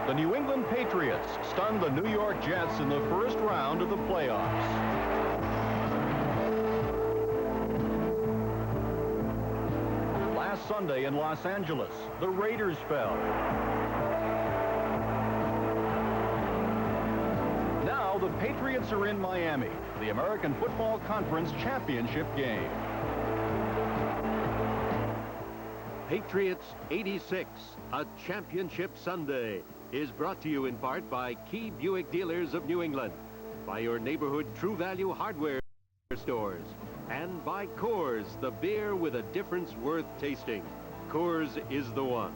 The New England Patriots stunned the New York Jets in the first round of the playoffs. Last Sunday in Los Angeles, the Raiders fell. Now the Patriots are in Miami, the American Football Conference championship game. Patriots 86, a championship Sunday, is brought to you in part by Key Buick Dealers of New England, by your neighborhood True Value hardware stores, and by Coors, the beer with a difference worth tasting. Coors is the one.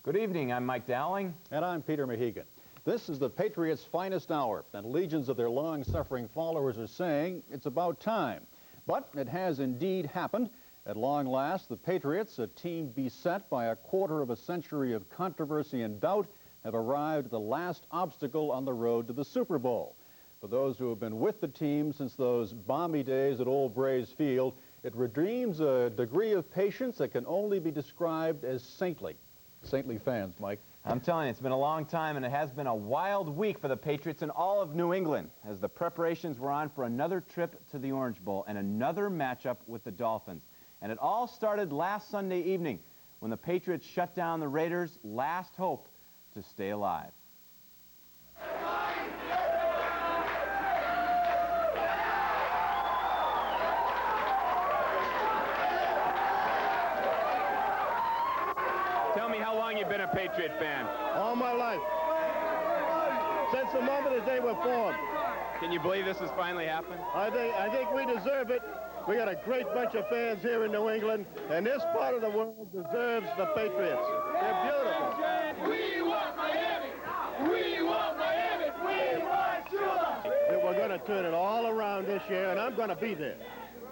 Good evening, I'm Mike Dowling. And I'm Peter Mahegan. This is the Patriots' finest hour, and legions of their long-suffering followers are saying it's about time. But it has indeed happened. At long last, the Patriots, a team beset by a quarter of a century of controversy and doubt, have arrived at the last obstacle on the road to the Super Bowl. For those who have been with the team since those balmy days at Old Braves Field, it redeems a degree of patience that can only be described as saintly. Saintly fans, Mike. I'm telling you, it's been a long time, and it has been a wild week for the Patriots in all of New England as the preparations were on for another trip to the Orange Bowl and another matchup with the Dolphins. And it all started last Sunday evening when the Patriots shut down the Raiders' last hope to stay alive. Tell me how long you've been a Patriot fan. All my life. Since the moment that they were formed. Can you believe this has finally happened? I think we deserve it. We got a great bunch of fans here in New England, and this part of the world deserves the Patriots. They're beautiful. We want Miami! We want Miami! We want Chula! We're going to turn it all around this year, and I'm going to be there.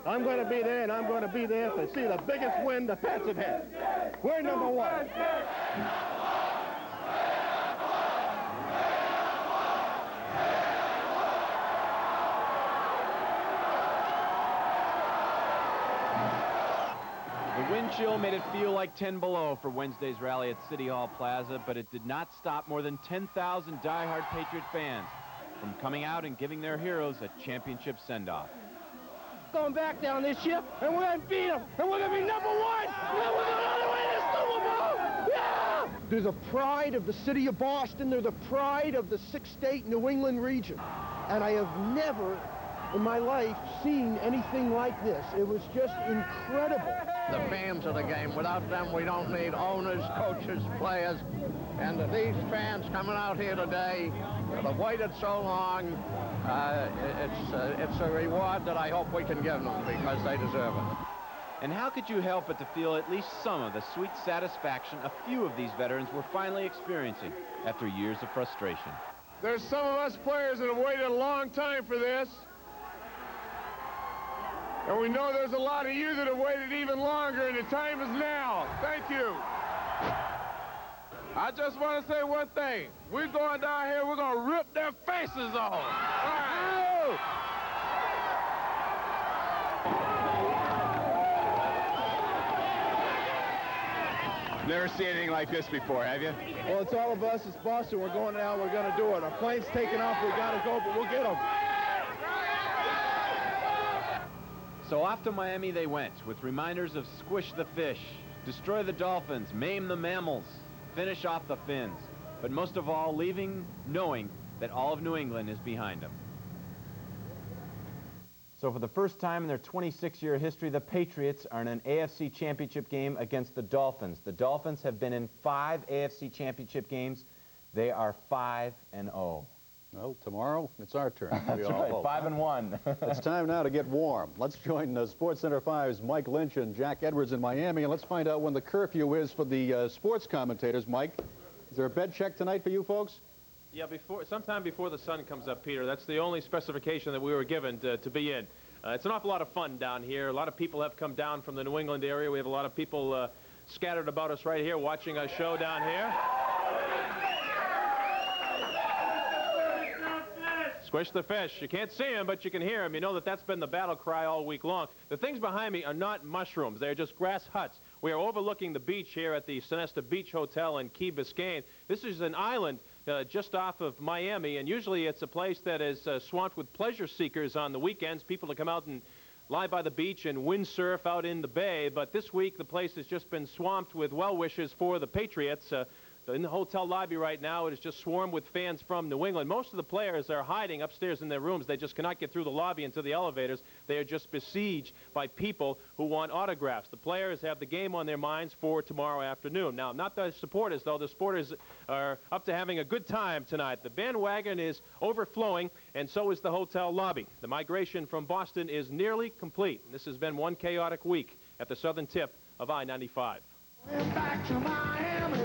I'm going to be there, and I'm going to be there to see the biggest win the Pats have had. We're number one. The wind chill made it feel like 10 below for Wednesday's rally at City Hall Plaza, but it did not stop more than 10,000 diehard Patriot fans from coming out and giving their heroes a championship send-off. Going back down this ship, and we're going to beat them, and we're going to be number one, and we're going to win the Super Bowl! Yeah! They're the pride of the city of Boston. They're the pride of the six-state New England region. And I have never in my life seen anything like this. It was just incredible. The fans of the game. Without them, we don't need owners, coaches, players. And these fans coming out here today that have waited so long, it's a reward that I hope we can give them because they deserve it. And how could you help but to feel at least some of the sweet satisfaction a few of these veterans were finally experiencing after years of frustration? There's some of us players that have waited a long time for this. And we know there's a lot of you that have waited even longer, and the time is now. Thank you. I just want to say one thing. We're going down here, we're going to rip their faces off. All right. Never seen anything like this before, have you? Well, it's all of us. It's Boston. We're going now. We're going to do it. Our plane's taking off. We got to go, but we'll get them. So off to Miami they went, with reminders of squish the fish, destroy the Dolphins, maim the mammals, finish off the Finns, but most of all, leaving knowing that all of New England is behind them. So for the first time in their 26-year history, the Patriots are in an AFC championship game against the Dolphins. The Dolphins have been in 5 AFC championship games. They are 5-0. Well, tomorrow, it's our turn. That's right, 5-1. It's time now to get warm. Let's join SportsCenter 5's Mike Lynch and Jack Edwards in Miami, and let's find out when the curfew is for the sports commentators. Mike, is there a bed check tonight for you folks? Yeah, sometime before the sun comes up, Peter. That's the only specification that we were given to be in. It's an awful lot of fun down here. A lot of people have come down from the New England area. We have a lot of people scattered about us right here watching our show down here. Squish the fish. You can't see him, but you can hear him. You know that that's been the battle cry all week long. The things behind me are not mushrooms. They're just grass huts. We are overlooking the beach here at the Sonesta Beach Hotel in Key Biscayne. This is an island just off of Miami, and usually it's a place that is swamped with pleasure seekers on the weekends, people to come out and lie by the beach and windsurf out in the bay. But this week, the place has just been swamped with well-wishers for the Patriots. In the hotel lobby right now, it is just swarmed with fans from New England. Most of the players are hiding upstairs in their rooms. They just cannot get through the lobby into the elevators. They are just besieged by people who want autographs. The players have the game on their minds for tomorrow afternoon. Now, not the supporters, though. The supporters are up to having a good time tonight. The bandwagon is overflowing, and so is the hotel lobby. The migration from Boston is nearly complete. This has been one chaotic week at the southern tip of I-95. Back to Miami.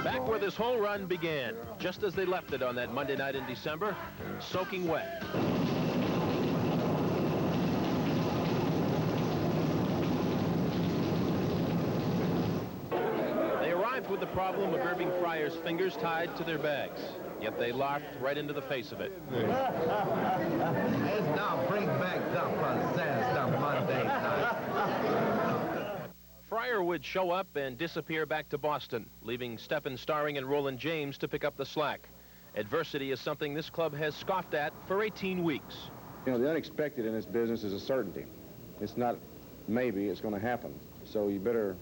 Back where this whole run began, just as they left it on that Monday night in December, soaking wet. They arrived with the problem of Irving Fryer's fingers tied to their bags, yet they laughed right into the face of it. Let's now bring back the pizzazz on Monday night. Fryer would show up and disappear back to Boston, leaving Stephen Starring and Roland James to pick up the slack. Adversity is something this club has scoffed at for 18 weeks. You know, the unexpected in this business is a certainty. It's not maybe, it's going to happen. So you better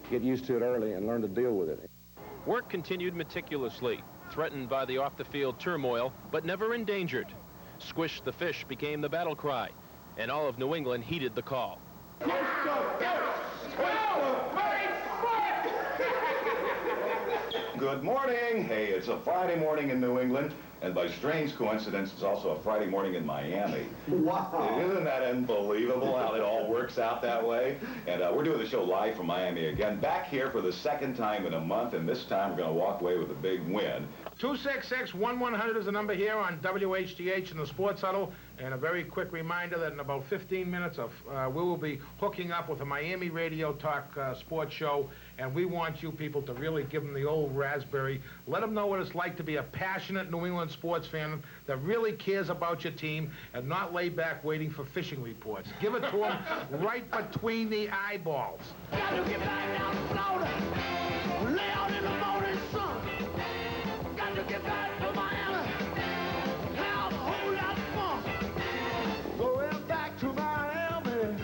get used to it early and learn to deal with it. Work continued meticulously, threatened by the off-the-field turmoil, but never endangered. Squish the fish became the battle cry, and all of New England heeded the call. Good morning. Hey, it's a Friday morning in New England, and by strange coincidence, it's also a Friday morning in Miami. Wow. Isn't that unbelievable how it all works out that way? And we're doing the show live from Miami again, back here for the second time in a month, and this time we're going to walk away with a big win. 266-1100 is the number here on WHDH in the Sports Huddle. And a very quick reminder that in about 15 minutes, we will be hooking up with a Miami Radio Talk sports show. And we want you people to really give them the old raspberry. Let them know what it's like to be a passionate New England sports fan that really cares about your team and not lay back waiting for fishing reports. Give it to them right between the eyeballs. Gotta get back down to Florida. Lay out in the morning sun. Got to get back to Miami. Have a whole lot of fun. Going back to Miami.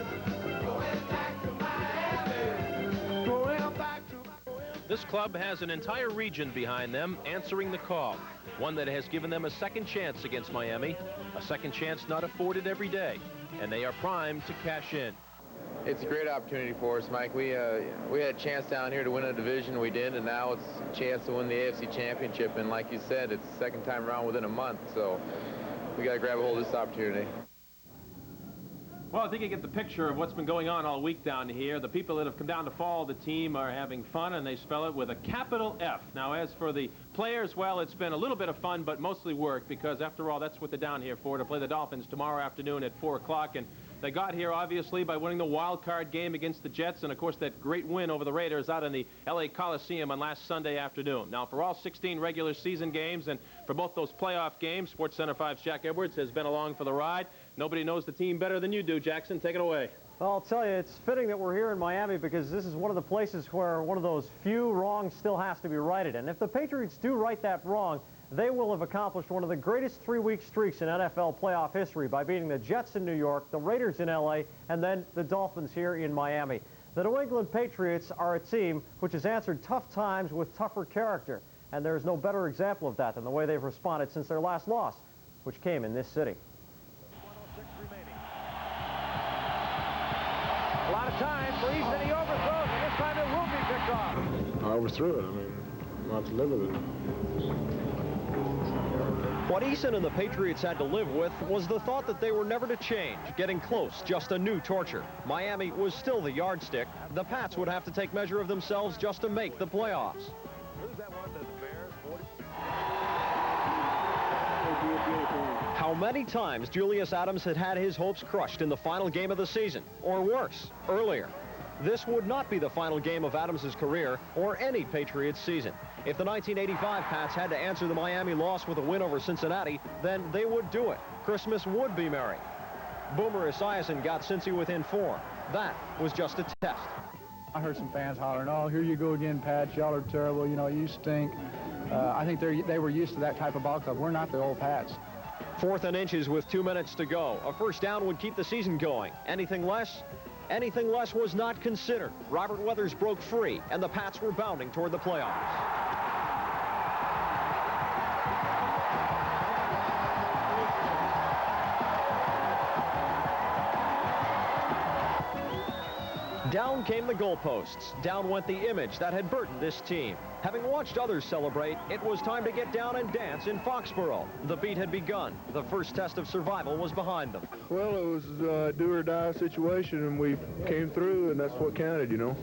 Going back to Miami. Going back to Miami. This club has an entire region behind them answering the call, one that has given them a second chance against Miami, a second chance not afforded every day, and they are primed to cash in. It's a great opportunity for us, Mike. We had a chance down here to win a division. We did, and now it's a chance to win the AFC Championship. And like you said, it's the second time around within a month, so we got to grab a hold of this opportunity. Well, I think you get the picture of what's been going on all week down here. The people that have come down to follow the team are having fun, and they spell it with a capital F. Now, as for the players, well, it's been a little bit of fun, but mostly work, because after all, that's what they're down here for, to play the Dolphins tomorrow afternoon at 4 o'clock. And they got here, obviously, by winning the wild card game against the Jets, and, of course, that great win over the Raiders out in the L.A. Coliseum on last Sunday afternoon. Now, for all 16 regular season games and for both those playoff games, SportsCenter 5's Jack Edwards has been along for the ride. Nobody knows the team better than you do, Jackson. Take it away. Well, I'll tell you, it's fitting that we're here in Miami, because this is one of the places where one of those few wrongs still has to be righted. And if the Patriots do right that wrong, they will have accomplished one of the greatest 3-week streaks in NFL playoff history by beating the Jets in New York, the Raiders in L.A., and then the Dolphins here in Miami. The New England Patriots are a team which has answered tough times with tougher character, and there's no better example of that than the way they've responded since their last loss, which came in this city. A lot of time for Easton. He overthrows, and this time it will be picked off. I overthrew it. I mean, I'm not to live with it. What Eason and the Patriots had to live with was the thought that they were never to change, getting close, just a new torture. Miami was still the yardstick. The Pats would have to take measure of themselves just to make the playoffs. How many times Julius Adams had his hopes crushed in the final game of the season, or worse, earlier. this would not be the final game of Adams' career or any Patriots season. If the 1985 Pats had to answer the Miami loss with a win over Cincinnati, then they would do it. Christmas would be merry. Boomer Esiason got Cincy within 4. That was just a test. I heard some fans hollering, "Oh, here you go again, Pats. Y'all are terrible. You know, you stink." I think they were used to that type of ball club. We're not the old Pats. 4th and inches with 2 minutes to go. A first down would keep the season going. Anything less was not considered. Robert Weathers broke free, and the Pats were bounding toward the playoffs. Down came the goalposts. Down went the image that had burdened this team. Having watched others celebrate, it was time to get down and dance in Foxborough. The beat had begun. The first test of survival was behind them. Well, it was a do-or-die situation, and we came through, and that's what counted, you know.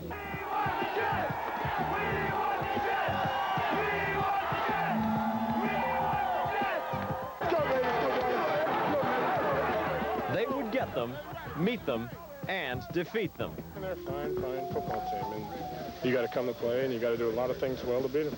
They would get them, meet them, and defeat them. And they're fine football team, and you got to come to play, and you got to do a lot of things well to beat them.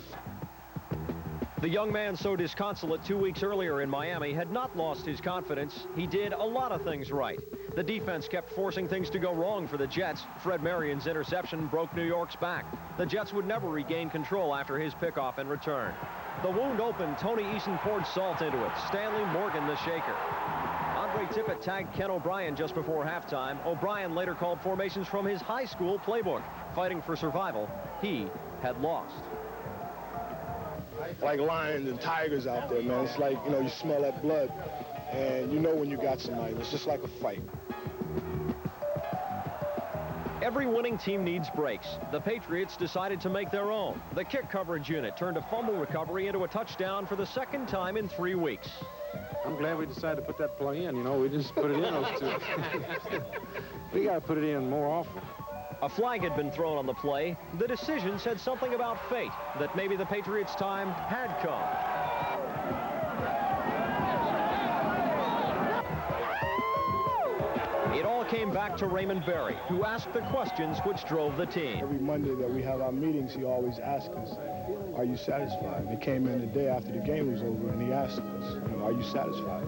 The young man so disconsolate 2 weeks earlier in Miami had not lost his confidence. He did a lot of things right. The defense kept forcing things to go wrong for the Jets. Fred Marion's interception broke New York's back. The Jets would never regain control after his pickoff and return. The wound opened. Tony Eason poured salt into it. Stanley Morgan the shaker. Andre Tippett tagged Ken O'Brien just before halftime. O'Brien later called formations from his high school playbook. Fighting for survival, he had lost. Like lions and tigers out there, man. It's like, you know, you smell that blood, and you know when you got somebody. It's just like a fight. Every winning team needs breaks. The Patriots decided to make their own. The kick coverage unit turned a fumble recovery into a touchdown for the second time in 3 weeks. I'm glad we decided to put that play in. You know, we just put it in those two. We got to put it in more often. A flag had been thrown on the play. The decision said something about fate, that maybe the Patriots' time had come. It all came back to Raymond Berry, who asked the questions which drove the team. Every Monday that we have our meetings, he always asks us, "Are you satisfied?" He came in the day after the game was over, and he asked us, you know, "Are you satisfied?"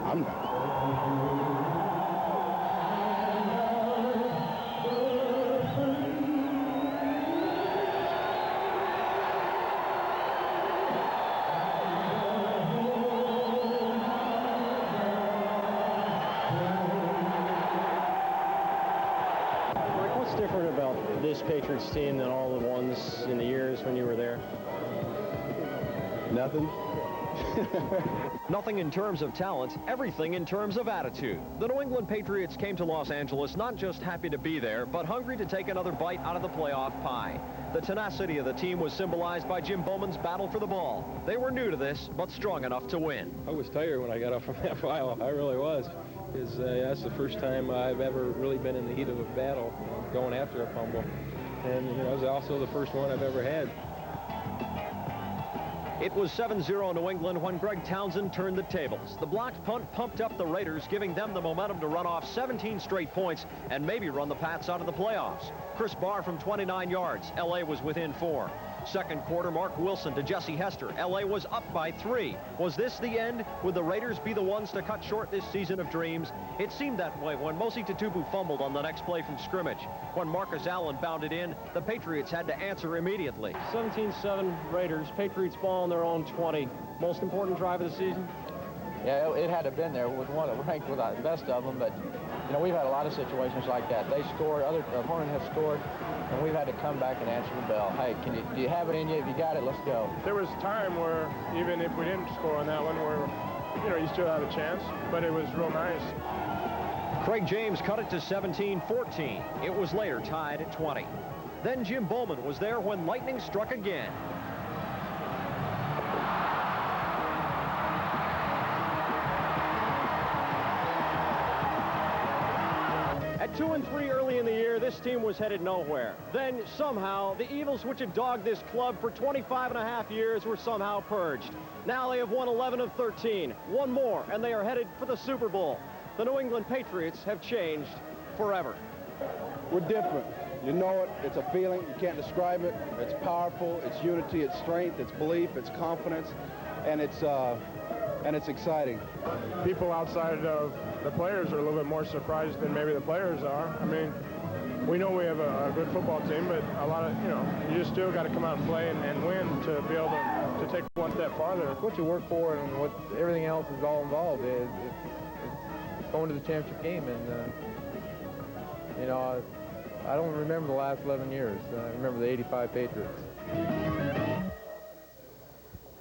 I'm not. Different about this Patriots team than all the ones in the years when you were there? Nothing. Nothing in terms of talent, everything in terms of attitude. The New England Patriots came to Los Angeles not just happy to be there, but hungry to take another bite out of the playoff pie. The tenacity of the team was symbolized by Jim Bowman's battle for the ball. They were new to this, but strong enough to win. I was tired when I got off from that file. I really was. Because that's the first time I've ever really been in the heat of a battle, going after a fumble. And, you know, it was also the first one I've ever had. It was 7-0 New England when Greg Townsend turned the tables. The blocked punt pumped up the Raiders, giving them the momentum to run off 17 straight points and maybe run the Pats out of the playoffs. Chris Barr from 29 yards. L.A. was within 4. Second quarter, Mark Wilson to Jesse Hester. L.A. was up by 3. Was this the end? Would the Raiders be the ones to cut short this season of dreams? It seemed that way when Mosi Tutupu fumbled on the next play from scrimmage. When Marcus Allen bounded in, the Patriots had to answer immediately. 17-7 Raiders. Patriots ball on their own 20. Most important drive of the season? Yeah, it had to have been there with one ranked with the best of them, but you know, we've had a lot of situations like that. They scored, other opponent has scored, and we've had to come back and answer the bell. Hey, do you have it in you? If you got it, let's go. There was time where even if we didn't score on that one, where, you know, you still had a chance, but it was real nice. Craig James cut it to 17-14. It was later tied at 20. Then Jim Bowman was there when lightning struck again. At 2-3 early in the year, this team was headed nowhere. Then, somehow, the evils which had dogged this club for 25.5 years were somehow purged. Now they have won 11 of 13. One more, and they are headed for the Super Bowl. The New England Patriots have changed forever. We're different. You know it. It's a feeling. You can't describe it. It's powerful. It's unity. It's strength. It's belief. It's confidence. And it's exciting. People outside of the players are a little bit more surprised than maybe the players are. I mean, we know we have a good football team, but a lot of, you just still got to come out and play and win to be able to take one step farther. What you work for and what everything else is all involved is it's going to the championship game. And, I don't remember the last 11 years. I remember the 85 Patriots.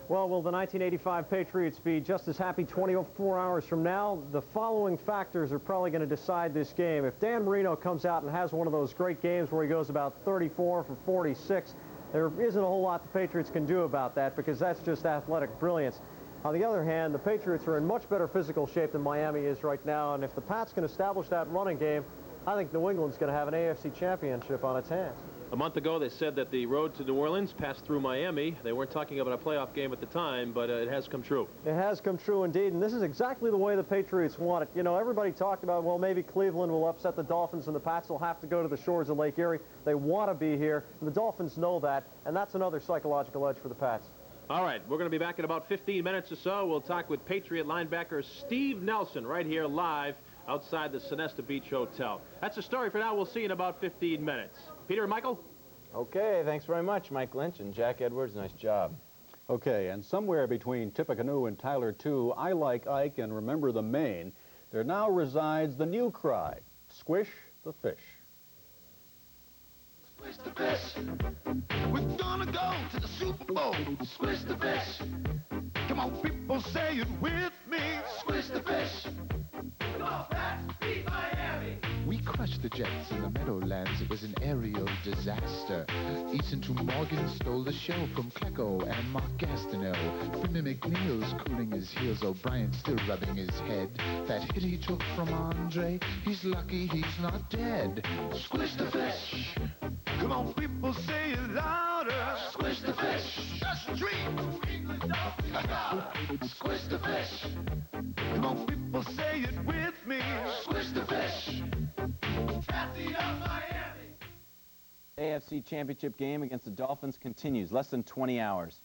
Well, will the 1985 Patriots be just as happy 24 hours from now? The following factors are probably going to decide this game. If Dan Marino comes out and has one of those great games where he goes about 34 for 46, there isn't a whole lot the Patriots can do about that because that's just athletic brilliance. On the other hand, the Patriots are in much better physical shape than Miami is right now, and if the Pats can establish that running game, I think New England's going to have an AFC championship on its hands. A month ago, they said that the road to New Orleans passed through Miami. They weren't talking about a playoff game at the time, but it has come true. It has come true indeed, and this is exactly the way the Patriots want it. You know, everybody talked about, well, maybe Cleveland will upset the Dolphins and the Pats will have to go to the shores of Lake Erie. They want to be here, and the Dolphins know that, and that's another psychological edge for the Pats. All right, we're going to be back in about 15 minutes or so. We'll talk with Patriot linebacker Steve Nelson right here live outside the Sonesta Beach Hotel. That's the story for now. We'll see you in about 15 minutes. Peter and Michael? Okay, thanks very much, Mike Lynch and Jack Edwards. Nice job. Okay, and somewhere between Tippecanoe and Tyler 2, I Like Ike and Remember the Maine, there now resides the new cry, Squish the Fish. Squish the fish. We're gonna go to the Super Bowl. Squish the fish. Come on, people, say it with me. Squish the fish. Come on, Pats, beat Miami. We crushed the Jets in the Meadowlands. It was an aerial disaster. Eason to Morgan stole the show from Klecko and Mark Gastineau. Freeman McNeil's cooling his heels. O'Brien still rubbing his head. That hit he took from Andre, he's lucky he's not dead. Squish the fish. Come on, people, say it louder. Squish the fish. Just a dream. New England Dolphins. Squish the fish. Come on, people, say it with me. Squish the fish. Kathy of Miami. AFC Championship game against the Dolphins continues. Less than 20 hours.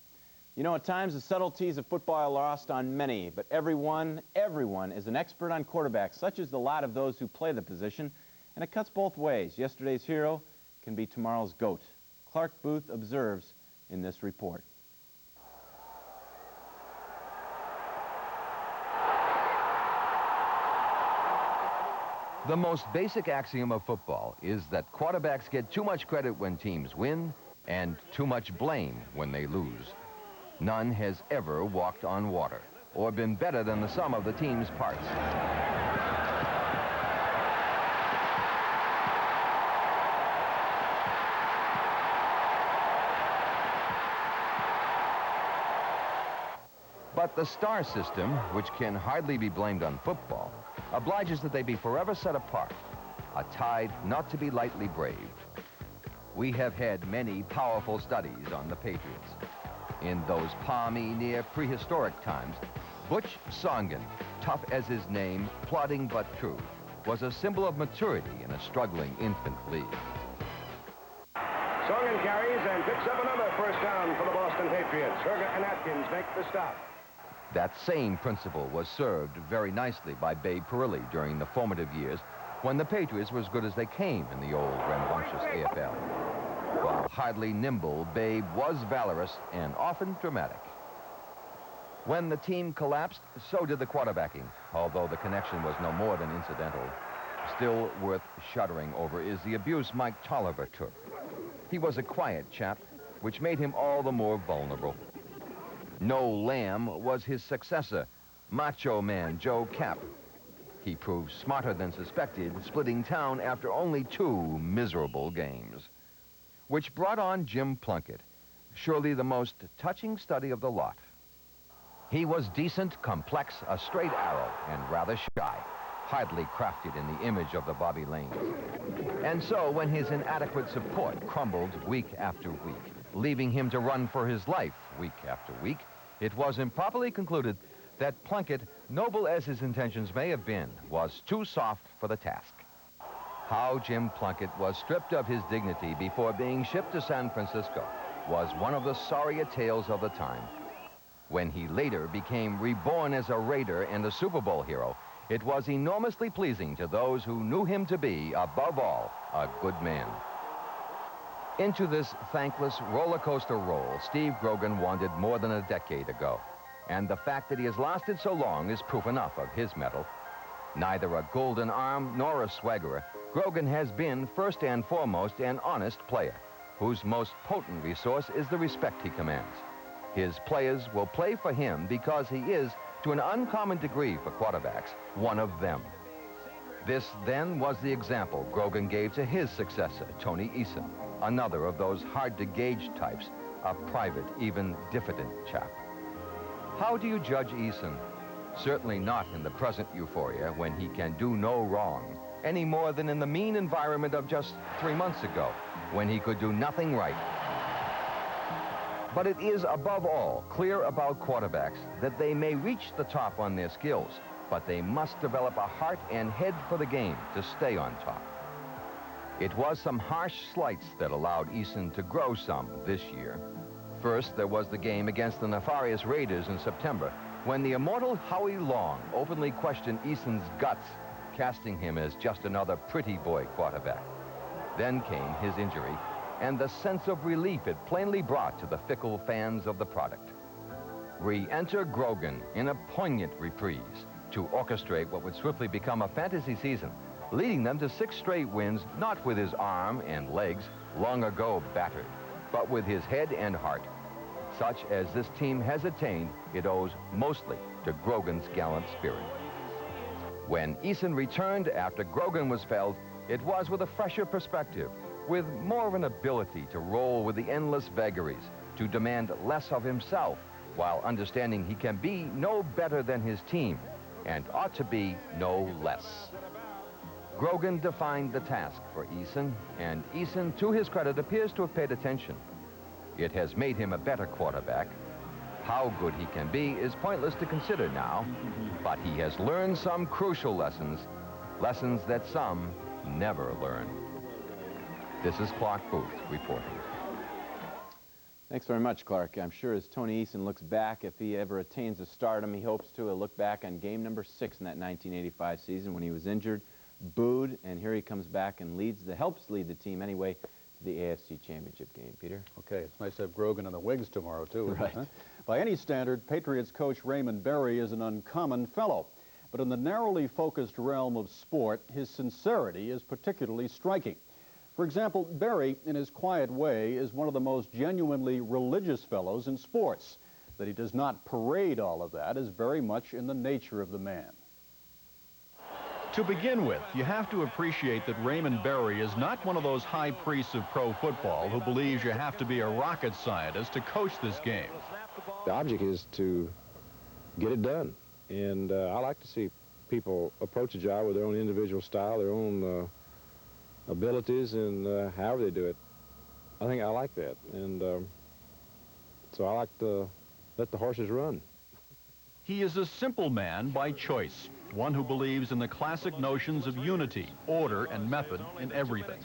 You know, at times the subtleties of football are lost on many, but everyone is an expert on quarterbacks. Such is the lot of those who play the position, and it cuts both ways. Yesterday's hero can be tomorrow's GOAT. Clark Booth observes in this report. The most basic axiom of football is that quarterbacks get too much credit when teams win and too much blame when they lose. None has ever walked on water or been better than the sum of the team's parts. But the star system, which can hardly be blamed on football, obliges that they be forever set apart, a tide not to be lightly braved. We have had many powerful studies on the Patriots. In those palmy, near prehistoric times, Butch Songen, tough as his name, plodding but true, was a symbol of maturity in a struggling infant league. Songen carries and picks up another first down for the Boston Patriots. Herger and Atkins make the stop. That same principle was served very nicely by Babe Parilli during the formative years when the Patriots were as good as they came in the old rambunctious AFL. While hardly nimble, Babe was valorous and often dramatic. When the team collapsed, so did the quarterbacking, although the connection was no more than incidental. Still worth shuddering over is the abuse Mike Tolliver took. He was a quiet chap, which made him all the more vulnerable. Noel Lamb was his successor, Macho Man Joe Kapp. He proved smarter than suspected, splitting town after only 2 miserable games. Which brought on Jim Plunkett, surely the most touching study of the lot. He was decent, complex, a straight arrow, and rather shy, hardly crafted in the image of the Bobby Lanes. And so, when his inadequate support crumbled week after week, leaving him to run for his life week after week, it was improperly concluded that Plunkett, noble as his intentions may have been, was too soft for the task. How Jim Plunkett was stripped of his dignity before being shipped to San Francisco was one of the sorrier tales of the time. When he later became reborn as a Raider and a Super Bowl hero, it was enormously pleasing to those who knew him to be, above all, a good man. Into this thankless roller coaster role, Steve Grogan wandered more than a decade ago. And the fact that he has lasted so long is proof enough of his mettle. Neither a golden arm nor a swaggerer, Grogan has been, first and foremost, an honest player, whose most potent resource is the respect he commands. His players will play for him because he is, to an uncommon degree for quarterbacks, one of them. This, then, was the example Grogan gave to his successor, Tony Eason, another of those hard-to-gauge types, a private, even diffident chap. How do you judge Eason? Certainly not in the present euphoria when he can do no wrong, any more than in the mean environment of just 3 months ago, when he could do nothing right. But it is, above all, clear about quarterbacks that they may reach the top on their skills, but they must develop a heart and head for the game to stay on top. It was some harsh slights that allowed Eason to grow some this year. First, there was the game against the nefarious Raiders in September, when the immortal Howie Long openly questioned Eason's guts, casting him as just another pretty boy quarterback. Then came his injury, and the sense of relief it plainly brought to the fickle fans of the product. Re-enter Grogan in a poignant reprise to orchestrate what would swiftly become a fantasy season, leading them to 6 straight wins, not with his arm and legs, long ago battered, but with his head and heart. Such as this team has attained, it owes mostly to Grogan's gallant spirit. When Eason returned after Grogan was felled, it was with a fresher perspective, with more of an ability to roll with the endless vagaries, to demand less of himself, while understanding he can be no better than his team, and ought to be no less. Grogan defined the task for Eason, and Eason, to his credit, appears to have paid attention. It has made him a better quarterback. How good he can be is pointless to consider now, but he has learned some crucial lessons, lessons that some never learn. This is Clark Booth reporting. Thanks very much, Clark. I'm sure as Tony Eason looks back, if he ever attains a stardom, he hopes to look back on game number 6 in that 1985 season when he was injured, booed, and here he comes back and helps lead the team anyway to the AFC Championship game. Peter? Okay, it's nice to have Grogan in the wings tomorrow, too. Right. Huh? By any standard, Patriots coach Raymond Berry is an uncommon fellow. But in the narrowly focused realm of sport, his sincerity is particularly striking. For example, Berry, in his quiet way, is one of the most genuinely religious fellows in sports. That he does not parade all of that is very much in the nature of the man. To begin with, you have to appreciate that Raymond Berry is not one of those high priests of pro football who believes you have to be a rocket scientist to coach this game. The object is to get it done. And I like to see people approach a job with their own individual style, their own abilities, and however they do it. I think I like that. And so I like to let the horses run. He is a simple man by choice, one who believes in the classic notions of unity, order, and method in everything.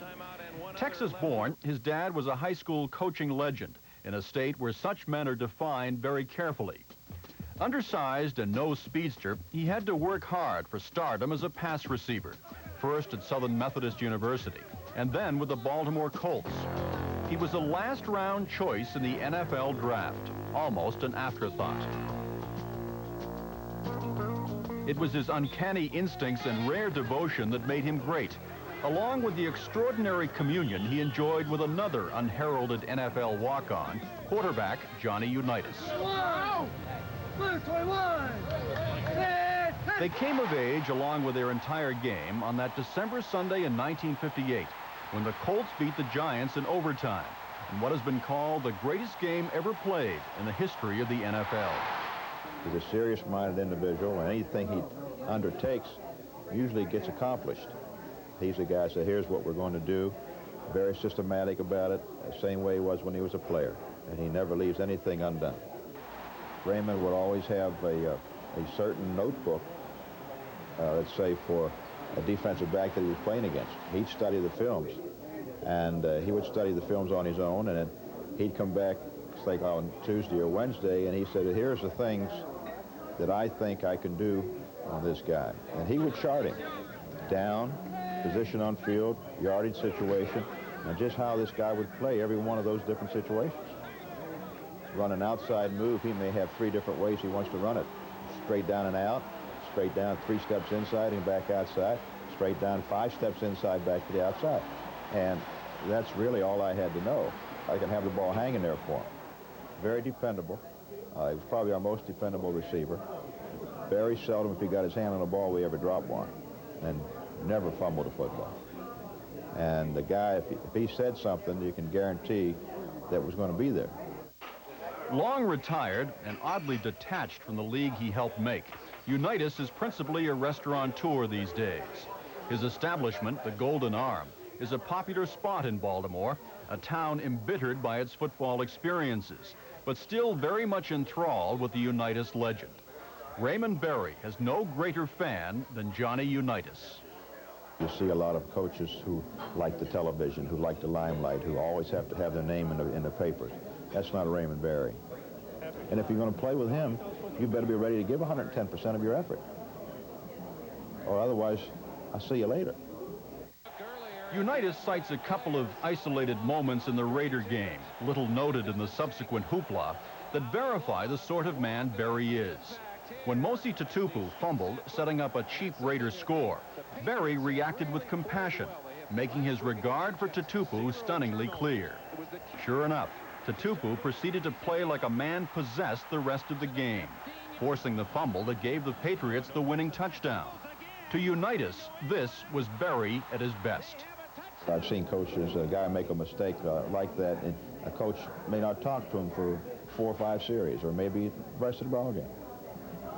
Texas-born, his dad was a high school coaching legend in a state where such men are defined very carefully. Undersized and no speedster, he had to work hard for stardom as a pass receiver, first at Southern Methodist University, and then with the Baltimore Colts. He was a last-round choice in the NFL draft, almost an afterthought. It was his uncanny instincts and rare devotion that made him great, along with the extraordinary communion he enjoyed with another unheralded NFL walk-on, quarterback Johnny Unitas. They came of age along with their entire game on that December Sunday in 1958, when the Colts beat the Giants in overtime, in what has been called the greatest game ever played in the history of the NFL. He's a serious-minded individual, and anything he undertakes usually gets accomplished. He's the guy who said, here's what we're going to do. Very systematic about it, the same way he was when he was a player, and he never leaves anything undone. Raymond would always have a certain notebook, let's say for defensive back that he was playing against. He'd study the films, and he would study the films on his own, and then he'd come back, like on Tuesday or Wednesday, and he said, here's the things that I think I can do on this guy. And he would chart him down, position on field, yardage situation, and just how this guy would play every one of those different situations. Run an outside move, he may have 3 different ways he wants to run it. Straight down and out, straight down 3 steps inside and back outside, straight down 5 steps inside, back to the outside. And that's really all I had to know. I can have the ball hanging there for him. Very dependable. He was probably our most dependable receiver. Very seldom, if he got his hand on the ball, we ever dropped one. And never fumbled a football. And the guy, if he said something, you can guarantee that was going to be there. Long retired and oddly detached from the league he helped make, Unitas is principally a restaurateur these days. His establishment, the Golden Arm, is a popular spot in Baltimore, a town embittered by its football experiences, but still very much enthralled with the Unitas legend. Raymond Berry has no greater fan than Johnny Unitas. You see a lot of coaches who like the television, who like the limelight, who always have to have their name in the papers. That's not Raymond Berry. And if you're going to play with him, you better be ready to give 110% of your effort. Or otherwise, I'll see you later. Unitas cites a couple of isolated moments in the Raider game, little noted in the subsequent hoopla, that verify the sort of man Berry is. When Mosi Tatupu fumbled, setting up a cheap Raider score, Berry reacted with compassion, making his regard for Tatupu stunningly clear. Sure enough, Tatupu proceeded to play like a man possessed the rest of the game, forcing the fumble that gave the Patriots the winning touchdown. To Unitas, this was Berry at his best. I've seen coaches, a guy make a mistake like that, and a coach may not talk to him for 4 or 5 series, or maybe the rest of the ball game.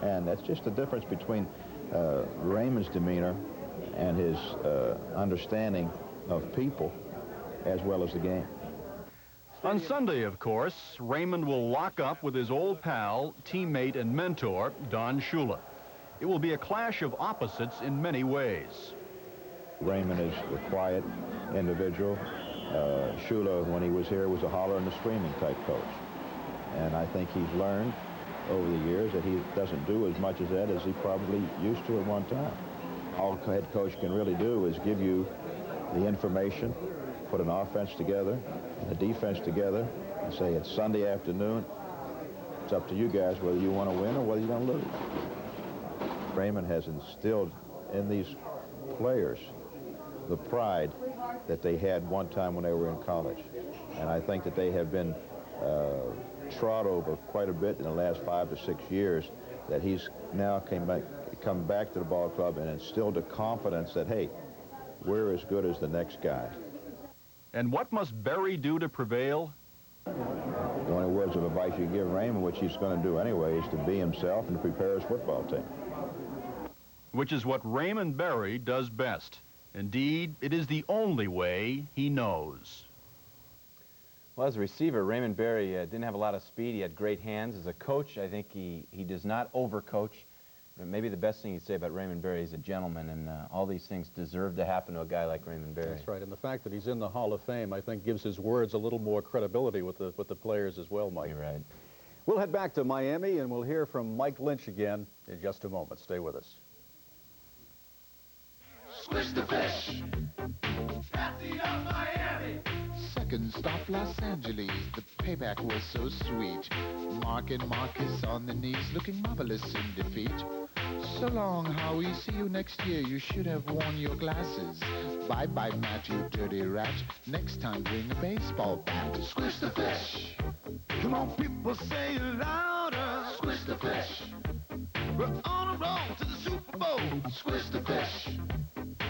And that's just the difference between Raymond's demeanor and his understanding of people as well as the game. On Sunday, of course, Raymond will lock up with his old pal, teammate, and mentor, Don Shula. It will be a clash of opposites in many ways. Raymond is a quiet individual. Shula, when he was here, was a holler and a screaming type coach. And I think he's learned over the years that he doesn't do as much as that as he probably used to at one time. All a head coach can really do is give you the information, put an offense together, and a defense together, and say it's Sunday afternoon. It's up to you guys whether you want to win or whether you're going to lose. Raymond has instilled in these players the pride that they had one time when they were in college. And I think that they have been trod over quite a bit in the last 5 to 6 years, that he's now come back to the ball club and instilled a confidence that, hey, we're as good as the next guy. And what must Berry do to prevail? The only words of advice you give Raymond, which he's going to do anyway, is to be himself and to prepare his football team. Which is what Raymond Berry does best. Indeed, it is the only way he knows. Well, as a receiver, Raymond Berry didn't have a lot of speed. He had great hands. As a coach, I think he does not overcoach. Maybe the best thing you'd say about Raymond Berry is a gentleman, and all these things deserve to happen to a guy like Raymond Berry. That's right, and the fact that he's in the Hall of Fame, I think, gives his words a little more credibility with the players as well, Mike. You're right. We'll head back to Miami, and we'll hear from Mike Lynch again in just a moment. Stay with us. Squish the fish. Patsy of Miami. Second stop, Los Angeles. The payback was so sweet. Mark and Marcus on the knees, looking marvelous in defeat. So long, Howie. See you next year. You should have worn your glasses. Bye-bye, Matt, you dirty rat. Next time, bring a baseball bat. Squish the fish. Come on, people, say it louder. Squish the fish. We're on a roll to the Super Bowl. Squish the fish.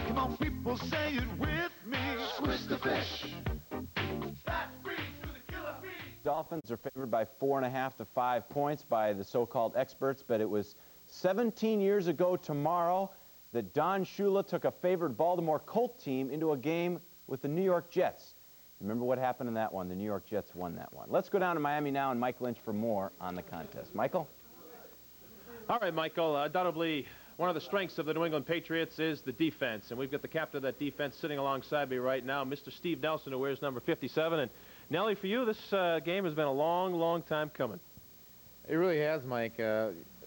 Come on, people, say it with me. Squish the fish. Dolphins are favored by 4.5 to 5 points by the so-called experts, but it was 17 years ago tomorrow that Don Shula took a favored Baltimore Colt team into a game with the New York Jets. Remember what happened in that one? The New York Jets won that one. Let's go down to Miami now and Mike Lynch for more on the contest. Michael? All right, Michael. Undoubtedly One of the strengths of the New England Patriots is the defense, and we've got the captain of that defense sitting alongside me right now, Mr. Steve Nelson, who wears number 57. And Nellie, for you, this game has been a long, long time coming. It really has, Mike.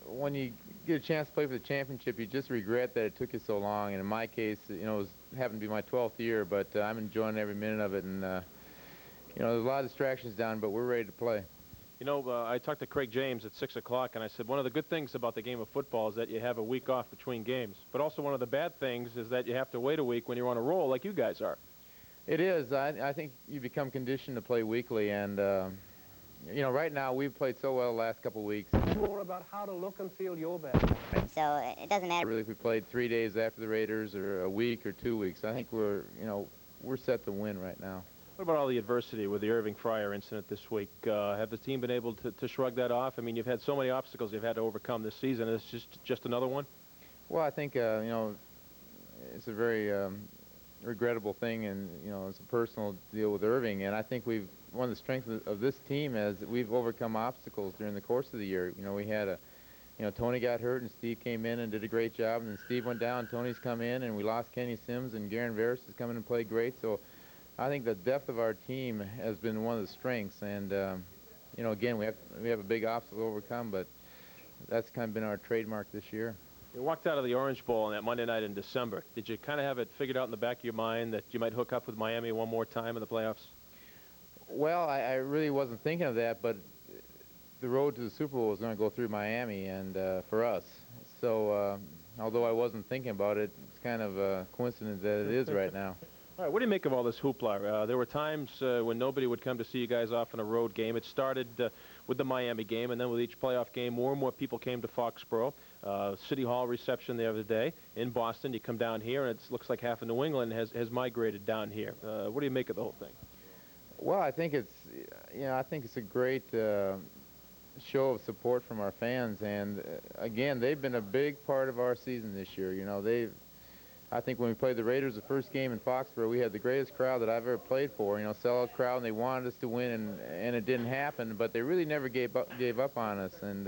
When you get a chance to play for the championship, you just regret that it took you so long. And in my case, you know, it happened to be my 12th year, but I'm enjoying every minute of it. And, you know, there's a lot of distractions down, but we're ready to play. You know, I talked to Craig James at 6 o'clock, and I said one of the good things about the game of football is that you have a week off between games. But also one of the bad things is that you have to wait a week when you're on a roll like you guys are. It is. I think you become conditioned to play weekly. And, you know, right now we've played so well the last couple of weeks. More about how to look and feel your best. So it doesn't matter. Really, if we played 3 days after the Raiders or a week or 2 weeks, I think we're, you know, we're set to win right now. What about all the adversity with the Irving Fryer incident this week? Have the team been able to shrug that off? I mean, you've had so many obstacles you've had to overcome this season. Is this just another one? Well, I think, you know, it's a very regrettable thing, and, you know, it's a personal deal with Irving. And I think one of the strengths of this team is that we've overcome obstacles during the course of the year. You know, we had you know, Tony got hurt, and Steve came in and did a great job. And then Steve went down, Tony's come in, and we lost Kenny Sims, and Garen Veris has come in and played great. So I think the depth of our team has been one of the strengths, and you know, again, we have a big obstacle to overcome, but that's kind of been our trademark this year. You walked out of the Orange Bowl on that Monday night in December. Did you kind of have it figured out in the back of your mind that you might hook up with Miami one more time in the playoffs? Well, I really wasn't thinking of that, but the road to the Super Bowl was going to go through Miami, and for us. So although I wasn't thinking about it, it's kind of a coincidence that it is right now. All right, what do you make of all this hoopla? There were times when nobody would come to see you guys off in a road game. It started with the Miami game, and then with each playoff game, more and more people came to Foxborough. City Hall reception the other day in Boston. You come down here, and it looks like half of New England has migrated down here. What do you make of the whole thing? Well, I think it's, you know, I think it's a great show of support from our fans, and again, they've been a big part of our season this year. You know, I think when we played the Raiders the first game in Foxborough, we had the greatest crowd that I've ever played for. You know, sellout crowd, and they wanted us to win, and it didn't happen. But they really never gave up on us. And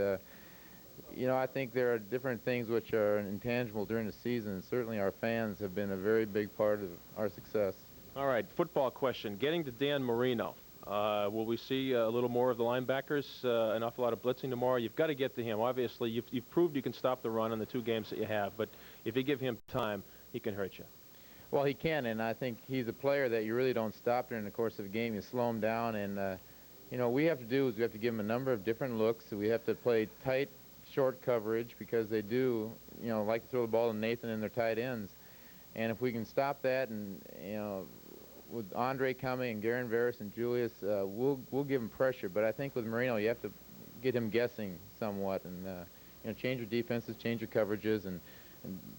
you know, I think there are different things which are intangible during the season. And certainly, our fans have been a very big part of our success. All right, football question. Getting to Dan Marino. Will we see a little more of the linebackers, an awful lot of blitzing tomorrow? You've got to get to him. Obviously, you've proved you can stop the run in the 2 games that you have. But if you give him time, he can hurt you. Well, he can, and I think he's a player that you really don't stop during the course of a game. You slow him down, and you know, what we have to do is we have to give him a number of different looks. So we have to play tight, short coverage, because they do, you know, like to throw the ball to Nathan and their tight ends. And if we can stop that, and, you know, with Andre coming and Garen Veris and Julius, we'll give him pressure. But I think with Marino, you have to get him guessing somewhat, and you know, change your defenses, change your coverages, and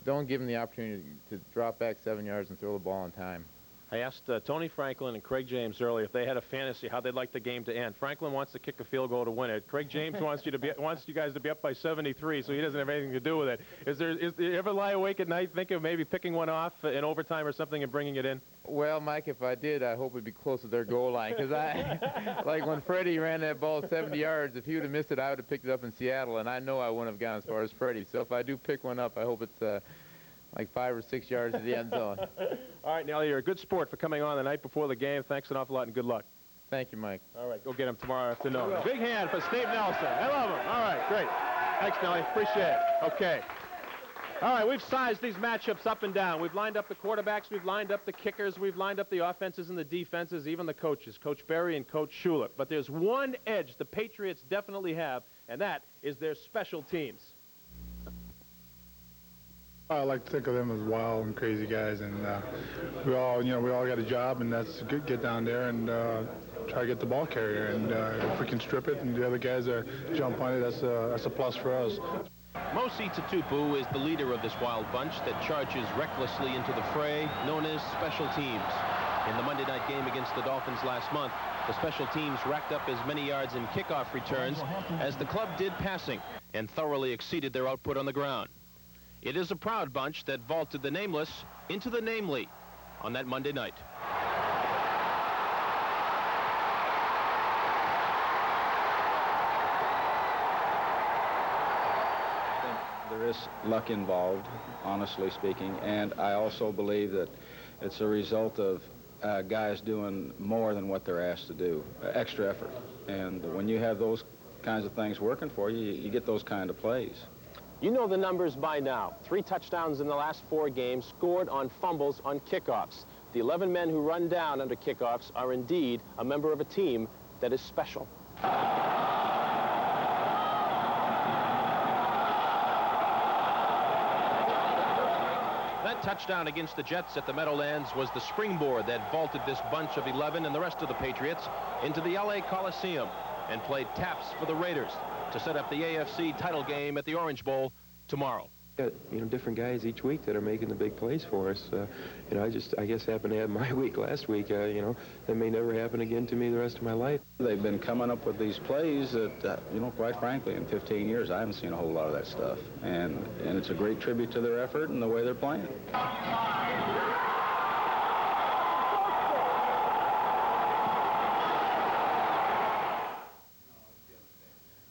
don't give him the opportunity to drop back 7 yards and throw the ball in time. I asked Tony Franklin and Craig James earlier if they had a fantasy how they'd like the game to end. Franklin wants to kick a field goal to win it. Craig James wants you guys to be up by 73, so he doesn't have anything to do with it. Do you ever lie awake at night thinking of maybe picking one off in overtime or something and bringing it in? Well, Mike, if I did, I hope it'd be close to their goal line, because like when Freddie ran that ball 70 yards, if he would have missed it, I would have picked it up in Seattle, and I know I wouldn't have gone as far as Freddie. So if I do pick one up, I hope it's like 5 or 6 yards to the end zone. All right, Nellie, you're a good sport for coming on the night before the game. Thanks an awful lot and good luck. Thank you, Mike. All right, go get him tomorrow afternoon. Big hand for Steve Nelson. I love him. All right, great. Thanks, Nellie. Appreciate it. Okay. All right, we've sized these matchups up and down. We've lined up the quarterbacks. We've lined up the kickers. We've lined up the offenses and the defenses, even the coaches, Coach Berry and Coach Schuler. But there's one edge the Patriots definitely have, and that is their special teams. I like to think of them as wild and crazy guys, and we all got a job, and that's good. Get down there and try to get the ball carrier, and if we can strip it and the other guys jump on it, that's a plus for us. Mosi Tatupu is the leader of this wild bunch that charges recklessly into the fray, known as special teams. In the Monday night game against the Dolphins last month, the special teams racked up as many yards in kickoff returns as the club did passing, and thoroughly exceeded their output on the ground. It is a proud bunch that vaulted the nameless into the namely on that Monday night. There is luck involved, honestly speaking, and I also believe that it's a result of guys doing more than what they're asked to do, extra effort. And when you have those kinds of things working for you, you get those kind of plays. You know the numbers by now. 3 touchdowns in the last 4 games, scored on fumbles on kickoffs. The 11 men who run down under kickoffs are indeed a member of a team that is special. That touchdown against the Jets at the Meadowlands was the springboard that vaulted this bunch of 11 and the rest of the Patriots into the LA Coliseum and played taps for the Raiders to set up the AFC title game at the Orange Bowl tomorrow. You know, different guys each week that are making the big plays for us. You know, I guess happened to have my week last week. You know, that may never happen again to me the rest of my life. They've been coming up with these plays that, you know, quite frankly, in 15 years, I haven't seen a whole lot of that stuff. And it's a great tribute to their effort and the way they're playing.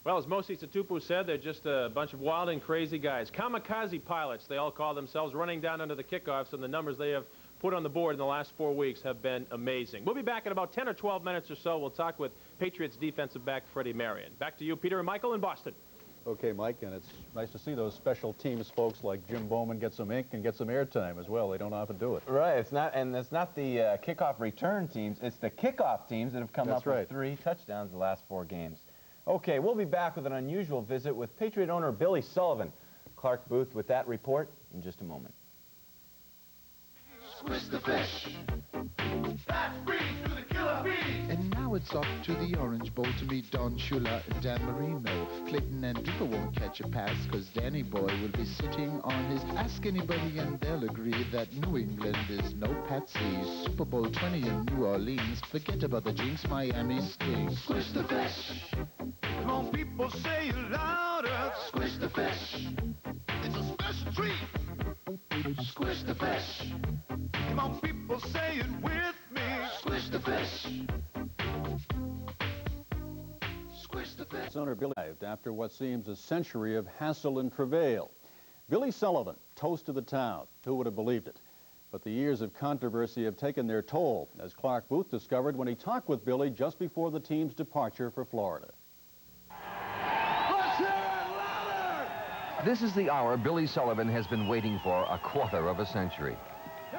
Well, as Mosi Tatupu said, they're just a bunch of wild and crazy guys. Kamikaze pilots, they all call themselves, running down under the kickoffs, and the numbers they have put on the board in the last 4 weeks have been amazing. We'll be back in about 10 or 12 minutes or so. We'll talk with Patriots defensive back Freddie Marion. Back to you, Peter and Michael in Boston. Okay, Mike, and it's nice to see those special teams folks like Jim Bowman get some ink and get some airtime as well. They don't often do it. Right, it's not the kickoff return teams, it's the kickoff teams that have come up with 3 touchdowns the last 4 games. Okay, we'll be back with an unusual visit with Patriot owner Billy Sullivan. Clark Booth with that report in just a moment. Squish the fish. That's free to the killer bee. And now it's off to the Orange Bowl to meet Don Shula and Dan Marino. Clayton and Duper won't catch a pass because Danny Boy will be sitting on his Ask Anybody and they'll agree that New England is no patsy. Super Bowl 20 in New Orleans. Forget about the jinx, Miami stinks. Squish the fish. Come on, people, say it louder. Squish the fish. It's a special treat. Squish the fish. Come on, people, say it with me. Squish the fish. Squish the fish. Owner Billy arrived after what seems a century of hassle and travail. Billy Sullivan, toast of the town. Who would have believed it? But the years of controversy have taken their toll, as Clark Booth discovered when he talked with Billy just before the team's departure for Florida. This is the hour Billy Sullivan has been waiting for a quarter of a century.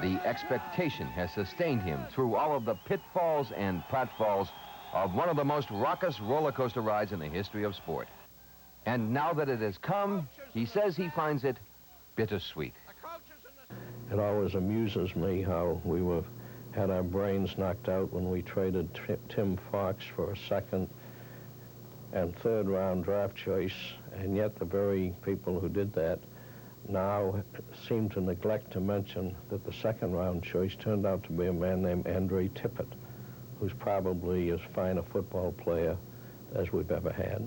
The expectation has sustained him through all of the pitfalls and pratfalls of one of the most raucous roller coaster rides in the history of sport. And now that it has come, he says he finds it bittersweet. It always amuses me how we had our brains knocked out when we traded Tim Fox for a 2nd and 3rd round draft choice, and yet the very people who did that now seem to neglect to mention that the 2nd round choice turned out to be a man named Andre Tippett, who's probably as fine a football player as we've ever had.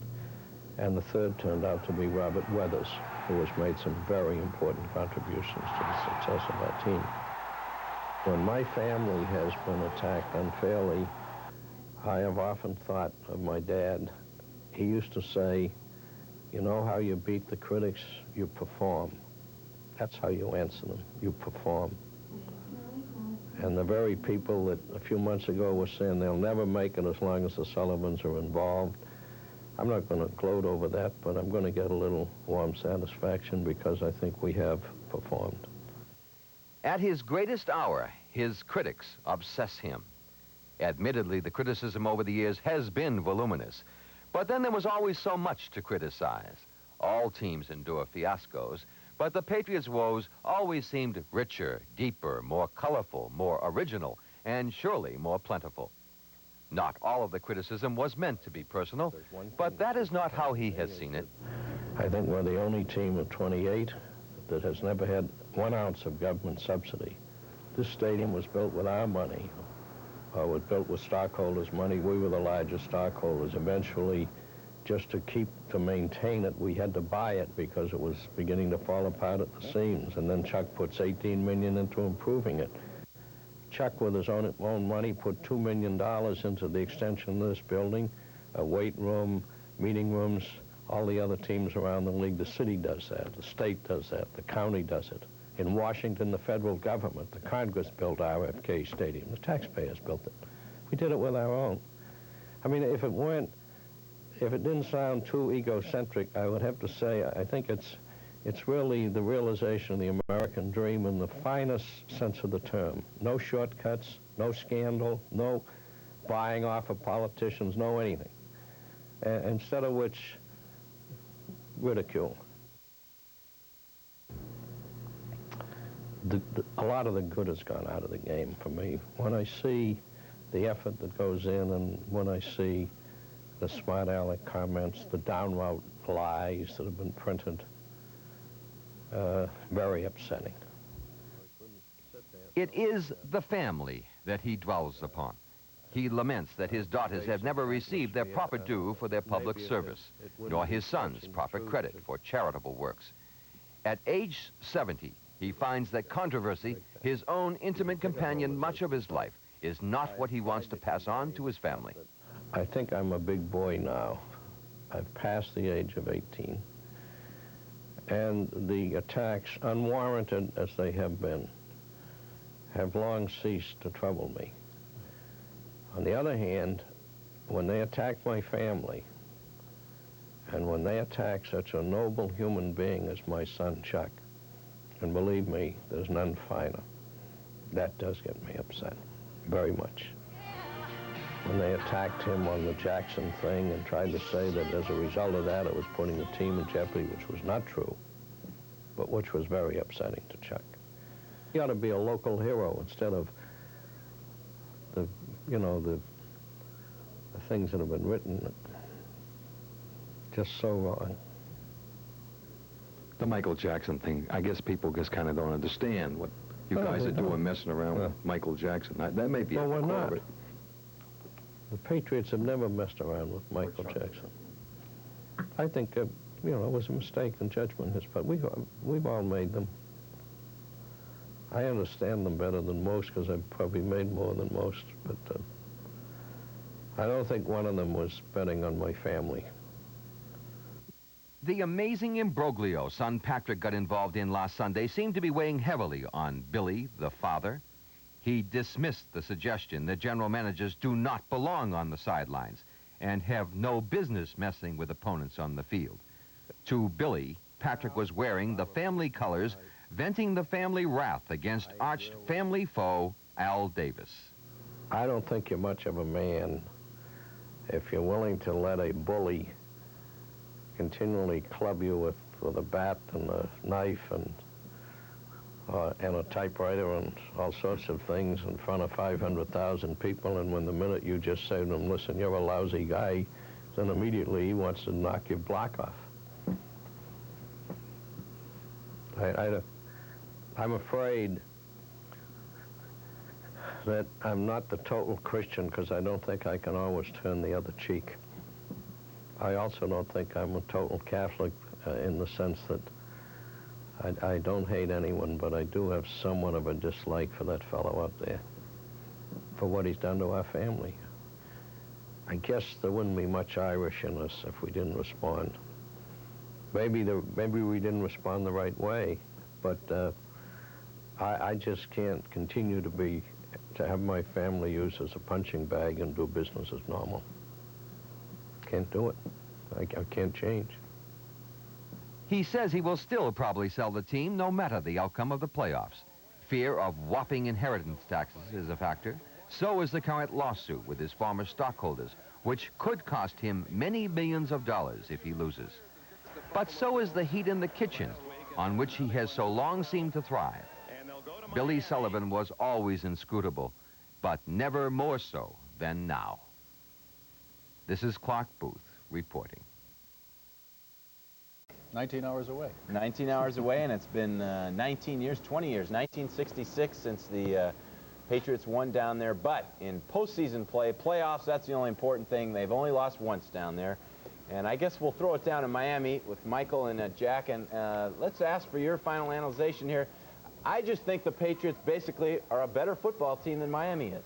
And the 3rd turned out to be Robert Weathers, who has made some very important contributions to the success of our team. When my family has been attacked unfairly, I have often thought of my dad. He used to say, you know how you beat the critics? You perform. That's how you answer them. You perform. And the very people that a few months ago were saying they'll never make it as long as the Sullivans are involved, I'm not going to gloat over that, but I'm going to get a little warm satisfaction because I think we have performed. At his greatest hour, his critics obsess him. Admittedly, the criticism over the years has been voluminous, but then there was always so much to criticize. All teams endure fiascos, but the Patriots' woes always seemed richer, deeper, more colorful, more original, and surely more plentiful. Not all of the criticism was meant to be personal, but that is not how he has seen it. I think we're the only team of 28 that has never had 1 ounce of government subsidy. This stadium was built with our money, was built with stockholders' money. We were the largest stockholders. Eventually, just to maintain it, we had to buy it because it was beginning to fall apart at the seams. And then Chuck puts $18 million into improving it. Chuck, with his own money, put $2 million into the extension of this building, a weight room, meeting rooms, All the other teams around the league, the city does that, the state does that, the county does it. In Washington, the federal government, the Congress built RFK Stadium. The taxpayers built it. We did it with our own. I mean, if it didn't sound too egocentric, I would have to say I think it's really the realization of the American dream in the finest sense of the term. No shortcuts, no scandal, no buying off of politicians, no anything. Instead of which, ridicule. A lot of the good has gone out of the game for me. When I see the effort that goes in, and when I see the smart aleck comments, the downright lies that have been printed, very upsetting. It is the family that he dwells upon. He laments that his daughters have never received their proper due for their public service, nor his sons proper credit for charitable works. At age 70, he finds that controversy, his own intimate companion much of his life, is not what he wants to pass on to his family. I think I'm a big boy now. I've passed the age of 18. And the attacks, unwarranted as they have been, have long ceased to trouble me. On the other hand, when they attack my family, and when they attack such a noble human being as my son Chuck, and believe me, there's none finer, that does get me upset, very much. When they attacked him on the Jackson thing and tried to say that as a result of that it was putting the team in jeopardy, which was not true, but which was very upsetting to Chuck. He ought to be a local hero instead of the, you know, the things that have been written. Just so wrong. The Michael Jackson thing, I guess people just kind of don't understand what you guys are doing, messing around with Michael Jackson. That may be well, we're not. It. The Patriots have never messed around with Michael Jackson. I think, you know, it was a mistake in judgment, but we've all made them. I understand them better than most because I've probably made more than most, but I don't think one of them was betting on my family. The amazing imbroglio son Patrick got involved in last Sunday seemed to be weighing heavily on Billy, the father. He dismissed the suggestion that general managers do not belong on the sidelines and have no business messing with opponents on the field. To Billy, Patrick was wearing the family colors, venting the family wrath against arch family foe Al Davis. I don't think you're much of a man if you're willing to let a bully continually club you with a bat and a knife and a typewriter and all sorts of things in front of 500,000 people, and when the minute you just say to him, listen, you're a lousy guy, then immediately he wants to knock your block off. I'm afraid that I'm not the total Christian because I don't think I can always turn the other cheek. I also don't think I'm a total Catholic in the sense that I don't hate anyone, but I do have somewhat of a dislike for that fellow out there, for what he's done to our family. I guess there wouldn't be much Irish in us if we didn't respond. Maybe we didn't respond the right way, but I just can't continue to have my family used as a punching bag and do business as normal. Can't do it. I can't change. He says he will still probably sell the team no matter the outcome of the playoffs. Fear of whopping inheritance taxes is a factor. So is the current lawsuit with his former stockholders, which could cost him many millions of dollars if he loses. But so is the heat in the kitchen, on which he has so long seemed to thrive. Billy Sullivan was always inscrutable, but never more so than now. This is Clark Booth reporting. 19 hours away. 19 hours away, and it's been 19 years, 20 years, 1966 since the Patriots won down there. But in postseason play, playoffs, that's the only important thing. They've only lost once down there. And I guess we'll throw it down in Miami with Michael and Jack. And let's ask for your final analysis here. I just think the Patriots basically are a better football team than Miami is.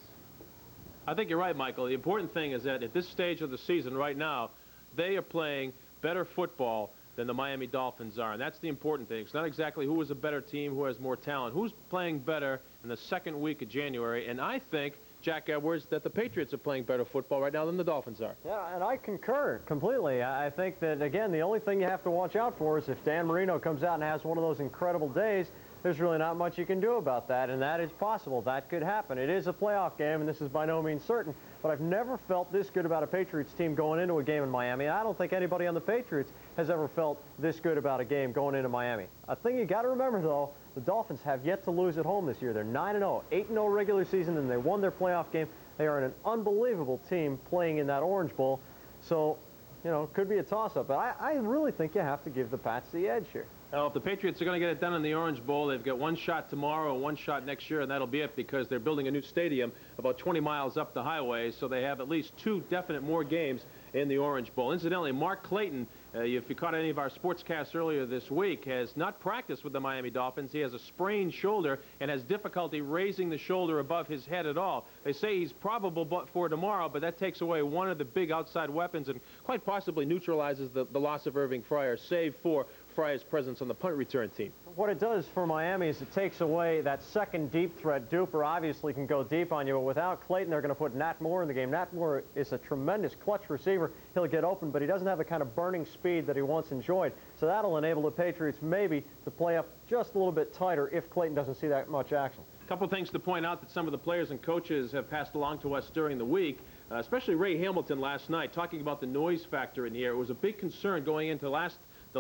I think you're right, Michael. The important thing is that at this stage of the season right now, they are playing better football than the Miami Dolphins are, and that's the important thing. It's not exactly who is a better team, who has more talent, who's playing better in the second week of January, and I think, Jack Edwards, that the Patriots are playing better football right now than the Dolphins are. Yeah, and I concur completely. I think that, again, the only thing you have to watch out for is if Dan Marino comes out and has one of those incredible days, there's really not much you can do about that, and that is possible. That could happen. It is a playoff game, and this is by no means certain, but I've never felt this good about a Patriots team going into a game in Miami. I don't think anybody on the Patriots has ever felt this good about a game going into Miami. A thing you got to remember, though, the Dolphins have yet to lose at home this year. They're 9-0, 8-0 regular season, and they won their playoff game. They are an unbelievable team playing in that Orange Bowl. So, you know, it could be a toss-up. But I really think you have to give the Pats the edge here. Well, if the Patriots are going to get it done in the Orange Bowl, they've got one shot tomorrow and one shot next year, and that'll be it because they're building a new stadium about 20 miles up the highway, so they have at least 2 definite more games in the Orange Bowl. Incidentally, Mark Clayton, if you caught any of our sportscasts earlier this week, has not practiced with the Miami Dolphins. He has a sprained shoulder and has difficulty raising the shoulder above his head at all. They say he's probable for tomorrow, but that takes away one of the big outside weapons and quite possibly neutralizes the loss of Irving Fryar, save for Fryar's presence on the punt return team. What it does for Miami is it takes away that second deep threat. Duper obviously can go deep on you, but without Clayton, they're going to put Nat Moore in the game. Nat Moore is a tremendous clutch receiver. He'll get open, but he doesn't have the kind of burning speed that he once enjoyed. So that'll enable the Patriots maybe to play up just a little bit tighter if Clayton doesn't see that much action. A couple things to point out that some of the players and coaches have passed along to us during the week, especially Ray Hamilton last night, talking about the noise factor in here. It was a big concern going into the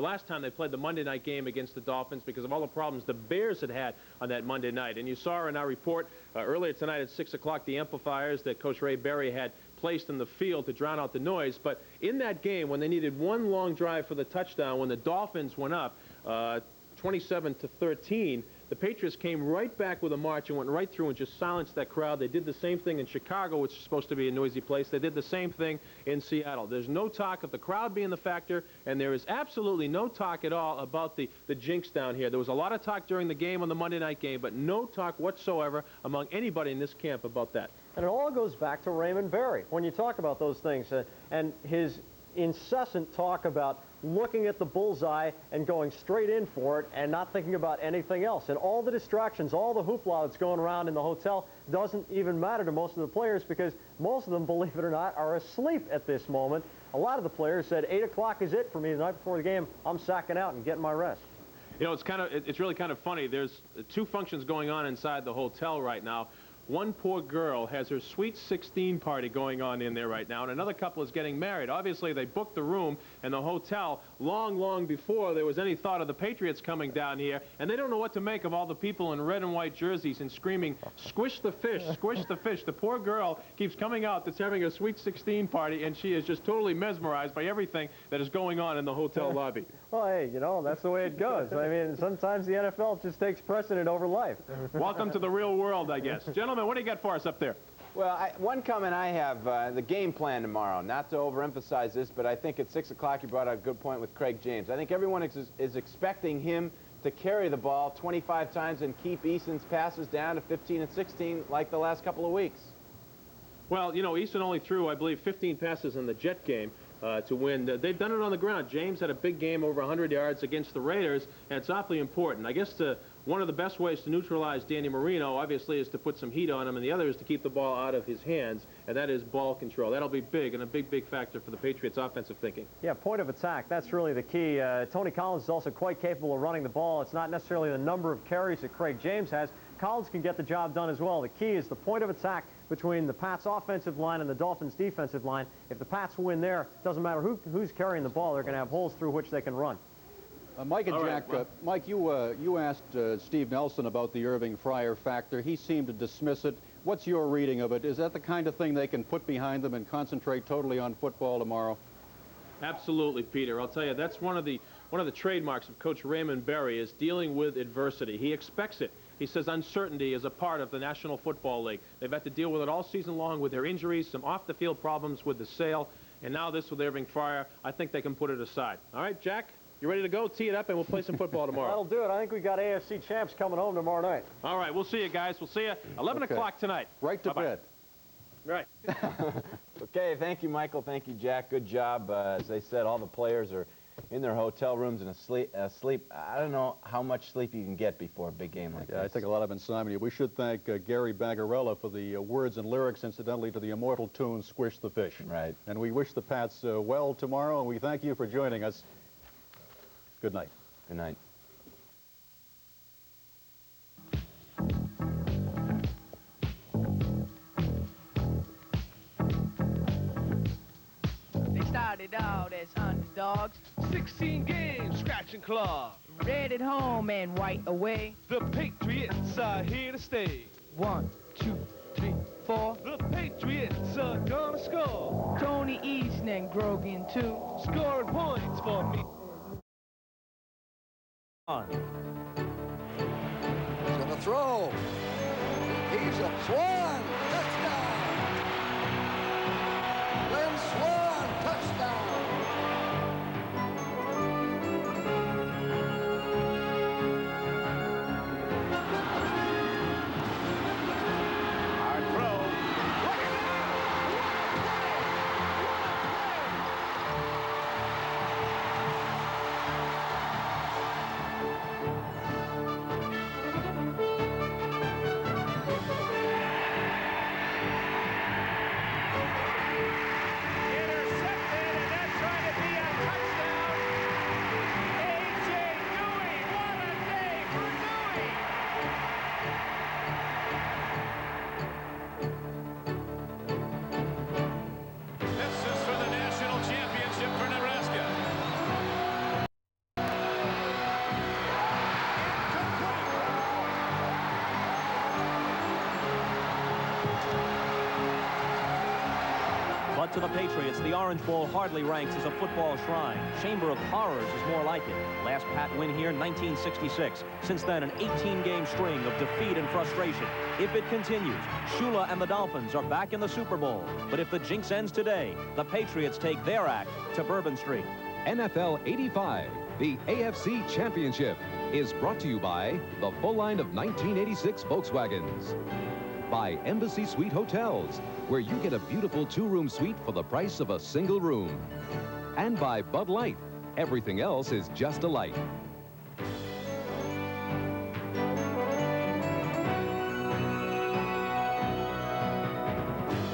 last time they played the Monday night game against the Dolphins because of all the problems the Bears had on that Monday night. And you saw in our report earlier tonight at 6 o'clock the amplifiers that Coach Ray Berry had placed in the field to drown out the noise. But in that game, when they needed one long drive for the touchdown, when the Dolphins went up 27-13, the Patriots came right back with a march and went right through and just silenced that crowd. They did the same thing in Chicago, which is supposed to be a noisy place. They did the same thing in Seattle. There's no talk of the crowd being the factor, and there is absolutely no talk at all about the jinx down here. There was a lot of talk during the game on the Monday night game, but no talk whatsoever among anybody in this camp about that. And it all goes back to Raymond Berry when you talk about those things and his incessant talk about looking at the bullseye and going straight in for it and not thinking about anything else. And all the distractions, all the hoopla that's going around in the hotel doesn't even matter to most of the players because most of them, believe it or not, are asleep at this moment. A lot of the players said 8 o'clock is it for me the night before the game. I'm sacking out and getting my rest. You know, it's really kind of funny. There's 2 functions going on inside the hotel right now. One poor girl has her Sweet 16 party going on in there right now, and another couple is getting married. Obviously, they booked the room and the hotel long before there was any thought of the Patriots coming down here, and they don't know what to make of all the people in red and white jerseys and screaming, "Squish the fish, squish the fish." The poor girl keeps coming out that's having a Sweet 16 party, and she is just totally mesmerized by everything that is going on in the hotel lobby. Well, hey, you know, that's the way it goes. I mean, sometimes the NFL just takes precedent over life. Welcome to the real world, I guess. Gentlemen, what do you got for us up there? Well, one comment I have, the game plan tomorrow. Not to overemphasize this, but I think at 6 o'clock you brought out a good point with Craig James. I think everyone is expecting him to carry the ball 25 times and keep Eason's passes down to 15 and 16 like the last couple of weeks. Well, you know, Eason only threw, I believe, 15 passes in the Jet game to win. They've done it on the ground. James had a big game over 100 yards against the Raiders, and it's awfully important. I guess one of the best ways to neutralize Danny Marino, obviously, is to put some heat on him, and the other is to keep the ball out of his hands, and that is ball control. That'll be big and a big factor for the Patriots' offensive thinking. Yeah, point of attack. That's really the key. Tony Collins is also quite capable of running the ball. It's not necessarily the number of carries that Craig James has. Collins can get the job done as well. The key is the point of attack between the Pats offensive line and the Dolphins defensive line. If the Pats win there, doesn't matter who's carrying the ball, they're going to have holes through which they can run. Mike and Jack, Mike, you asked Steve Nelson about the Irving Fryar factor. He seemed to dismiss it. What's your reading of it? Is that the kind of thing they can put behind them and concentrate totally on football tomorrow? Absolutely, Peter. I'll tell you, that's one of the trademarks of Coach Raymond Berry is dealing with adversity. He expects it. He says uncertainty is a part of the National Football League. They've had to deal with it all season long with their injuries, some off-the-field problems with the sale, and now this with Irving Fryar. I think they can put it aside. All right, Jack, you ready to go? Tee it up, and we'll play some football tomorrow. That'll do it. I think we got AFC champs coming home tomorrow night. All right, we'll see you guys. We'll see you 11 o'clock tonight. Right to bed. Right. Okay, thank you, Michael. Thank you, Jack. Good job. As they said, all the players are in their hotel rooms and asleep. I don't know how much sleep you can get before a big game like this. I think a lot of insomnia. We should thank Gary Bagarella for the words and lyrics, incidentally, to the immortal tune, Squish the Fish. Right. And we wish the Pats well tomorrow, and we thank you for joining us. Good night. Good night. Started out as underdogs. 16 games, scratch and claw. Red at home and white away. The Patriots are here to stay. 1, 2, 3, 4. The Patriots are gonna score. Tony Easton and Grogan too. Scoring points for me. He's gonna throw. He's a Swan. Touchdown. Glenn Swan. Touchdown. Hard throw. But to the Patriots, the Orange Bowl hardly ranks as a football shrine. Chamber of Horrors is more like it. Last Pat win here in 1966. Since then, an 18-game string of defeat and frustration. If it continues, Shula and the Dolphins are back in the Super Bowl. But if the jinx ends today, the Patriots take their act to Bourbon Street. NFL 85, the AFC Championship, is brought to you by the full line of 1986 Volkswagens. By Embassy Suite Hotels, where you get a beautiful two-room suite for the price of a single room. And by Bud Light. Everything else is just a light.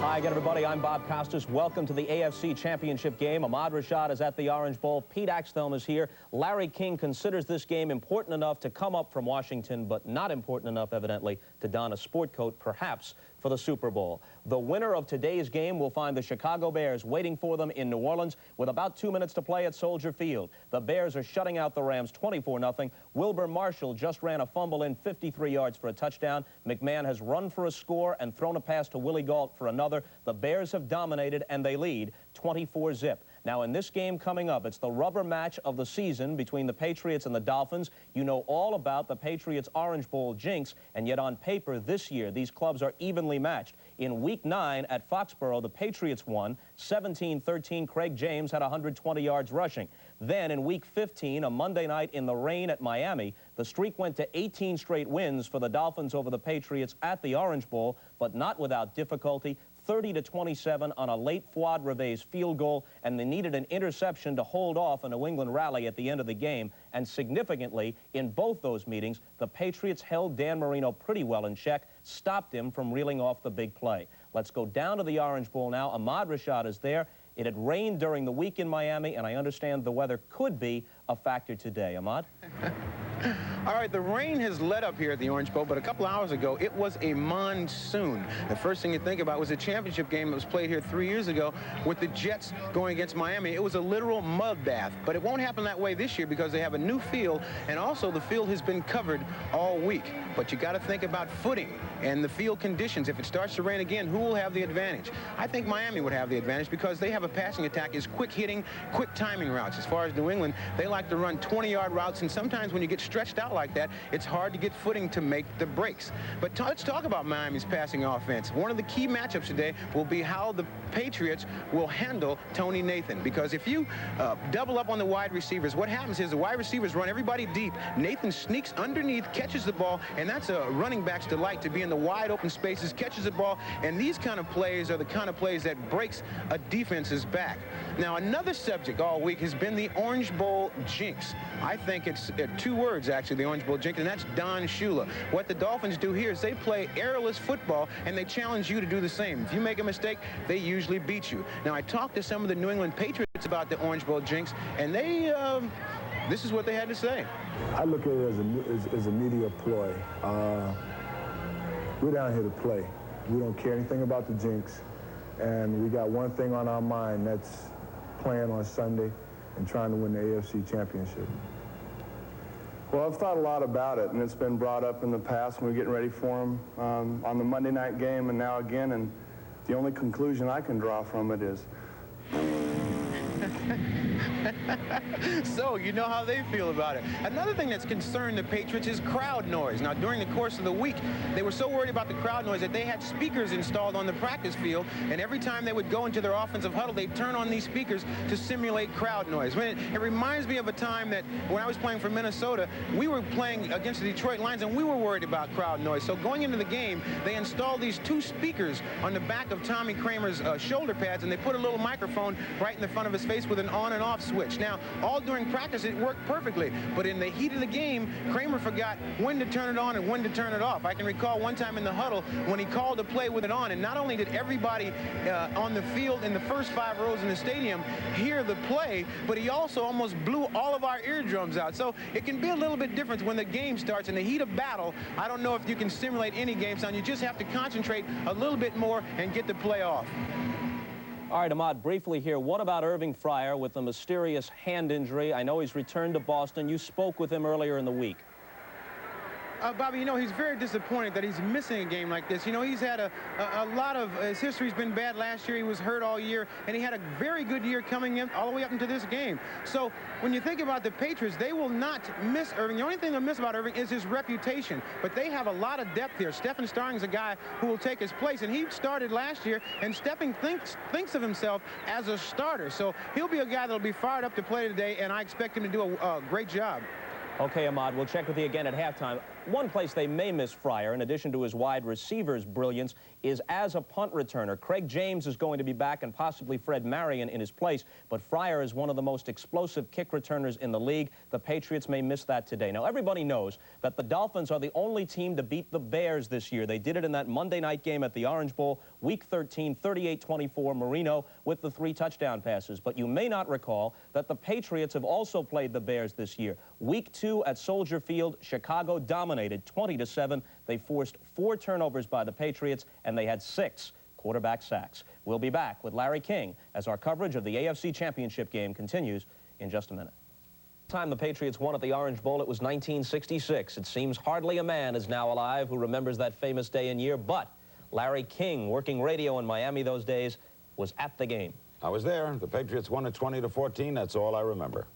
Hi again, everybody. I'm Bob Costas. Welcome to the AFC Championship game. Ahmad Rashad is at the Orange Bowl. Pete Axthelm is here. Larry King considers this game important enough to come up from Washington, but not important enough, evidently, to don a sport coat, perhaps, for the Super Bowl. The winner of today's game will find the Chicago Bears waiting for them in New Orleans with about 2 minutes to play at Soldier Field. The Bears are shutting out the Rams 24-0. Wilbur Marshall just ran a fumble in 53 yards for a touchdown. McMahon has run for a score and thrown a pass to Willie Gault for another. The Bears have dominated, and they lead 24-0. Now, in this game coming up, it's the rubber match of the season between the Patriots and the Dolphins. You know all about the Patriots Orange Bowl jinx, and yet on paper this year, these clubs are evenly matched. In Week 9 at Foxborough, the Patriots won 17-13. Craig James had 120 yards rushing. Then in Week 15, a Monday night in the rain at Miami, the streak went to 18 straight wins for the Dolphins over the Patriots at the Orange Bowl, but not without difficulty. 30-27 on a late Fuad Reve's field goal, and they needed an interception to hold off a New England rally at the end of the game. And significantly, in both those meetings, the Patriots held Dan Marino pretty well in check, stopped him from reeling off the big play. Let's go down to the Orange Bowl now. Ahmad Rashad is there. It had rained during the week in Miami, and I understand the weather could be a factor today. Ahmad? All right, the rain has let up here at the Orange Bowl, but a couple hours ago, it was a monsoon. The first thing you think about was a championship game that was played here 3 years ago with the Jets going against Miami. It was a literal mud bath, but it won't happen that way this year because they have a new field, and also the field has been covered all week. But you got to think about footing and the field conditions. If it starts to rain again, who will have the advantage? I think Miami would have the advantage because they have a passing attack, is quick hitting, quick timing routes. As far as New England, they like to run 20-yard routes, and sometimes when you get stretched out out like that, it's hard to get footing to make the breaks. But let's talk about Miami's passing offense. One of the key matchups today will be how the Patriots will handle Tony Nathan, because if you double up on the wide receivers, what happens is the wide receivers run everybody deep. Nathan sneaks underneath, catches the ball, and that's a running back's delight, to be in the wide open spaces, catches the ball, and these kind of plays are the kind of plays that breaks a defense's back. Now, another subject all week has been the Orange Bowl jinx. I think it's 2 words, actually, the Orange Bowl jinx, and that's Don Shula. What the Dolphins do here is they play errorless football, and they challenge you to do the same. If you make a mistake, they usually beat you. Now, I talked to some of the New England Patriots about the Orange Bowl jinx, and they, this is what they had to say. I look at it as a media ploy. We're down here to play. We don't care anything about the jinx, and we got one thing on our mind, that's playing on Sunday and trying to win the AFC championship. Well, I've thought a lot about it, and it's been brought up in the past when we were getting ready for them on the Monday night game and now again, and the only conclusion I can draw from it is So you know how they feel about it. Another thing that's concerned the Patriots is crowd noise. Now, during the course of the week, they were so worried about the crowd noise that they had speakers installed on the practice field, and every time they would go into their offensive huddle, they'd turn on these speakers to simulate crowd noise. It reminds me of a time that when I was playing for Minnesota, we were playing against the Detroit Lions, and we were worried about crowd noise. So going into the game, they installed these 2 speakers on the back of Tommy Kramer's shoulder pads, and they put a little microphone right in the front of his face with an on and off switch. Now, all during practice, it worked perfectly, but in the heat of the game, Kramer forgot when to turn it on and when to turn it off. I can recall one time in the huddle when he called a play with it on, and not only did everybody on the field in the first 5 rows in the stadium hear the play, but he also almost blew all of our eardrums out. So it can be a little bit different when the game starts. In the heat of battle, I don't know if you can simulate any game sound. You just have to concentrate a little bit more and get the play off. All right, Ahmad, briefly here, what about Irving Fryer with the mysterious hand injury? I know he's returned to Boston. You spoke with him earlier in the week. Bobby, you know, he's very disappointed that he's missing a game like this. You know, he's had a lot of, his history's been bad. Last year he was hurt all year, and he had a very good year coming in all the way up into this game. So when you think about the Patriots, they will not miss Irving. The only thing they'll miss about Irving is his reputation, but they have a lot of depth here. Stephen Starling's a guy who will take his place, and he started last year, and Stephen thinks of himself as a starter. So he'll be a guy that'll be fired up to play today, and I expect him to do a great job. Okay, Ahmad, we'll check with you again at halftime. One place they may miss Fryer, in addition to his wide receivers' brilliance, is as a punt returner. Craig James is going to be back, and possibly Fred Marion in his place, but Fryer is one of the most explosive kick returners in the league. The Patriots may miss that today. Now, everybody knows that the Dolphins are the only team to beat the Bears this year. They did it in that Monday night game at the Orange Bowl, Week 13, 38-24, Marino with the 3 touchdown passes. But you may not recall that the Patriots have also played the Bears this year. Week 2 at Soldier Field, Chicago dominated 20-7. They forced 4 turnovers by the Patriots, and they had 6 quarterback sacks. We'll be back with Larry King as our coverage of the AFC Championship game continues in just a minute. Time the Patriots won at the Orange Bowl, it was 1966. It seems hardly a man is now alive who remembers that famous day and year, but Larry King, working radio in Miami those days, was at the game. I was there. The Patriots won it 20-14. That's all I remember.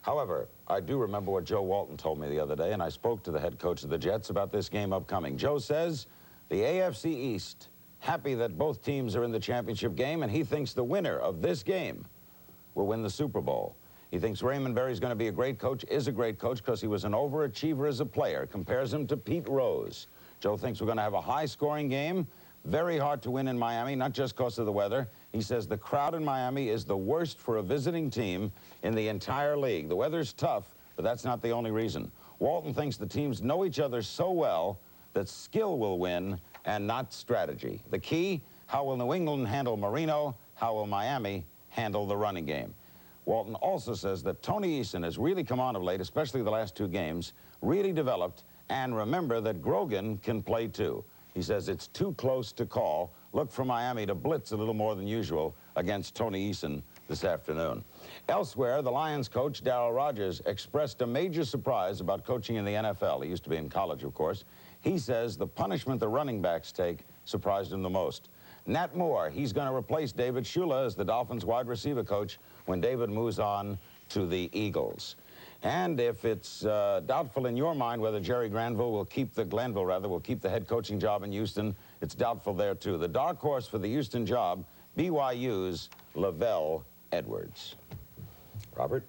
However, I do remember what Joe Walton told me the other day, and I spoke to the head coach of the Jets about this game upcoming. Joe says the AFC East, happy that both teams are in the championship game, and he thinks the winner of this game will win the Super Bowl. He thinks Raymond Berry's going to be a great coach, is a great coach, because he was an overachiever as a player, compares him to Pete Rose. Joe thinks we're going to have a high-scoring game, very hard to win in Miami, not just because of the weather. He says the crowd in Miami is the worst for a visiting team in the entire league. The weather's tough, but that's not the only reason. Walton thinks the teams know each other so well that skill will win and not strategy. The key, how will New England handle Marino? How will Miami handle the running game? Walton also says that Tony Eason has really come on of late, especially the last 2 games, really developed, and remember that Grogan can play too. He says it's too close to call. Look for Miami to blitz a little more than usual against Tony Eason this afternoon. Elsewhere, the Lions coach, Darryl Rogers, expressed a major surprise about coaching in the NFL. He used to be in college, of course. He says the punishment the running backs take surprised him the most. Nat Moore, he's going to replace David Shula as the Dolphins wide receiver coach when David moves on to the Eagles. And if it's doubtful in your mind whether Jerry Glanville will keep the head coaching job in Houston, it's doubtful there too. The dark horse for the Houston job, BYU's Lavelle Edwards. Robert?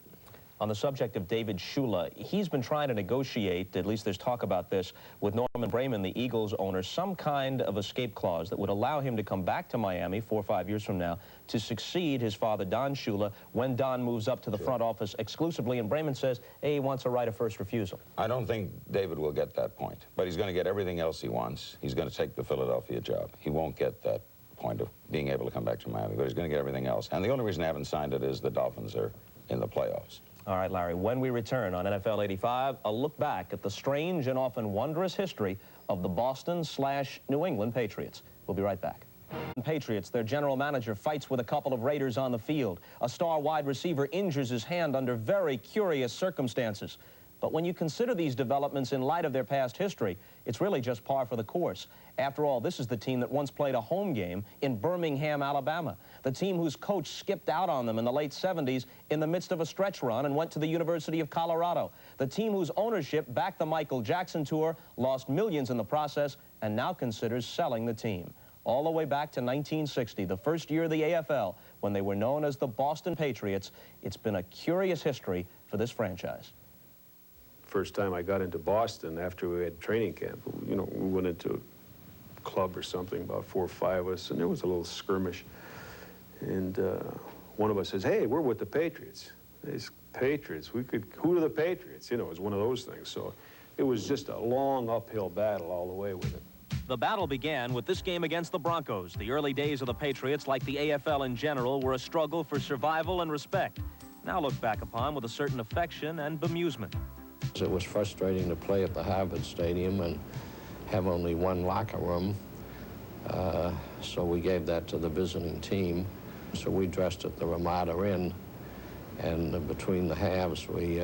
On the subject of David Shula, he's been trying to negotiate, at least there's talk about this, with Norman Brayman, the Eagles owner, some kind of escape clause that would allow him to come back to Miami 4 or 5 years from now to succeed his father, Don Shula, when Don moves up to the front office exclusively. And Brayman says, hey, he wants a right of first refusal. I don't think David will get that point, but he's going to get everything else he wants. He's going to take the Philadelphia job. He won't get that point of being able to come back to Miami, but he's going to get everything else. And the only reason I haven't signed it is the Dolphins are in the playoffs. All right, Larry, when we return on NFL 85, a look back at the strange and often wondrous history of the Boston/New England Patriots. We'll be right back. Patriots, their general manager fights with a couple of Raiders on the field. A star wide receiver injures his hand under very curious circumstances. But when you consider these developments in light of their past history, it's really just par for the course. After all, this is the team that once played a home game in Birmingham, Alabama. The team whose coach skipped out on them in the late 70s in the midst of a stretch run and went to the University of Colorado. The team whose ownership backed the Michael Jackson tour, lost millions in the process, and now considers selling the team. All the way back to 1960, the first year of the AFL, when they were known as the Boston Patriots. It's been a curious history for this franchise. First time I got into Boston after we had training camp, you know, we went into a club or something, about 4 or 5 of us, and there was a little skirmish. And one of us says, hey, we're with the Patriots. These Patriots, who are the Patriots? You know, it was one of those things. So it was just a long uphill battle all the way with it. The battle began with this game against the Broncos. The early days of the Patriots, like the AFL in general, were a struggle for survival and respect. Now looked back upon with a certain affection and bemusement. It was frustrating to play at the Harvard Stadium and have only one locker room, so we gave that to the visiting team. So we dressed at the Ramada Inn, and between the halves we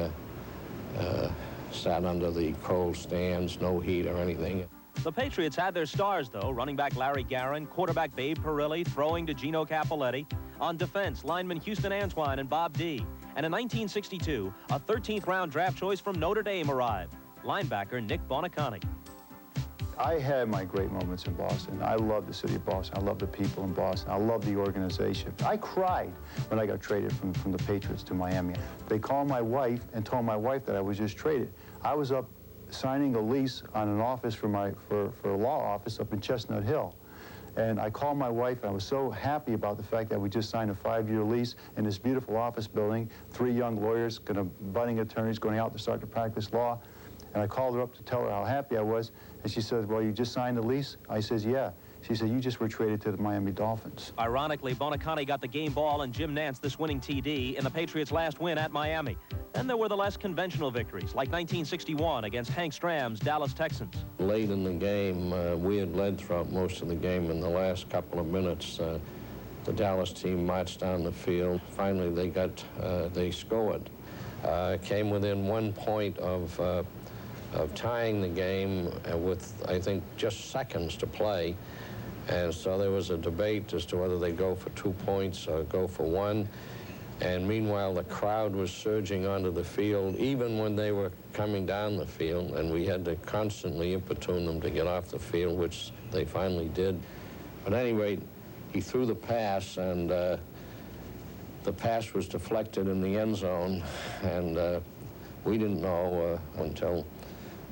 sat under the cold stands, no heat or anything. The Patriots had their stars, though, running back Larry Guerin, quarterback Babe Parilli, throwing to Gino Capoletti. On defense, linemen Houston Antoine and Bob D. And in 1962, a 13th-round draft choice from Notre Dame arrived, linebacker Nick Buoniconti. I had my great moments in Boston. I love the city of Boston. I love the people in Boston. I love the organization. I cried when I got traded from the Patriots to Miami. They called my wife and told my wife that I was just traded. I was up signing a lease on an office for a law office up in Chestnut Hill. And I called my wife, and I was so happy about the fact that we just signed a 5-year lease in this beautiful office building, 3 young lawyers, budding attorneys going out to start to practice law. And I called her up to tell her how happy I was, and she says, well, you just signed the lease? I says, yeah. She said, you just were traded to the Miami Dolphins. Ironically, Buoniconti got the game ball and Jim Nantz this winning TD in the Patriots' last win at Miami. Then there were the less conventional victories, like 1961 against Hank Stram's Dallas Texans. Late in the game, we had led throughout most of the game. In the last couple of minutes, the Dallas team marched down the field. Finally, they scored. Came within 1 point of tying the game with, I think, just seconds to play. And so there was a debate as to whether they go for 2 points or go for 1. And meanwhile, the crowd was surging onto the field, even when they were coming down the field, and we had to constantly importune them to get off the field, which they finally did. But at any rate, he threw the pass, and the pass was deflected in the end zone, and we didn't know until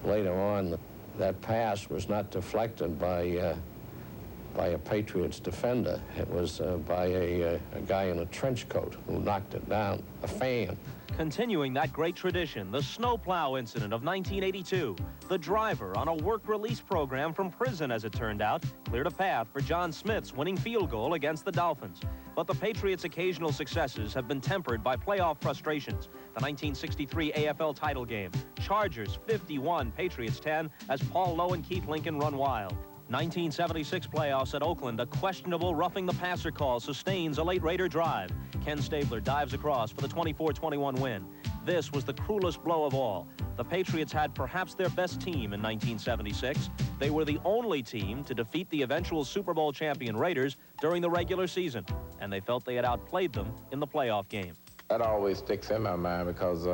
later on that pass was not deflected by a Patriots defender. It was by a guy in a trench coat who knocked it down, a fan. Continuing that great tradition, the snowplow incident of 1982. The driver on a work release program from prison, as it turned out, cleared a path for John Smith's winning field goal against the Dolphins. But the Patriots' occasional successes have been tempered by playoff frustrations. The 1963 AFL title game, Chargers 51, Patriots 10, as Paul Lowe and Keith Lincoln run wild. 1976 playoffs at Oakland, a questionable roughing the passer call sustains a late Raider drive. Ken Stabler dives across for the 24-21 win. This was the cruelest blow of all. The Patriots had perhaps their best team in 1976. They were the only team to defeat the eventual Super Bowl champion Raiders during the regular season, and they felt they had outplayed them in the playoff game. That always sticks in my mind because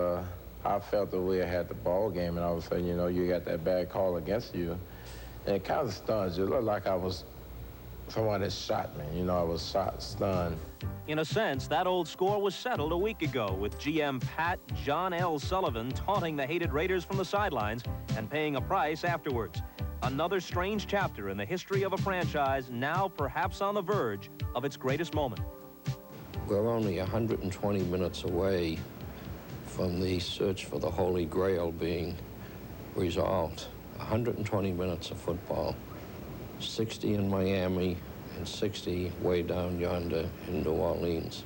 I felt the way I had the ball game, and all of a sudden, you know, you got that bad call against you. And it kind of stuns you. It looked like I was someone that shot me. You know, I was stunned. In a sense, that old score was settled a week ago with GM Pat John L. Sullivan taunting the hated Raiders from the sidelines and paying a price afterwards. Another strange chapter in the history of a franchise now perhaps on the verge of its greatest moment. We're only 120 minutes away from the search for the Holy Grail being resolved. 120 minutes of football, 60 in Miami and 60 way down yonder in New Orleans.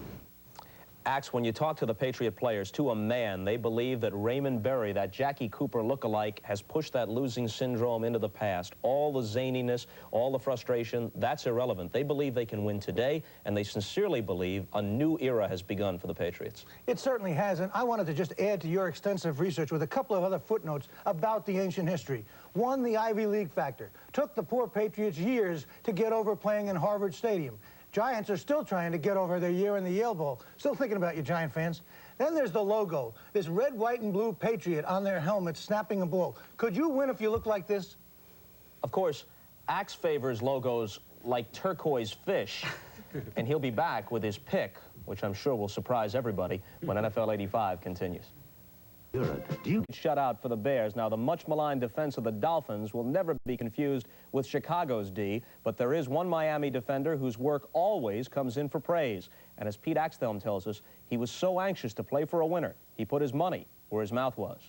Axe, when you talk to the Patriot players, to a man, they believe that Raymond Berry, that Jackie Cooper look-alike, has pushed that losing syndrome into the past. All the zaniness, all the frustration, that's irrelevant. They believe they can win today, and they sincerely believe a new era has begun for the Patriots. It certainly has, and I wanted to just add to your extensive research with a couple of other footnotes about the ancient history. One, the Ivy League factor. Took the poor Patriots years to get over playing in Harvard Stadium. Giants are still trying to get over their year in the Yale Bowl. Still thinking about you, Giant fans. Then there's the logo, this red, white, and blue Patriot on their helmet snapping a ball. Could you win if you look like this? Of course, Axe favors logos like turquoise fish, and he'll be back with his pick, which I'm sure will surprise everybody when NFL 85 continues. Shut out for the Bears. Now, the much-maligned defense of the Dolphins will never be confused with Chicago's D, but there is one Miami defender whose work always comes in for praise. And as Pete Axthelm tells us, he was so anxious to play for a winner, he put his money where his mouth was.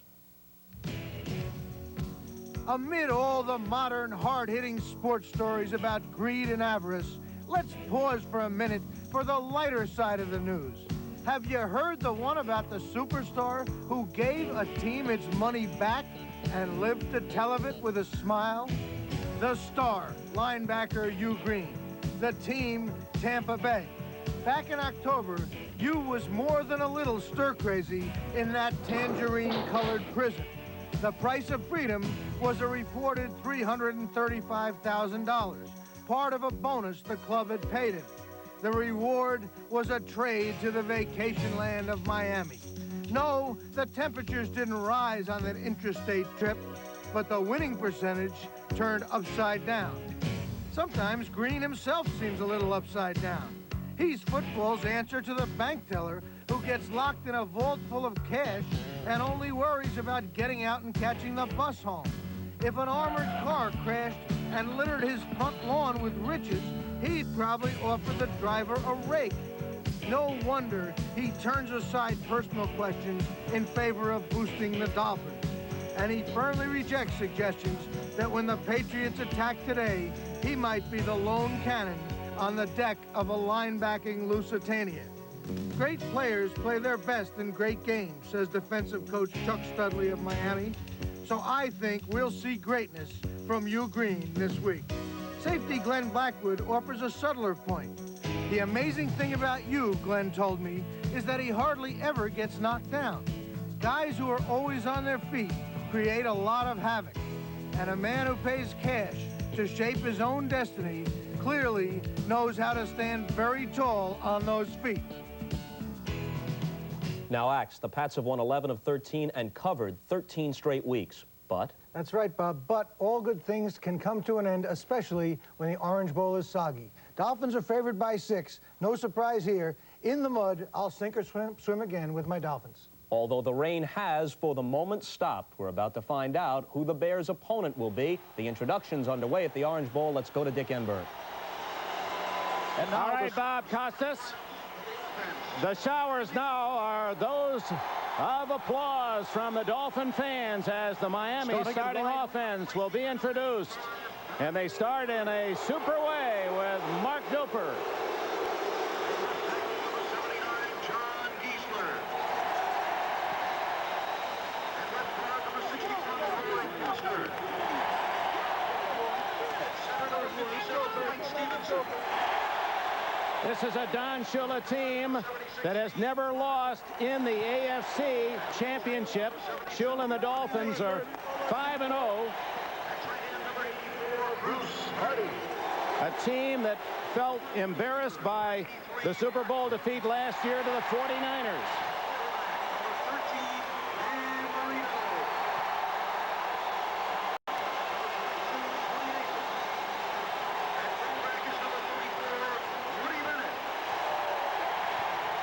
Amid all the modern, hard-hitting sports stories about greed and avarice, let's pause for a minute for the lighter side of the news. Have you heard the one about the superstar who gave a team its money back and lived to tell of it with a smile? The star, linebacker Hugh Green. The team, Tampa Bay. Back in October, Hugh was more than a little stir-crazy in that tangerine-colored prison. The price of freedom was a reported $335,000, part of a bonus the club had paid him. The reward was a trade to the vacation land of Miami. No, the temperatures didn't rise on that interstate trip, but the winning percentage turned upside down. Sometimes Green himself seems a little upside down. He's football's answer to the bank teller who gets locked in a vault full of cash and only worries about getting out and catching the bus home. If an armored car crashed and littered his front lawn with riches, he'd probably offer the driver a rake. No wonder he turns aside personal questions in favor of boosting the Dolphins. And he firmly rejects suggestions that when the Patriots attack today, he might be the lone cannon on the deck of a linebacking Lusitania. Great players play their best in great games, says defensive coach Chuck Studley of Miami. So I think we'll see greatness from Hugh Green this week. Safety Glenn Blackwood offers a subtler point. The amazing thing about Hugh, Glenn told me, is that he hardly ever gets knocked down. Guys who are always on their feet create a lot of havoc. And a man who pays cash to shape his own destiny clearly knows how to stand very tall on those feet. Now, Axe, the Pats have won 11 of 13 and covered 13 straight weeks, but... That's right, Bob, but all good things can come to an end, especially when the Orange Bowl is soggy. Dolphins are favored by 6. No surprise here. In the mud, I'll sink or swim again with my Dolphins. Although the rain has, for the moment, stopped, we're about to find out who the Bears' opponent will be. The introduction's underway at the Orange Bowl. Let's go to Dick Enberg. And all right, Bob Costas. The showers now are those of applause from the Dolphin fans as the Miami starting offense will be introduced. And they start in a super way with Mark Doper. This is a Don Shula team that has never lost in the AFC Championship. Shula and the Dolphins are 5-0. A team that felt embarrassed by the Super Bowl defeat last year to the 49ers.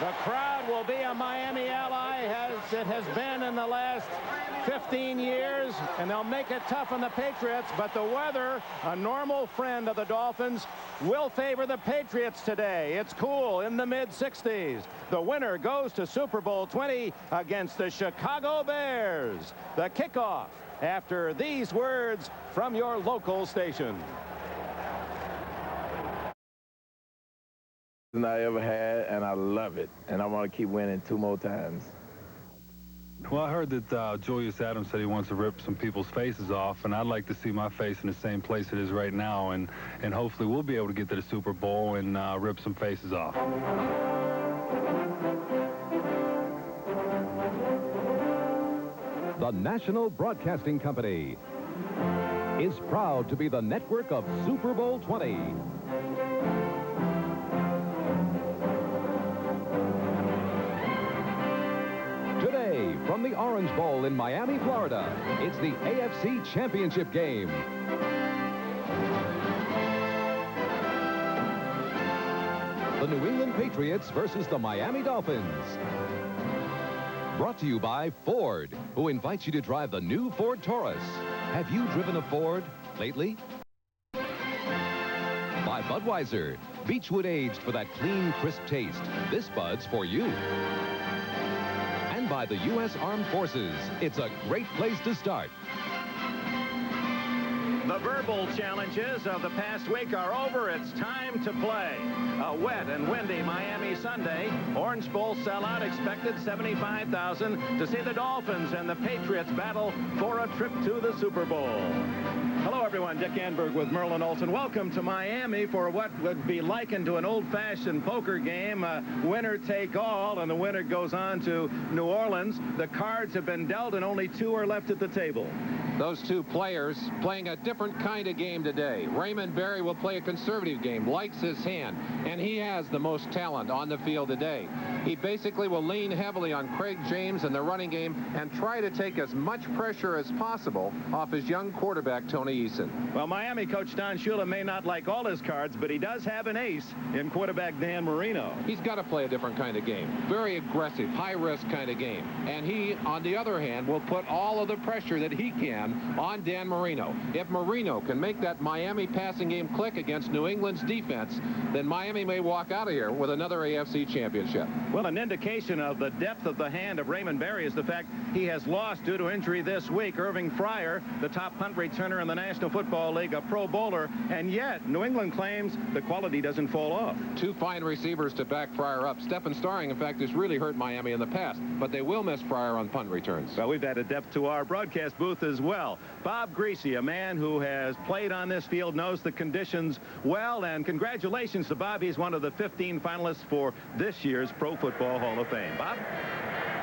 The crowd will be a Miami ally, as it has been in the last 15 years, and they'll make it tough on the Patriots, but the weather, a normal friend of the Dolphins, will favor the Patriots today. It's cool in the mid-60s. The winner goes to Super Bowl 20 against the Chicago Bears. The kickoff after these words from your local station. I ever had, and I love it, and I want to keep winning 2 more times. Well, I heard that Julius Adams said he wants to rip some people's faces off, and I'd like to see my face in the same place it is right now, and hopefully we'll be able to get to the Super Bowl and rip some faces off. The National Broadcasting Company is proud to be the network of Super Bowl 20. Today, from the Orange Bowl in Miami, Florida, it's the AFC Championship game. The New England Patriots versus the Miami Dolphins. Brought to you by Ford, who invites you to drive the new Ford Taurus. Have you driven a Ford lately? By Budweiser, Beechwood aged for that clean, crisp taste. This Bud's for you. And by the U.S. Armed Forces, it's a great place to start. The verbal challenges of the past week are over. It's time to play. A wet and windy Miami Sunday. Orange Bowl sellout expected 75,000 to see the Dolphins and the Patriots battle for a trip to the Super Bowl. Hello, everyone. Dick Anberg with Merlin Olsen. Welcome to Miami for what would be likened to an old-fashioned poker game. Winner take all, and the winner goes on to New Orleans. The cards have been dealt, and only 2 are left at the table. Those 2 players playing a different kind of game today. Raymond Berry will play a conservative game, likes his hand, and he has the most talent on the field today. He basically will lean heavily on Craig James in the running game and try to take as much pressure as possible off his young quarterback, Tony Eason. Well, Miami coach Don Shula may not like all his cards, but he does have an ace in quarterback Dan Marino. He's got to play a different kind of game. Very aggressive, high-risk kind of game. And he, on the other hand, will put all of the pressure that he can on Dan Marino. If Marino can make that Miami passing game click against New England's defense, then Miami may walk out of here with another AFC championship. Well, an indication of the depth of the hand of Raymond Berry is the fact he has lost due to injury this week. Irving Fryer, the top punt returner in the National Football League, a Pro Bowler, and yet New England claims the quality doesn't fall off. 2 fine receivers to back Fryer up. Stephen Starring, in fact, has really hurt Miami in the past, but they will miss Fryer on punt returns. Well, we've added depth to our broadcast booth as well. Bob Greasy, a man who has played on this field, knows the conditions well, and congratulations to Bob. He's one of the 15 finalists for this year's Pro Football Hall of Fame. Bob?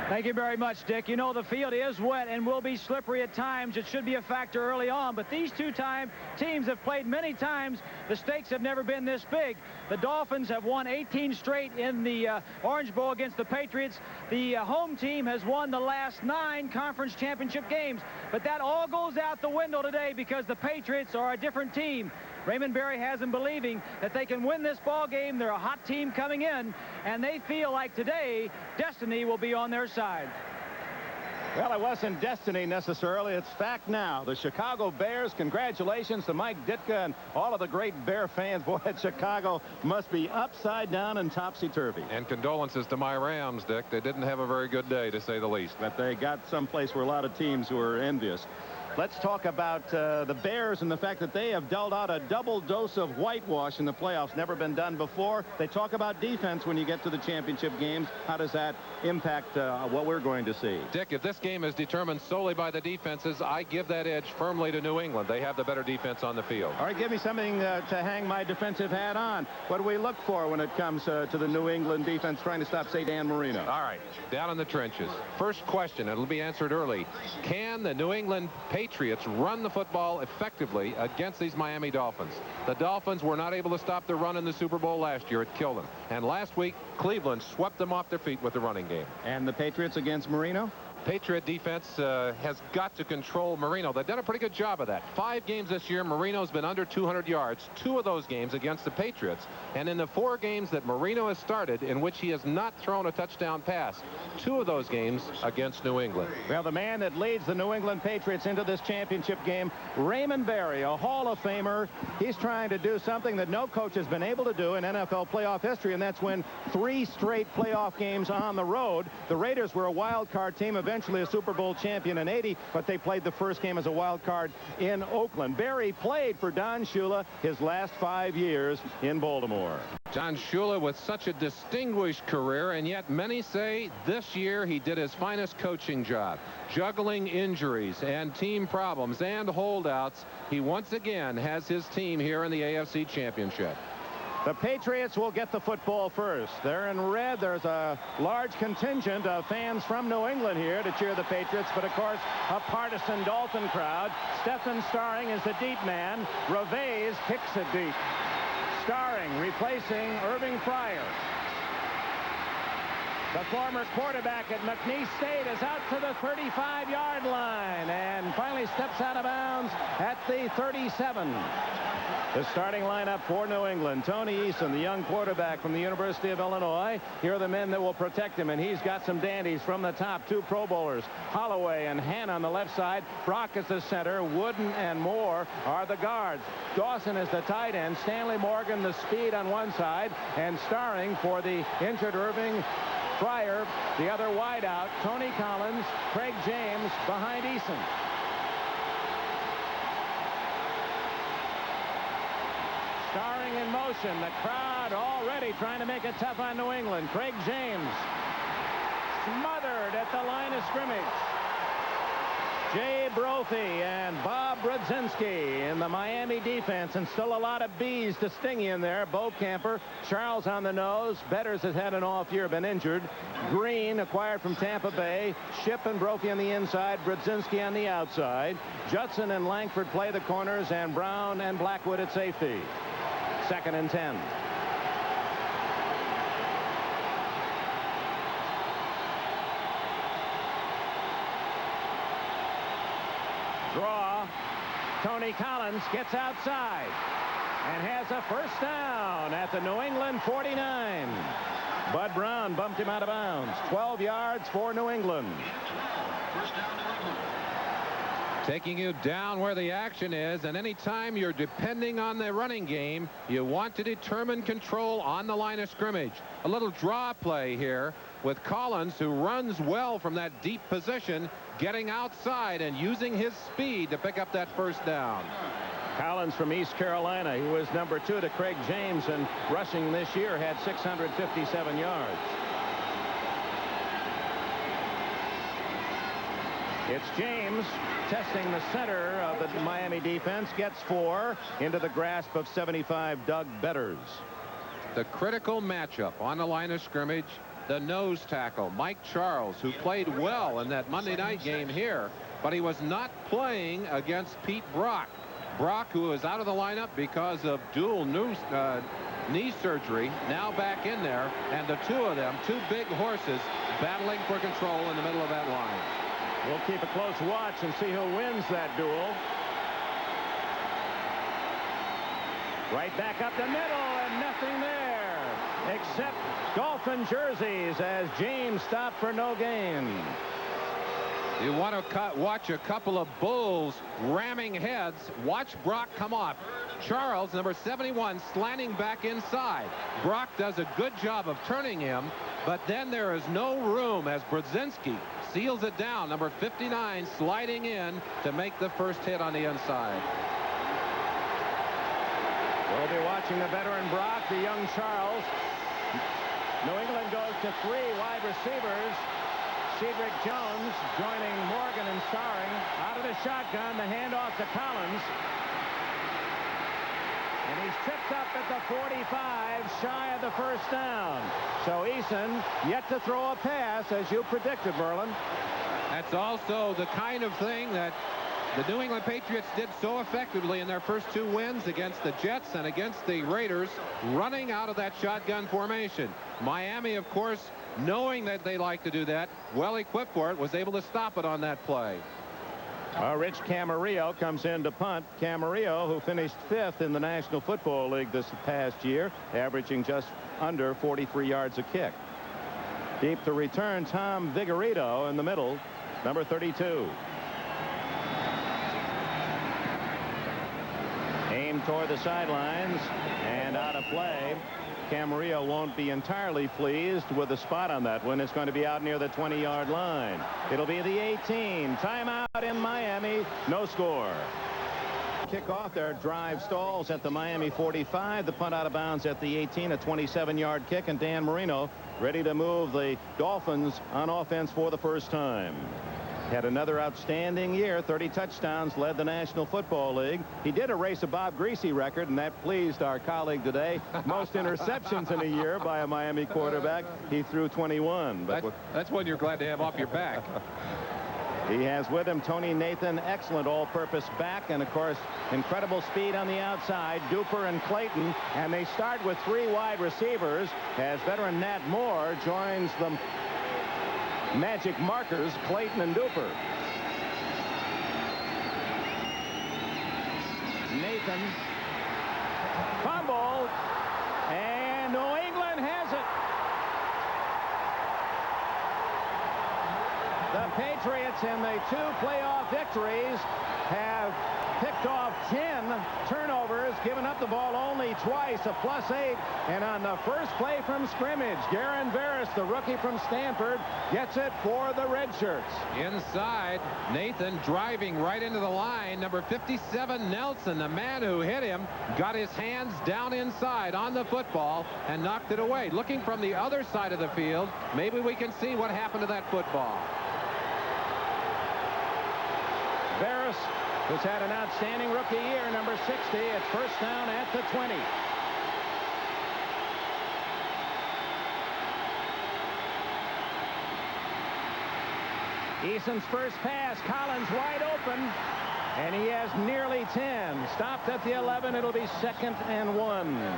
Thank you very much, Dick. You know, the field is wet and will be slippery at times. It should be a factor early on, but these 2 teams have played many times. The stakes have never been this big. The Dolphins have won 18 straight in the Orange Bowl against the Patriots. The home team has won the last 9 conference championship games, but that all goes out the window today because the Patriots are a different team. Raymond Berry has them believing that they can win this ball game. They're a hot team coming in, and they feel like today destiny will be on their side. Well, it wasn't destiny necessarily. It's fact now. The Chicago Bears, congratulations to Mike Ditka and all of the great Bear fans. Boy, Chicago must be upside down and topsy-turvy. And condolences to my Rams, Dick. They didn't have a very good day, to say the least. But they got someplace where a lot of teams were envious. Let's talk about the Bears and the fact that they have dealt out a double dose of whitewash in the playoffs. Never been done before. They talk about defense when you get to the championship games. How does that impact what we're going to see? Dick, if this game is determined solely by the defenses, I give that edge firmly to New England. They have the better defense on the field. All right, give me something to hang my defensive hat on. What do we look for when it comes to the New England defense trying to stop, say, Dan Marino? All right, down in the trenches. First question, it'll be answered early. Can the New England Patriots run the football effectively against these Miami Dolphins? The Dolphins were not able to stop the run in the Super Bowl last year. It killed them. And last week, Cleveland swept them off their feet with the running game. And the Patriots against Marino? Patriot defense has got to control Marino. They've done a pretty good job of that. 5 games this year, Marino's been under 200 yards. 2 of those games against the Patriots. And in the 4 games that Marino has started in which he has not thrown a touchdown pass, 2 of those games against New England. Well, the man that leads the New England Patriots into this championship game, Raymond Berry, a Hall of Famer. He's trying to do something that no coach has been able to do in NFL playoff history, and that's win 3 straight playoff games on the road. The Raiders were a wild card team, eventually a Super Bowl champion in '80, but they played the first game as a wild card in Oakland. Berry played for Don Shula his last 5 years in Baltimore. Don Shula with such a distinguished career, and yet many say this year he did his finest coaching job. Juggling injuries and team problems and holdouts, he once again has his team here in the AFC Championship. The Patriots will get the football first. They're in red. There's a large contingent of fans from New England here to cheer the Patriots, but of course a partisan Dolphin crowd. Stephen Starring is the deep man. Reveiz kicks it deep. Starring replacing Irving Fryer. The former quarterback at McNeese State is out to the 35-yard line and finally steps out of bounds at the 37. The starting lineup for New England: Tony Eason, the young quarterback from the University of Illinois. Here are the men that will protect him, and he's got some dandies from the top. 2 Pro Bowlers, Holloway and Hann on the left side. Brock is the center. Wooden and Moore are the guards. Dawson is the tight end. Stanley Morgan, the speed on one side, and Starring for the injured Irving Fryer, the other wideout. Tony Collins, Craig James behind Eason. Starring in motion. The crowd already trying to make it tough on New England. Craig James smothered at the line of scrimmage. Jay Brophy and Bob Brzezinski in the Miami defense, and still a lot of bees to sting you in there. Bo Camper, Charles on the nose. Betters has had an off year, been injured. Green, acquired from Tampa Bay. Shipp and Brophy on the inside. Brzezinski on the outside. Judson and Langford play the corners, and Brown and Blackwood at safety. 2nd and 10. Draw. Tony Collins gets outside and has a first down at the New England 49. Bud Brown bumped him out of bounds. 12 yards for New England. Taking you down where the action is, and anytime you're depending on the running game, you want to determine control on the line of scrimmage. A little draw play here with Collins, who runs well from that deep position, getting outside and using his speed to pick up that first down. Collins from East Carolina. He was number 2 to Craig James, and rushing this year had 657 yards. It's James testing the center of the Miami defense. Gets 4 into the grasp of 75 Doug Betters. The critical matchup on the line of scrimmage, the nose tackle, Mike Charles, who played well in that Monday night game here, but he was not playing against Pete Brock. Brock, who is out of the lineup because of dual knee surgery, now back in there, and the 2 of them, 2 big horses, battling for control in the middle of that line. We'll keep a close watch and see who wins that duel. Right back up the middle, and nothing there except Dolphin jerseys as James stopped for no gain. You want to watch a couple of bulls ramming heads. Watch Brock come off. Charles, number 71, slanting back inside. Brock does a good job of turning him, but then there is no room as Brzezinski seals it down. Number 59 sliding in to make the first hit on the inside. We'll be watching the veteran Brock, the young Charles. New England goes to 3 wide receivers. Cedric Jones joining Morgan and Starring. Out of the shotgun, the handoff to Collins. And he's tripped up at the 45, shy of the first down. So Eason yet to throw a pass, as you predicted, Merlin. That's also the kind of thing that the New England Patriots did so effectively in their first 2 wins against the Jets and against the Raiders, running out of that shotgun formation. Miami, of course, knowing that they like to do that, well equipped for it, was able to stop it on that play. Rich Camarillo comes in to punt. Camarillo, who finished 5th in the National Football League this past year, averaging just under 43 yards a kick. Deep to return, Tom Vigorito in the middle, number 32. Aimed toward the sidelines and out of play. Camarillo won't be entirely pleased with the spot on that one. It's going to be out near the 20-yard line. It'll be the 18. Timeout in Miami. No score. Kickoff. Their drive stalls at the Miami 45. The punt out of bounds at the 18. A 27-yard kick. And Dan Marino ready to move the Dolphins on offense for the first time. Had another outstanding year. 30 touchdowns, led the National Football League. He did erase a Bob Greasy record, and that pleased our colleague today. Most interceptions in a year by a Miami quarterback. He threw 21. But that's one you're glad to have off your back. He has with him Tony Nathan, excellent all-purpose back, and of course incredible speed on the outside. Duper and Clayton, and they start with 3 wide receivers as veteran Nat Moore joins them. Magic markers, Clayton and Duper. Nathan fumbled, and New England has it. The Patriots in the 2 playoff victories have picked off 10 turnovers, given up the ball only twice, a +8. And on the first play from scrimmage, Garen Veras, the rookie from Stanford, gets it for the Red Shirts. Inside, Nathan driving right into the line. Number 57, Nelson, the man who hit him, got his hands down inside on the football and knocked it away. Looking from the other side of the field, maybe we can see what happened to that football. Veras, who's had an outstanding rookie year, number 60. It's first down at the 20. Eason's first pass, Collins wide open, and he has nearly 10. Stopped at the 11. It'll be 2nd and 1.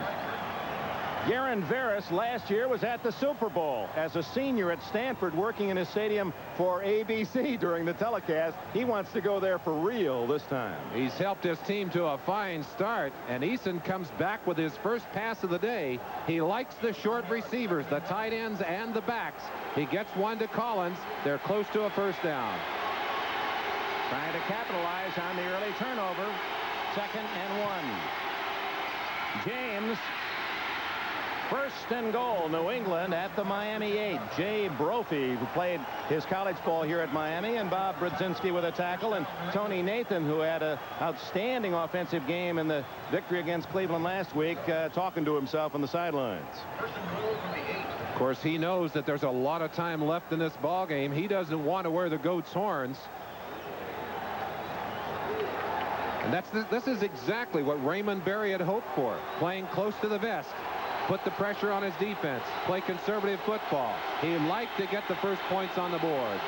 Garen Veras last year was at the Super Bowl as a senior at Stanford, working in a stadium for ABC during the telecast. He wants to go there for real this time. He's helped his team to a fine start, and Eason comes back with his first pass of the day. He likes the short receivers, the tight ends and the backs. He gets one to Collins. They're close to a first down. Trying to capitalize on the early turnover. 2nd and 1. James. First and goal, New England at the Miami 8. Jay Brophy, who played his college ball here at Miami, and Bob Brzezinski with a tackle, and Tony Nathan, who had an outstanding offensive game in the victory against Cleveland last week, talking to himself on the sidelines. Of course, he knows that there's a lot of time left in this ball game. He doesn't want to wear the goat's horns. And this is exactly what Raymond Berry had hoped for, playing close to the vest. Put the pressure on his defense, play conservative football. He liked to get the first points on the board.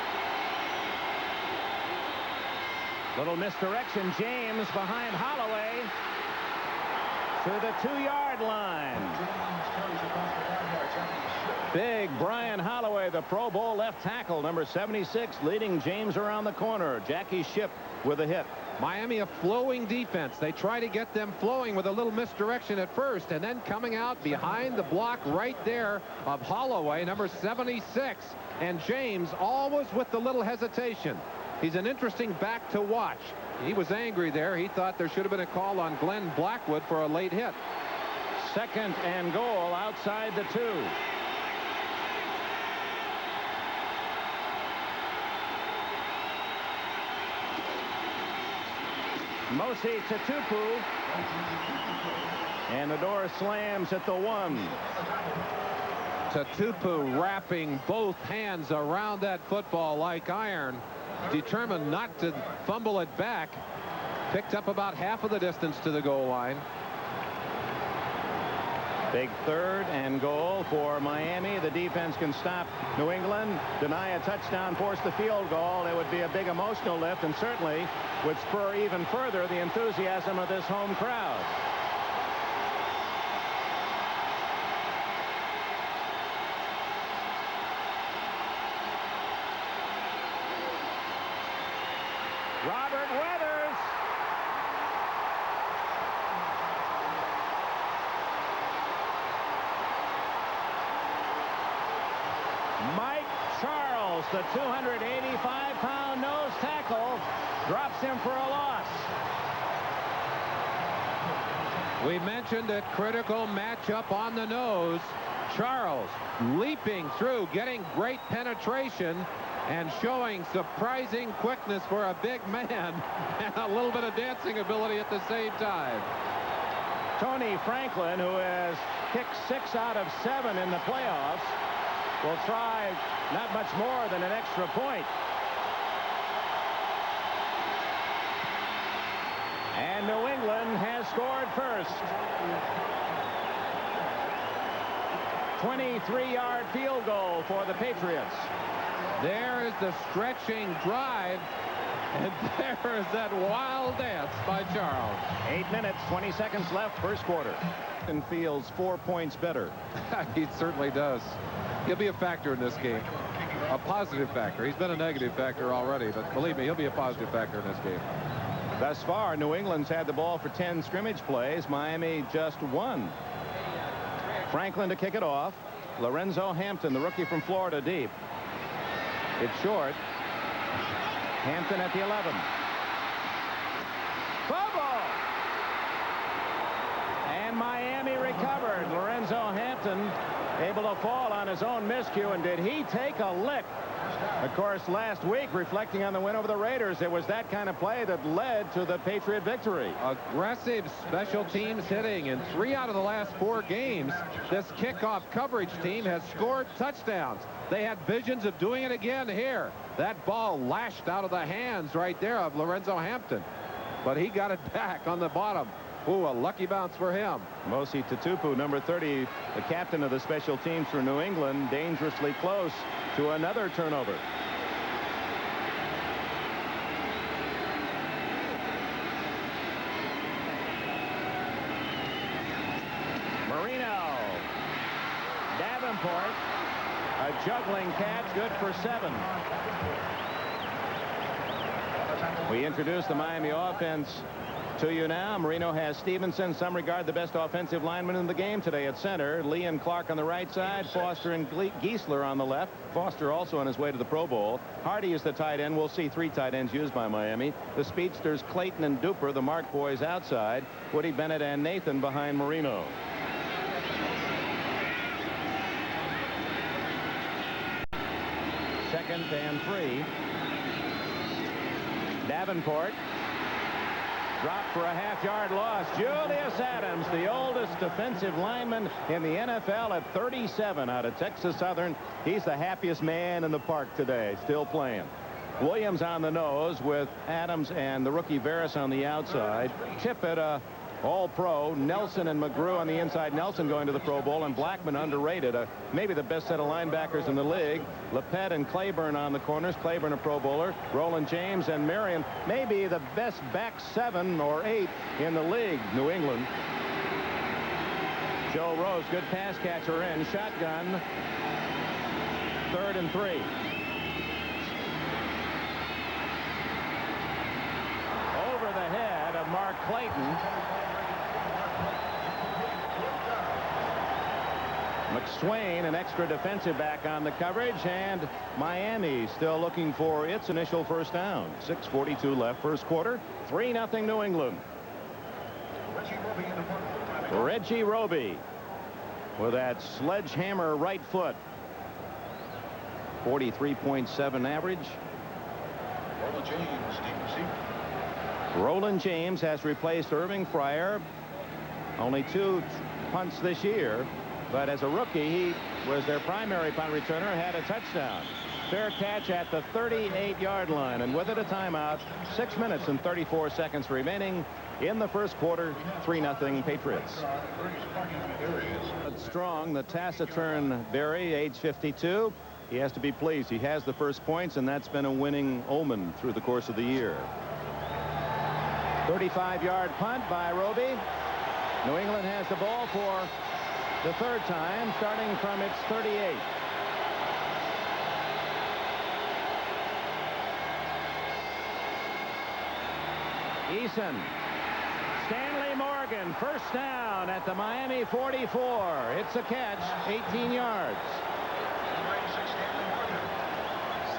Little misdirection. James behind Holloway to the 2-yard line. Big Brian Holloway, the Pro Bowl left tackle, number 76, leading James around the corner. Jackie Shipp with a hit. Miami, a flowing defense. They try to get them flowing with a little misdirection at first, and then coming out behind the block right there of Holloway, number 76. And James always with the little hesitation. He's an interesting back to watch. He was angry there. He thought there should have been a call on Glenn Blackwood for a late hit. 2nd and goal outside the 2. Mosi Tatupu, and the door slams at the 1. Tatupu wrapping both hands around that football like iron, determined not to fumble it back. Picked up about half of the distance to the goal line. Big 3rd and goal for Miami. The defense can stop New England, deny a touchdown, force the field goal. It would be a big emotional lift, and certainly would spur even further the enthusiasm of this home crowd. Robert Weathers. Mike Charles, the 285-pound nose tackle, drops him for a loss. We mentioned a critical matchup on the nose. Charles leaping through, getting great penetration, and showing surprising quickness for a big man and a little bit of dancing ability at the same time. Tony Franklin, who has kicked 6 out of 7 in the playoffs, will try not much more than an extra point. And New England has scored first. 23-yard field goal for the Patriots. There is the stretching drive, and there is that wild dance by Charles. 8 minutes, 20 seconds left, first quarter. And feels 4 points better. He certainly does. He'll be a factor in this game. A positive factor. He's been a negative factor already, but believe me, he'll be a positive factor in this game. Thus far, New England's had the ball for 10 scrimmage plays. Miami just 1. Franklin to kick it off. Lorenzo Hampton, the rookie from Florida, deep. It's short. Hampton at the 11. Fumble! And Miami recovered. Lorenzo Hampton able to fall on his own miscue, and did he take a lick? Of course, last week, reflecting on the win over the Raiders, it was that kind of play that led to the Patriot victory. Aggressive special teams hitting. In 3 out of the last 4 games, this kickoff coverage team has scored touchdowns. They had visions of doing it again here. That ball lashed out of the hands right there of Lorenzo Hampton, but he got it back on the bottom. Ooh, a lucky bounce for him. Mosi Tutupu, number 30, the captain of the special teams for New England, dangerously close to another turnover. Marino. Davenport. A juggling catch, good for 7. We introduce the Miami offense to you now. Marino has Stevenson, some regard the best offensive lineman in the game today at center. Lee and Clark on the right side. Foster and Giesler on the left. Foster also on his way to the Pro Bowl. Hardy is the tight end. We'll see 3 tight ends used by Miami. The speedsters Clayton and Duper, the Mark boys outside. Woody Bennett and Nathan behind Marino. Second and 3. Davenport. Dropped for a half-yard loss. Julius Adams, the oldest defensive lineman in the NFL at 37 out of Texas Southern. He's the happiest man in the park today, still playing. Williams on the nose with Adams and the rookie Veras on the outside. Tippett, all-pro. Nelson and McGrew on the inside. Nelson going to the Pro Bowl, and Blackman underrated. Maybe the best set of linebackers in the league. Lepet and Claiborne on the corners. Claiborne a Pro Bowler. Roland James and Marion, maybe the best back 7 or 8 in the league. New England. Joe Rose, good pass catcher in. Shotgun. 3rd and 3. Over the head of Mark Clayton. McSwain, an extra defensive back on the coverage, and Miami still looking for its initial first down. 6:42 left, first quarter. 3-0 New England. Reggie Roby with that sledgehammer right foot. 43.7 average. Roland James has replaced Irving Fryer. Only 2 punts this year. But as a rookie, he was their primary punt returner, had a touchdown. Fair catch at the 38-yard line, and with it a timeout. 6 minutes and 34 seconds remaining in the first quarter. 3-0 Patriots. Strong, the taciturn Berry, age 52. He has to be pleased. He has the first points, and that's been a winning omen through the course of the year. 35-yard punt by Roby. New England has the ball for the 3rd time, starting from its 38. Eason. Stanley Morgan, first down at the Miami 44. It's a catch, 18 yards.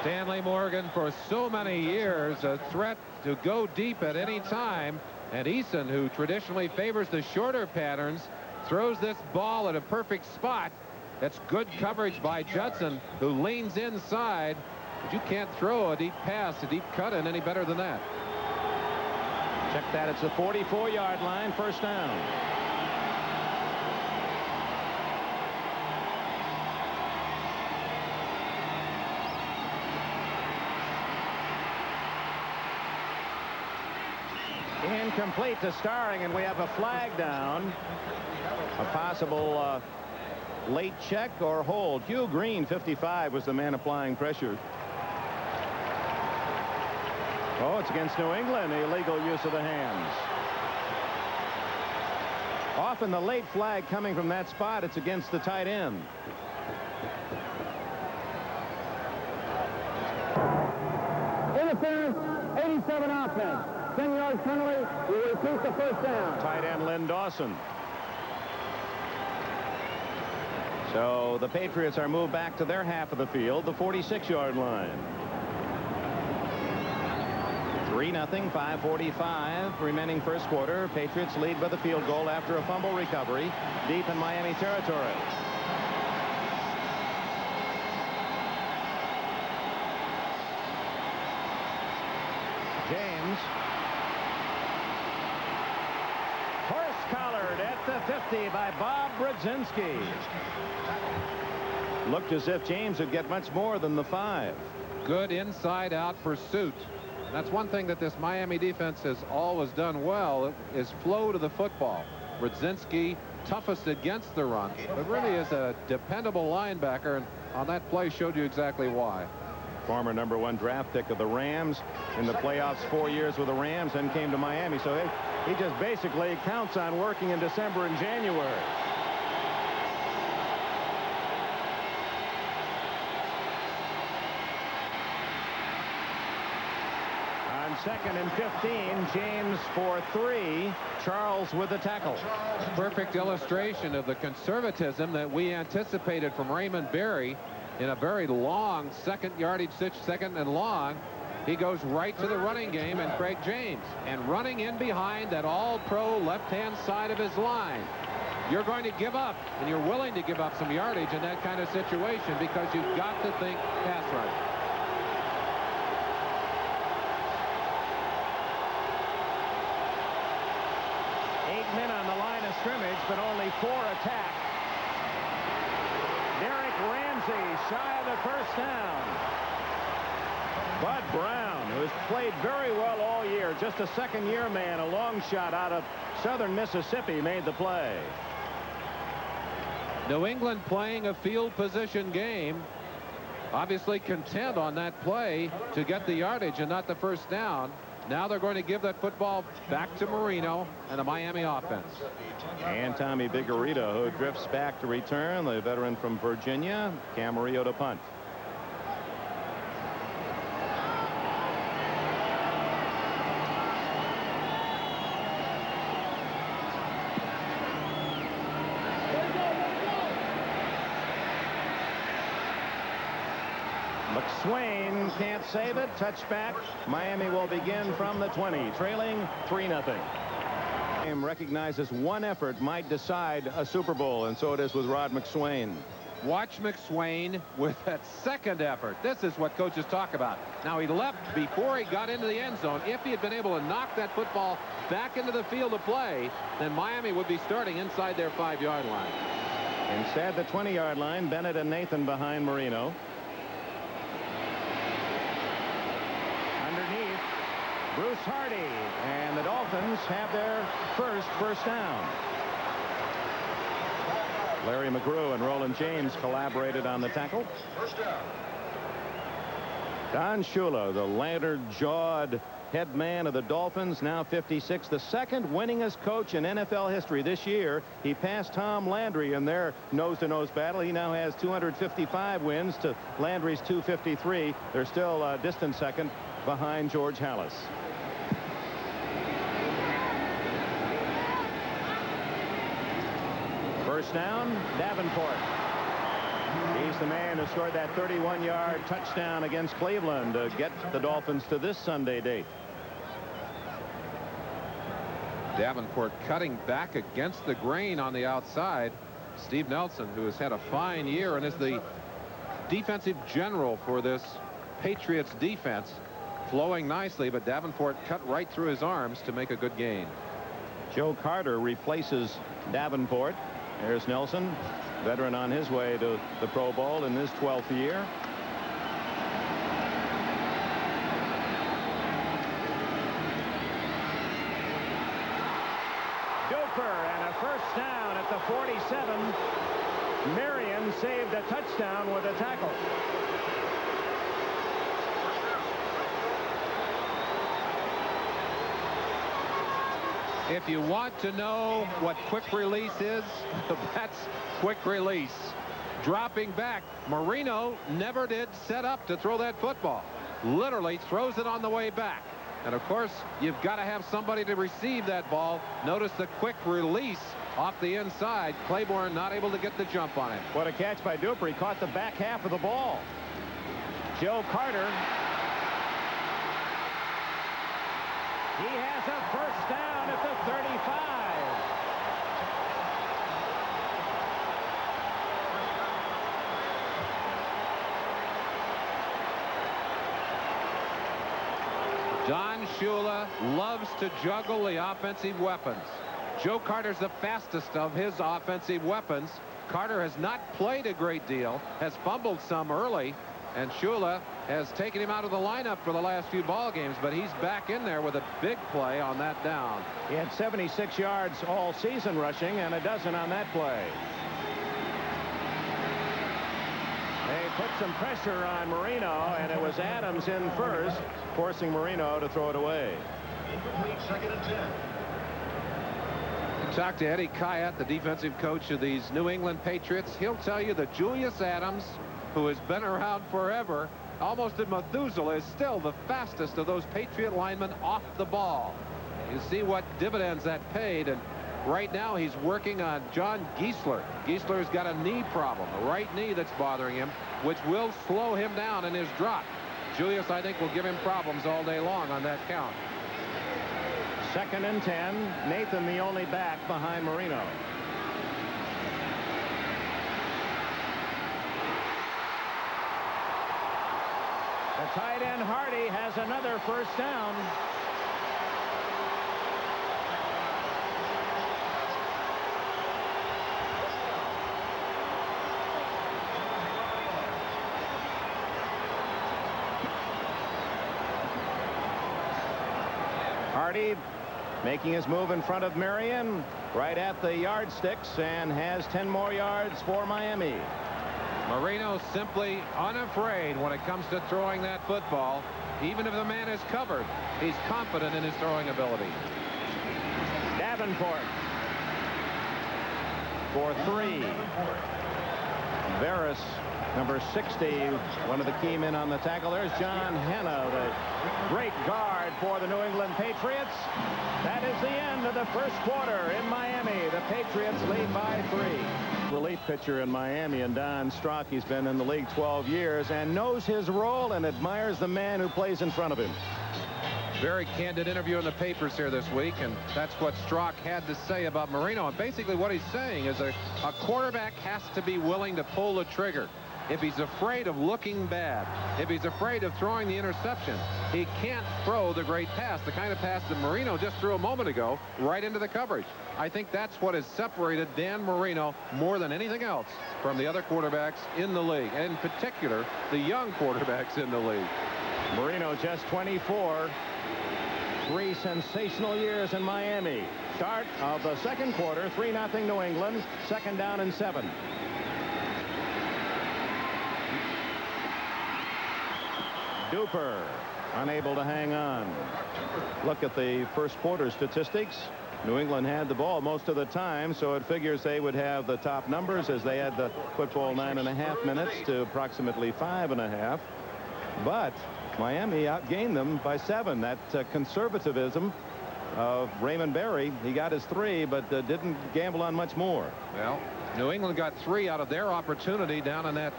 Stanley Morgan, for so many years, a threat to go deep at any time. And Eason, who traditionally favors the shorter patterns, throws this ball at a perfect spot. That's good coverage by Judson, who leans inside. But you can't throw a deep pass, a deep cut in any better than that. Check that. It's a 44-yard line, first down. Incomplete to Starring, and we have a flag down. A possible late check or hold. Hugh Green, 55, was the man applying pressure. Oh, it's against New England, illegal use of the hands. Often the late flag coming from that spot, it's against the tight end. Interference, 87 offense. 10-yard penalty, we repeat the first down. Tight end Lynn Dawson. So the Patriots are moved back to their half of the field, the 46-yard line. 3-0, 5:45 remaining first quarter. Patriots lead by the field goal after a fumble recovery deep in Miami territory. James. Horse-collared at the 50 by Bob Brzezinski. Looked as if James would get much more than the 5. Good inside-out pursuit. That's one thing that this Miami defense has always done well, is flow to the football. Brzezinski, toughest against the run, but really is a dependable linebacker, and on that play showed you exactly why. Former #1 draft pick of the Rams, in the playoffs 4 years with the Rams, and came to Miami. So he just basically counts on working in December and January. On 2nd and 15, James for 3. Charles with the tackle. Perfect illustration of the conservatism that we anticipated from Raymond Berry. In a very long second yardage, second and long, he goes right to the running game and Craig James. And running in behind that all-pro left-hand side of his line. You're going to give up, and you're willing to give up some yardage in that kind of situation because you've got to think pass rush. Men on the line of scrimmage, but only 4 attack. Derek Ramsey shy of the first down. Bud Brown, who has played very well all year, just a second-year man, a long shot out of southern Mississippi, made the play. New England playing a field position game, obviously content on that play to get the yardage and not the first down. Now they're going to give that football back to Marino and the Miami offense. And Tommy Vigorito, who drifts back to return, the veteran from Virginia. Camarillo to punt. McSwain can't save it. Touchback. Miami will begin from the 20, trailing 3-0. Recognizes one effort might decide a Super Bowl, and so it is with Rod McSwain. Watch McSwain with that second effort. This is what coaches talk about. Now, he left before he got into the end zone. If he had been able to knock that football back into the field of play, then Miami would be starting inside their 5-yard line. Instead, the 20-yard line, Bennett and Nathan behind Marino. Underneath, Bruce Hardy, and the Dolphins have their first down. Larry McGrew and Roland James collaborated on the tackle. First down. Don Shula, the lantern-jawed head man of the Dolphins, now 56, the second winningest coach in NFL history this year. He passed Tom Landry in their nose-to-nose battle. He now has 255 wins to Landry's 253. They're still a distant second behind George Halas. First down, Davenport. He's the man who scored that 31-yard touchdown against Cleveland to get the Dolphins to this Sunday date. Davenport cutting back against the grain on the outside. Steve Nelson, who has had a fine year and is the defensive general for this Patriots defense, flowing nicely, but Davenport cut right through his arms to make a good gain. Joe Carter replaces Davenport. There's Nelson, veteran on his way to the Pro Bowl in his 12th year. Duper, and a first down at the 47. Marion saved a touchdown with a tackle. If you want to know what quick release is, that's quick release. Dropping back. Marino never did set up to throw that football. Literally throws it on the way back. And of course, you've got to have somebody to receive that ball. Notice the quick release off the inside. Claiborne not able to get the jump on it. What a catch by Duper. He caught the back half of the ball. Joe Carter. He has a first down at the 35. Don Shula loves to juggle the offensive weapons. Joe Carter's the fastest of his offensive weapons. Carter has not played a great deal, has fumbled some early, and Shula has taken him out of the lineup for the last few ball games, but he's back in there with a big play on that down. He had 76 yards all season rushing and a dozen on that play. They put some pressure on Marino, and it was Adams in first, forcing Marino to throw it away. Second and 10. Talk to Eddie Kayat, the defensive coach of these New England Patriots. He'll tell you that Julius Adams, who has been around forever, almost at Methuselah, is still the fastest of those Patriot linemen off the ball. You see what dividends that paid, and right now he's working on John Giesler. Giesler's got a knee problem, a right knee that's bothering him, which will slow him down in his drop. Julius, I think, will give him problems all day long on that count. Second and 10. Nathan the only back behind Marino. The tight end Hardy has another first down. Hardy making his move in front of Marion, right at the yardsticks, and has 10 more yards for Miami. Marino simply unafraid when it comes to throwing that football. Even if the man is covered, he's confident in his throwing ability. Davenport for 3. Veras, number 60, one of the key men on the tackle. There's John Hanna, the great guard for the New England Patriots. That is the end of the first quarter in Miami. The Patriots lead by 3. Relief pitcher in Miami, and Don Strock. He's been in the league 12 years and knows his role and admires the man who plays in front of him. Very candid interview in the papers here this week, and that's what Strock had to say about Marino. And basically what he's saying is a quarterback has to be willing to pull the trigger. If he's afraid of looking bad, if he's afraid of throwing the interception, he can't throw the great pass, the kind of pass that Marino just threw a moment ago right into the coverage. I think that's what has separated Dan Marino more than anything else from the other quarterbacks in the league, and in particular, the young quarterbacks in the league. Marino just 24. 3 sensational years in Miami. Start of the second quarter, 3-0 New England, second down and 7. Duper unable to hang on. Look at the first quarter statistics. New England had the ball most of the time, so it figures they would have the top numbers as they had the football 9.5 minutes to approximately 5.5. But Miami outgained them by 7. That conservatism of Raymond Berry, he got his 3, but didn't gamble on much more. Well, New England got 3 out of their opportunity down in that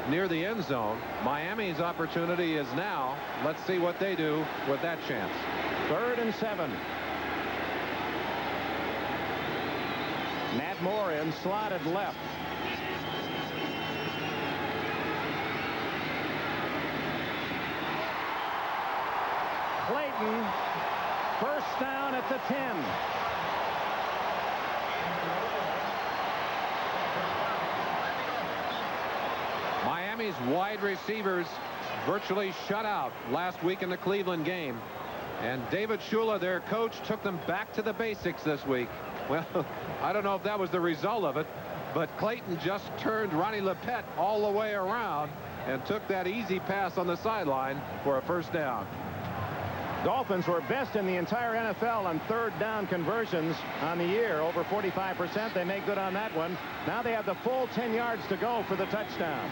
near the end zone. Miami's opportunity is now. Let's see what they do with that chance. 3rd and 7. Matt Moore in slotted left. Clayton, first down at the 10. Miami's wide receivers virtually shut out last week in the Cleveland game. And David Shula, their coach, took them back to the basics this week. Well, I don't know if that was the result of it, but Clayton just turned Ronnie Lepet all the way around and took that easy pass on the sideline for a first down. Dolphins were best in the entire NFL on 3rd down conversions on the year, over 45%. They made good on that one. Now they have the full 10 yards to go for the touchdown.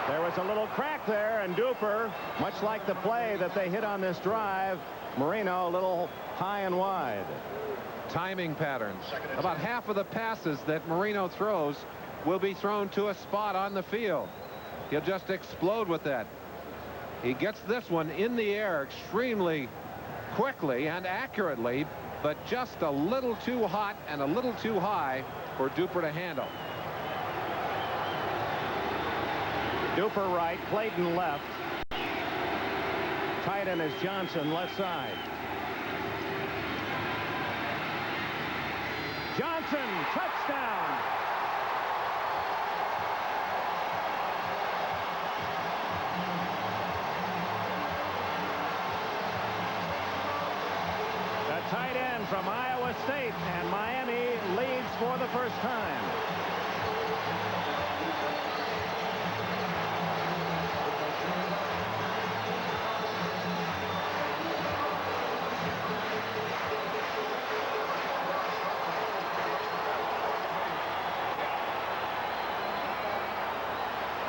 There was a little crack there, and Duper, much like the play that they hit on this drive, Marino a little high and wide. Timing patterns. About half of the passes that Marino throws will be thrown to a spot on the field. He'll just explode with that. He gets this one in the air extremely quickly and accurately, but just a little too hot and a little too high for Duper to handle. Duper right, Clayton left. Tight end is Johnson, left side. Johnson, touchdown. The tight end from Iowa State, and Miami leads for the first time.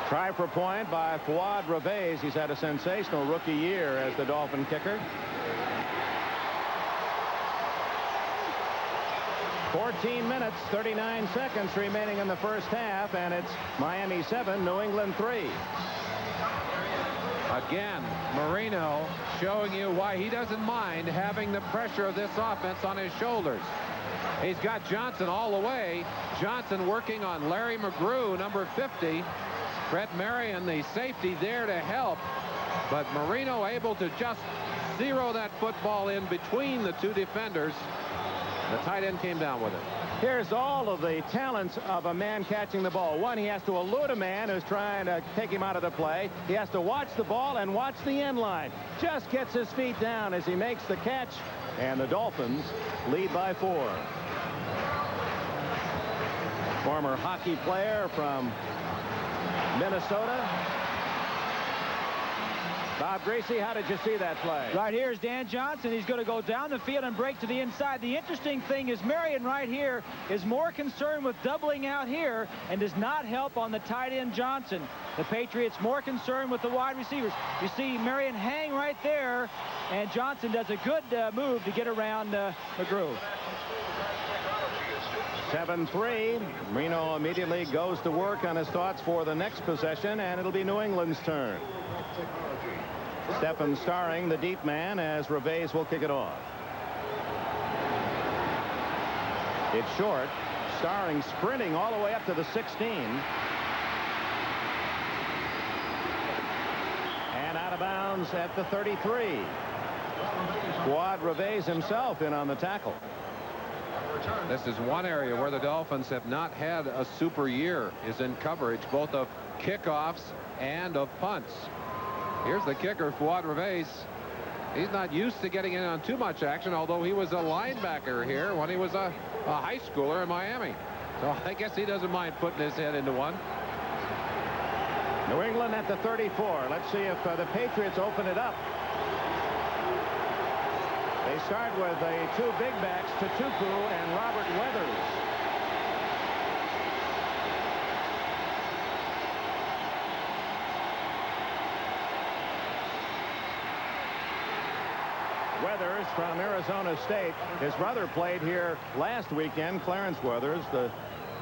Try for point by Fuad Reveiz. He's had a sensational rookie year as the Dolphin kicker. 14 minutes, 39 seconds remaining in the first half, and it's Miami 7, New England 3. Again, Marino showing you why he doesn't mind having the pressure of this offense on his shoulders. He's got Johnson all the way. Johnson working on Larry McGrew, number 50. Brett Marion, the safety, there to help. But Marino able to just zero that football in between the two defenders. The tight end came down with it. Here's all of the talents of a man catching the ball. One, he has to elude a man who's trying to take him out of the play. He has to watch the ball and watch the end line. Just gets his feet down as he makes the catch. And the Dolphins lead by 4. Former hockey player from Minnesota. Bob Greasy, how did you see that play? Right here is Dan Johnson. He's going to go down the field and break to the inside. The interesting thing is Marion right here is more concerned with doubling out here and does not help on the tight end Johnson. The Patriots more concerned with the wide receivers. You see Marion hang right there, and Johnson does a good move to get around McGrew. 7-3. Marino immediately goes to work on his thoughts for the next possession, and it'll be New England's turn. Stephen Starring, the deep man, as Reveiz will kick it off. It's short. Starring sprinting all the way up to the 16. And out of bounds at the 33. Fuad Reveiz himself in on the tackle. This is one area where the Dolphins have not had a super year, is in coverage, both of kickoffs and of punts. Here's the kicker, Fuad Reveiz. He's not used to getting in on too much action, although he was a linebacker here when he was a high schooler in Miami. So I guess he doesn't mind putting his head into one. New England at the 34. Let's see if the Patriots open it up. They start with the two big backs, Tutuku and Robert Weathers. Weathers from Arizona State. His brother played here last weekend. Clarence Weathers, the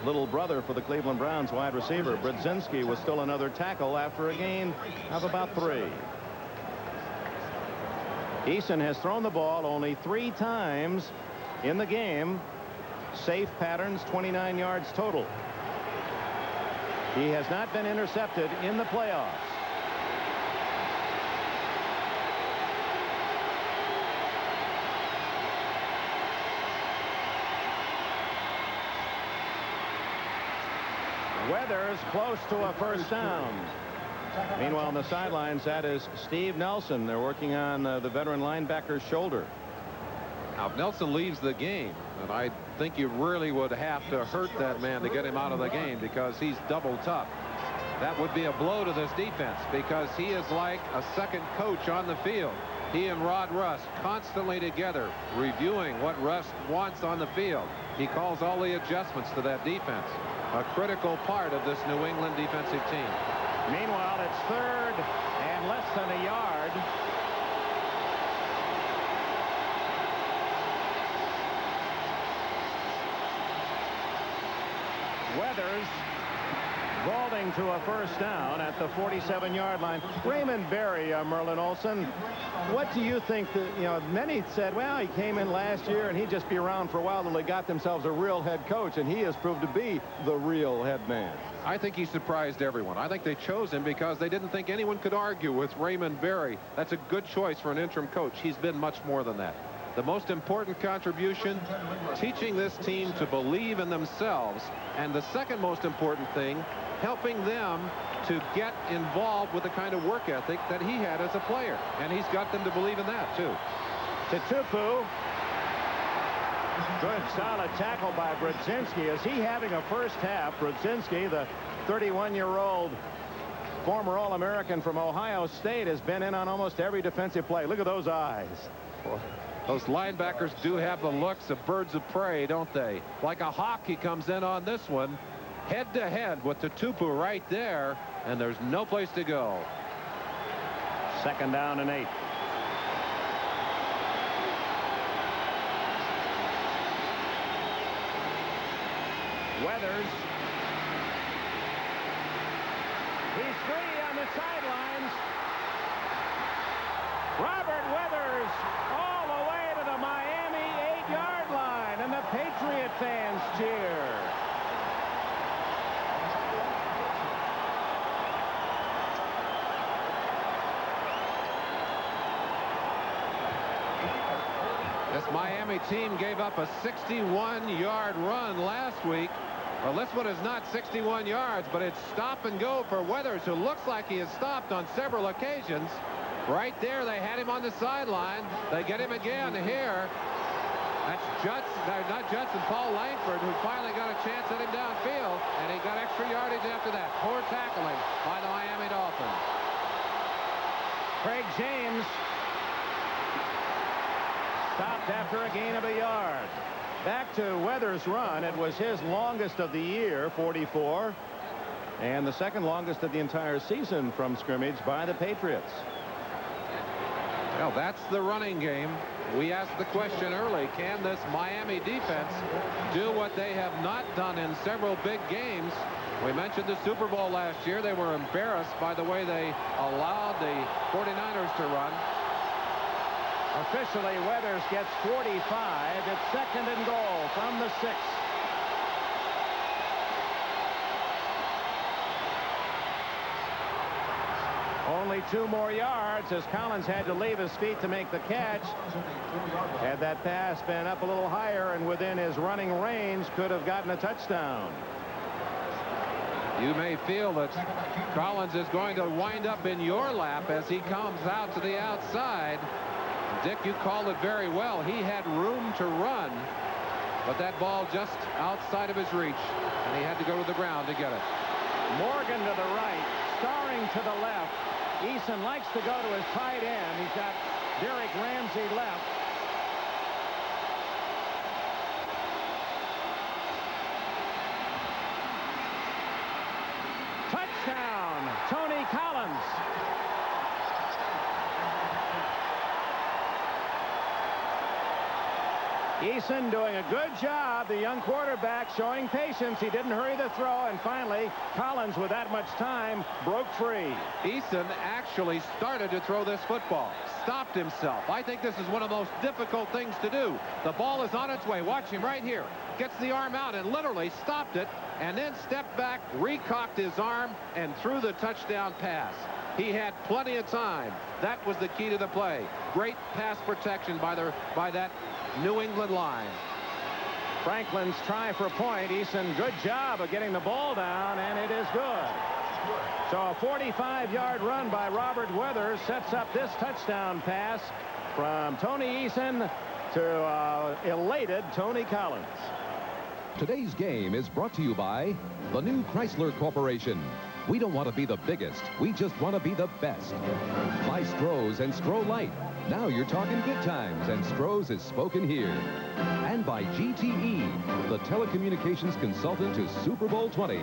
little brother for the Cleveland Browns wide receiver. Brzezinski was still another tackle after a gain of about 3. Eason has thrown the ball only 3 times in the game. Safe patterns, 29 yards total. He has not been intercepted in the playoffs. Weathers close to a first down. Meanwhile, on the sidelines, that is Steve Nelson. They're working on the veteran linebacker's shoulder. Now, if Nelson leaves the game, and I think you really would have to hurt that man to get him out of the game because he's double tough. That would be a blow to this defense because he is like a second coach on the field. He and Rod Rust constantly together reviewing what Rust wants on the field. He calls all the adjustments to that defense. A critical part of this New England defensive team. Meanwhile, it's 3rd and less than a yard. Weathers vaulting to a first down at the 47-yard line. Raymond Berry, Merlin Olsen, what do you think that, many said, well, he came in last year and he'd just be around for a while till they got themselves a real head coach, and he has proved to be the real head man. I think he surprised everyone. I think they chose him because they didn't think anyone could argue with Raymond Berry. That's a good choice for an interim coach. He's been much more than that. The most important contribution, teaching this team to believe in themselves, and the second most important thing, helping them to get involved with the kind of work ethic that he had as a player. And he's got them to believe in that, too. Tupu. Good, solid tackle by Brzezinski. Is he having a first half? Brzezinski, the 31-year-old former All-American from Ohio State, has been in on almost every defensive play. Look at those eyes. Those linebackers do have the looks of birds of prey, don't they? Like a hawk, he comes in on this one. Head-to-head with the Tupu right there, and there's no place to go. 2nd down and 8. Weathers. He's free on the sidelines. Robert Weathers all the way to the Miami 8-yard line, and the Patriot fans cheer. This Miami team gave up a 61-yard run last week. Well, this one is not 61 yards, but it's stop and go for Weathers, who looks like he has stopped on several occasions. Right there, they had him on the sideline. They get him again here. That's not Judson, Paul Langford, who finally got a chance at him downfield, and he got extra yardage after that. Poor tackling by the Miami Dolphins. Craig James stopped after a gain of a yard. Back to Weathers' run. It was his longest of the year, 44, and the second longest of the entire season from scrimmage by the Patriots. Well, that's the running game. We asked the question early, can this Miami defense do what they have not done in several big games? We mentioned the Super Bowl last year. They were embarrassed by the way they allowed the 49ers to run. Officially, Weathers gets 45. It's 2nd and goal from the 6. Only 2 more yards as Collins had to leave his feet to make the catch. Had that pass been up a little higher and within his running range, could have gotten a touchdown. You may feel that Collins is going to wind up in your lap as he comes out to the outside. Dick, you called it very well. He had room to run, but that ball just outside of his reach, and he had to go to the ground to get it. Morgan to the right, Starring to the left. Eason likes to go to his tight end. He's got Derek Ramsey left. Touchdown, Tony Collins. Eason doing a good job, the young quarterback showing patience. He didn't hurry the throw, and finally Collins, with that much time, broke free. Eason actually started to throw this football, stopped himself. I think this is one of the most difficult things to do. The ball is on its way. Watch him right here. Gets the arm out and literally stopped it, and then stepped back, recocked his arm, and threw the touchdown pass. He had plenty of time. That was the key to the play. Great pass protection by that New England line. Franklin's try for a point. Eason, good job of getting the ball down, and it is good. So a 45-yard run by Robert Weathers sets up this touchdown pass from Tony Eason to elated Tony Collins. Today's game is brought to you by the new Chrysler Corporation. We don't want to be the biggest. We just want to be the best. By Stroh's and Stroh Light. Now you're talking good times, and Stroh's is spoken here. And by GTE, the telecommunications consultant to Super Bowl 20.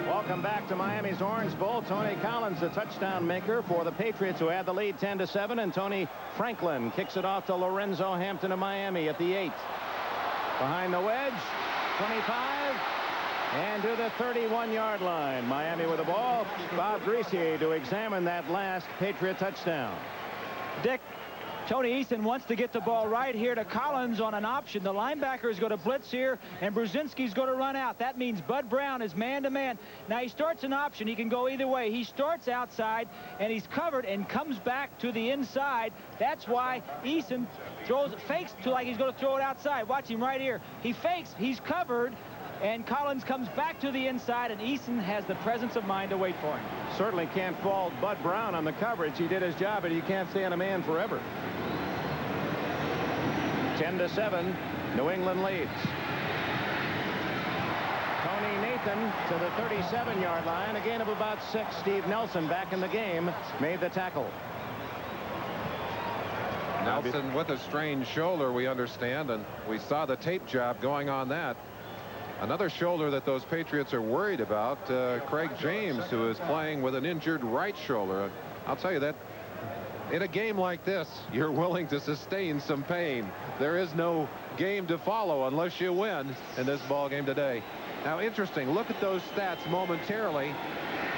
Welcome back to Miami's Orange Bowl. Tony Collins, the touchdown maker for the Patriots, who had the lead 10-7, and Tony Franklin kicks it off to Lorenzo Hampton of Miami at the 8. Behind the wedge, 25, and to the 31-yard line. Miami with the ball. Bob Griese to examine that last Patriot touchdown. Dick, Tony Eason wants to get the ball right here to Collins on an option. The linebacker is going to blitz here, and Brzezinski's going to run out. That means Bud Brown is man-to-man. Now he starts an option. He can go either way. He starts outside, and he's covered and comes back to the inside. That's why Eason fakes like he's going to throw it outside. Watch him right here. He fakes. He's covered. And Collins comes back to the inside, and Eason has the presence of mind to wait for him. Certainly can't fault Bud Brown on the coverage. He did his job, but you can't stay on a man forever. 10-7, New England leads. Tony Nathan to the 37-yard line. A gain of about 6. Steve Nelson back in the game made the tackle. Nelson with a strained shoulder, we understand, and we saw the tape job going on that. Another shoulder that those Patriots are worried about, Craig James, who is playing with an injured right shoulder. I'll tell you that in a game like this, you're willing to sustain some pain. There is no game to follow unless you win in this ball game today. Now, interesting, look at those stats momentarily.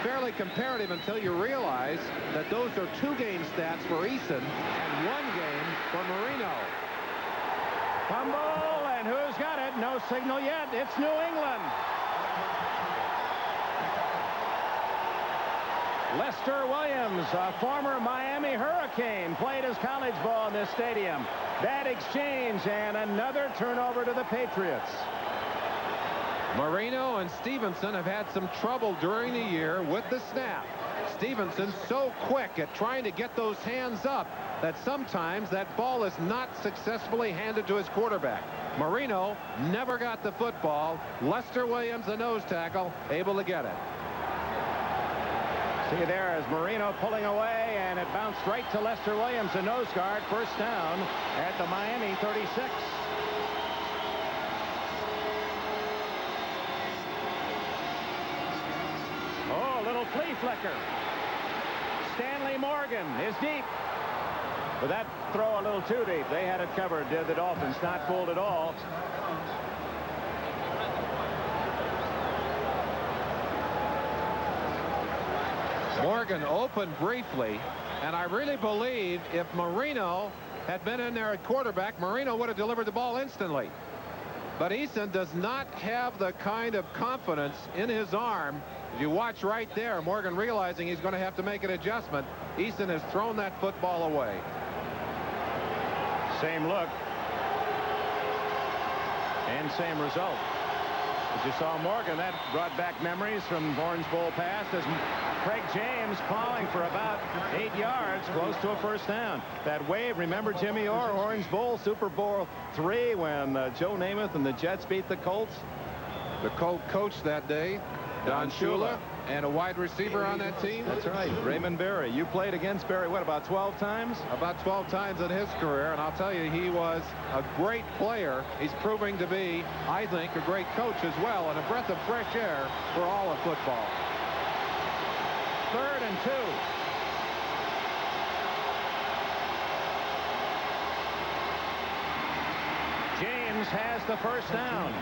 Fairly comparative until you realize that those are 2-game stats for Eason and 1 game for Marino. Fumble, and who's got it? No signal yet. It's New England. Lester Williams, a former Miami Hurricane, played his college ball in this stadium. Bad exchange, and another turnover to the Patriots. Marino and Stevenson have had some trouble during the year with the snap. Stevenson so quick at trying to get those hands up that sometimes that ball is not successfully handed to his quarterback. Marino never got the football. Lester Williams, the nose tackle, able to get it. See there as Marino pulling away, and it bounced right to Lester Williams, the nose guard. First down at the Miami 36. Oh, a little flea flicker. Stanley Morgan is deep. But that throw a little too deep. They had it covered, did the Dolphins. Not fooled at all. Morgan opened briefly, and I really believe if Marino had been in there at quarterback, Marino would have delivered the ball instantly. But Eason does not have the kind of confidence in his arm. If you watch right there, Morgan realizing he's going to have to make an adjustment. Eason has thrown that football away. Same look. And same result. As you saw Morgan, that brought back memories from Orange Bowl past as Craig James plowing for about 8 yards, close to a first down. That wave, remember Jimmy Orr, Orange Bowl, Super Bowl III, when Joe Namath and the Jets beat the Colts? The Colt coach that day, Don Shula, and a wide receiver on that team. That's right, Raymond Berry. You played against Berry, what, about 12 times? About 12 times in his career, and I'll tell you, he was a great player. He's proving to be, I think, a great coach as well, and a breath of fresh air for all of football. 3rd and 2. James has the first down.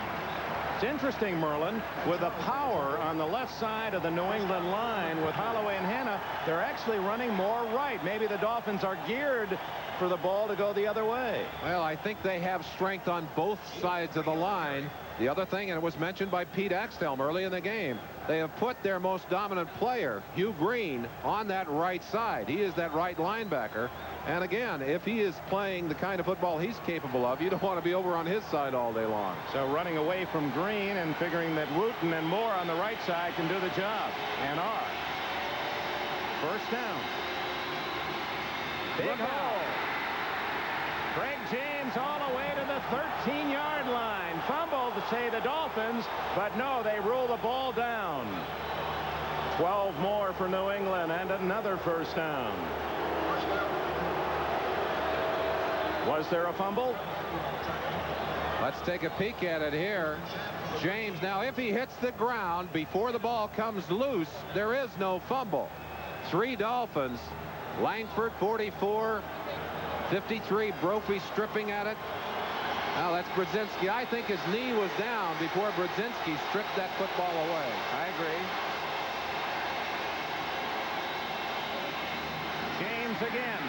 It's interesting, Merlin, with the power on the left side of the New England line with Holloway and Hanna, they're actually running more right. Maybe the Dolphins are geared for the ball to go the other way. Well, I think they have strength on both sides of the line. The other thing, and it was mentioned by Pete Axthelm early in the game, they have put their most dominant player, Hugh Green, on that right side. He is that right linebacker. And again, if he is playing the kind of football he's capable of, you don't want to be over on his side all day long. So running away from Green and figuring that Wooten and Moore on the right side can do the job. And are. First down. Big hole. Greg James all the way to the 13-yard line. Fumble to say the Dolphins, but no, they rule the ball down. 12 more for New England and another first down. Was there a fumble? Let's take a peek at it here. James, now if he hits the ground before the ball comes loose, there is no fumble. 3 Dolphins. Langford 44. 53, Brophy stripping at it. Now that's Brzezinski. I think his knee was down before Brzezinski stripped that football away. I agree. James again.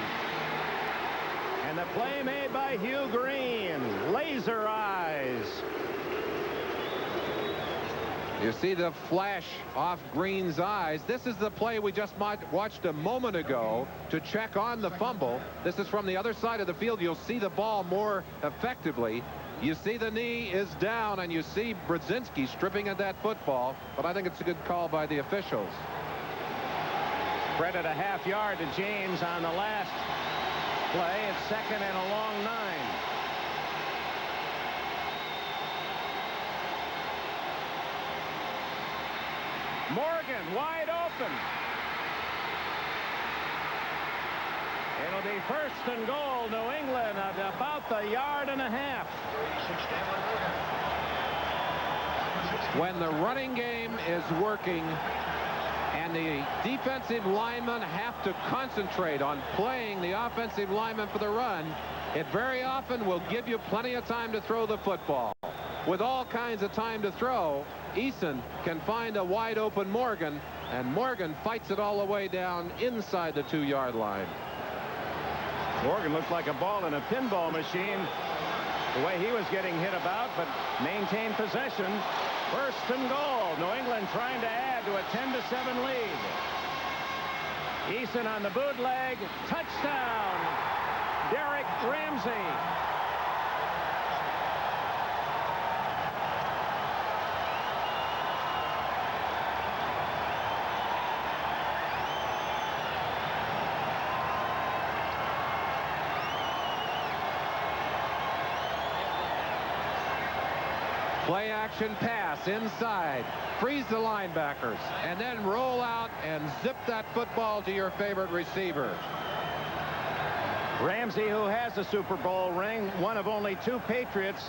And the play made by Hugh Green. Laser eyes. You see the flash off Green's eyes. This is the play we just watched a moment ago to check on the fumble. This is from the other side of the field. You'll see the ball more effectively. You see the knee is down, and you see Brzezinski stripping at that football. But I think it's a good call by the officials. Spread it a half yard to James on the last play. It's second and a long 9. Morgan wide open. It'll be first and goal, New England, at about the 1.5 yards. When the running game is working and the defensive linemen have to concentrate on playing the offensive linemen for the run, it very often will give you plenty of time to throw the football. With all kinds of time to throw, Eason can find a wide open Morgan, and Morgan fights it all the way down inside the 2-yard line. Morgan looked like a ball in a pinball machine the way he was getting hit about, but maintained possession. First and goal. New England trying to add to a 10-7 lead. Eason on the bootleg. Touchdown. Derek Ramsey. Play action pass inside. Freeze the linebackers. And then roll out and zip that football to your favorite receiver. Ramsey, who has a Super Bowl ring, one of only 2 Patriots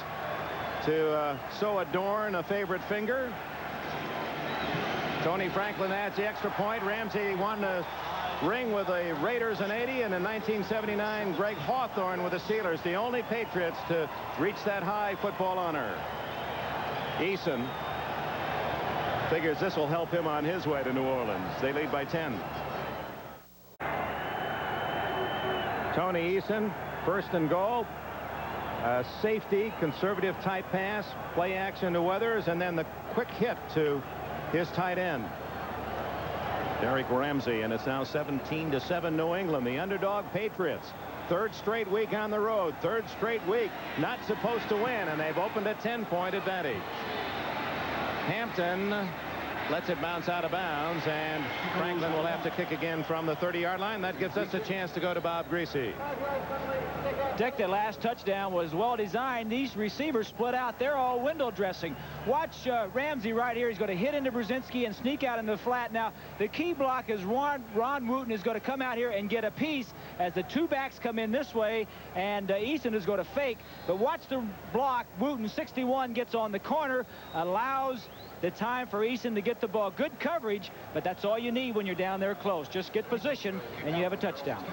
to so adorn a favorite finger. Tony Franklin adds the extra point. Ramsey won the ring with the Raiders in '80, and in 1979, Greg Hawthorne with the Steelers, the only Patriots to reach that high football honor. Eason figures this will help him on his way to New Orleans. They lead by 10. Tony Eason, first and goal. A safety, conservative type pass, play action to Weathers, and then the quick hit to his tight end, Derek Ramsey, and it's now 17-7 New England, the underdog Patriots. 3rd straight week on the road, 3rd straight week not supposed to win, and they've opened a 10-point advantage. Hampton lets it bounce out of bounds, and Franklin will have to kick again from the 30-yard line. That gives us a chance to go to Bob Greasy. Dick, the last touchdown was well designed. These receivers split out. They're all window dressing. Watch Ramsey right here. He's going to hit into Brzezinski and sneak out into the flat. Now, the key block is Ron Wooten is going to come out here and get a piece as the 2 backs come in this way, and Eason is going to fake. But watch the block. Wooten, 61, gets on the corner, allows the time for Eason to get the ball. Good coverage, but that's all you need when you're down there close. Just get position, and you have a touchdown.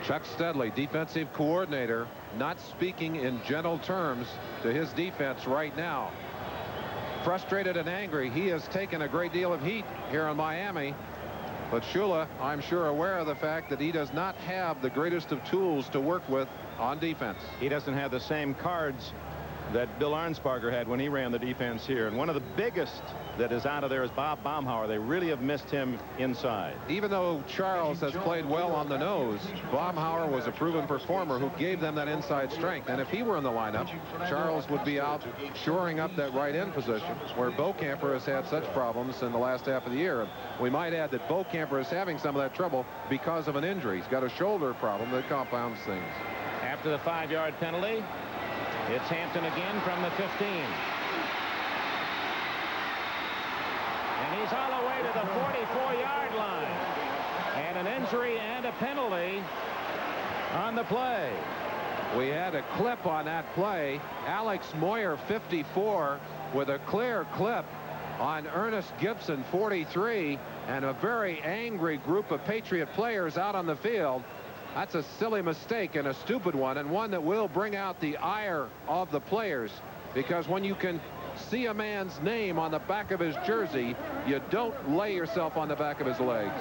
Chuck Studley, defensive coordinator, not speaking in gentle terms to his defense right now. Frustrated and angry. He has taken a great deal of heat here in Miami. But Shula, I'm sure, aware of the fact that he does not have the greatest of tools to work with on defense. He doesn't have the same cards that Bill Arnsparger had when he ran the defense here. And one of the biggest that is out of there is Bob Baumhauer. They really have missed him inside. Even though Charles has played well on the nose, Baumhauer was a proven performer who gave them that inside strength. And if he were in the lineup, Charles would be out shoring up that right end position, where Beaucamper has had such problems in the last half of the year. We might add that Beaucamper is having some of that trouble because of an injury. He's got a shoulder problem that compounds things. After the 5-yard penalty, it's Hampton again from the 15. And he's all the way to the 44-yard line. And an injury and a penalty on the play. We had a clip on that play. Alex Moyer, 54, with a clear clip on Ernest Gibson, 43, and a very angry group of Patriot players out on the field. That's a silly mistake and a stupid one, and one that will bring out the ire of the players, because when you can see a man's name on the back of his jersey, you don't lay yourself on the back of his legs.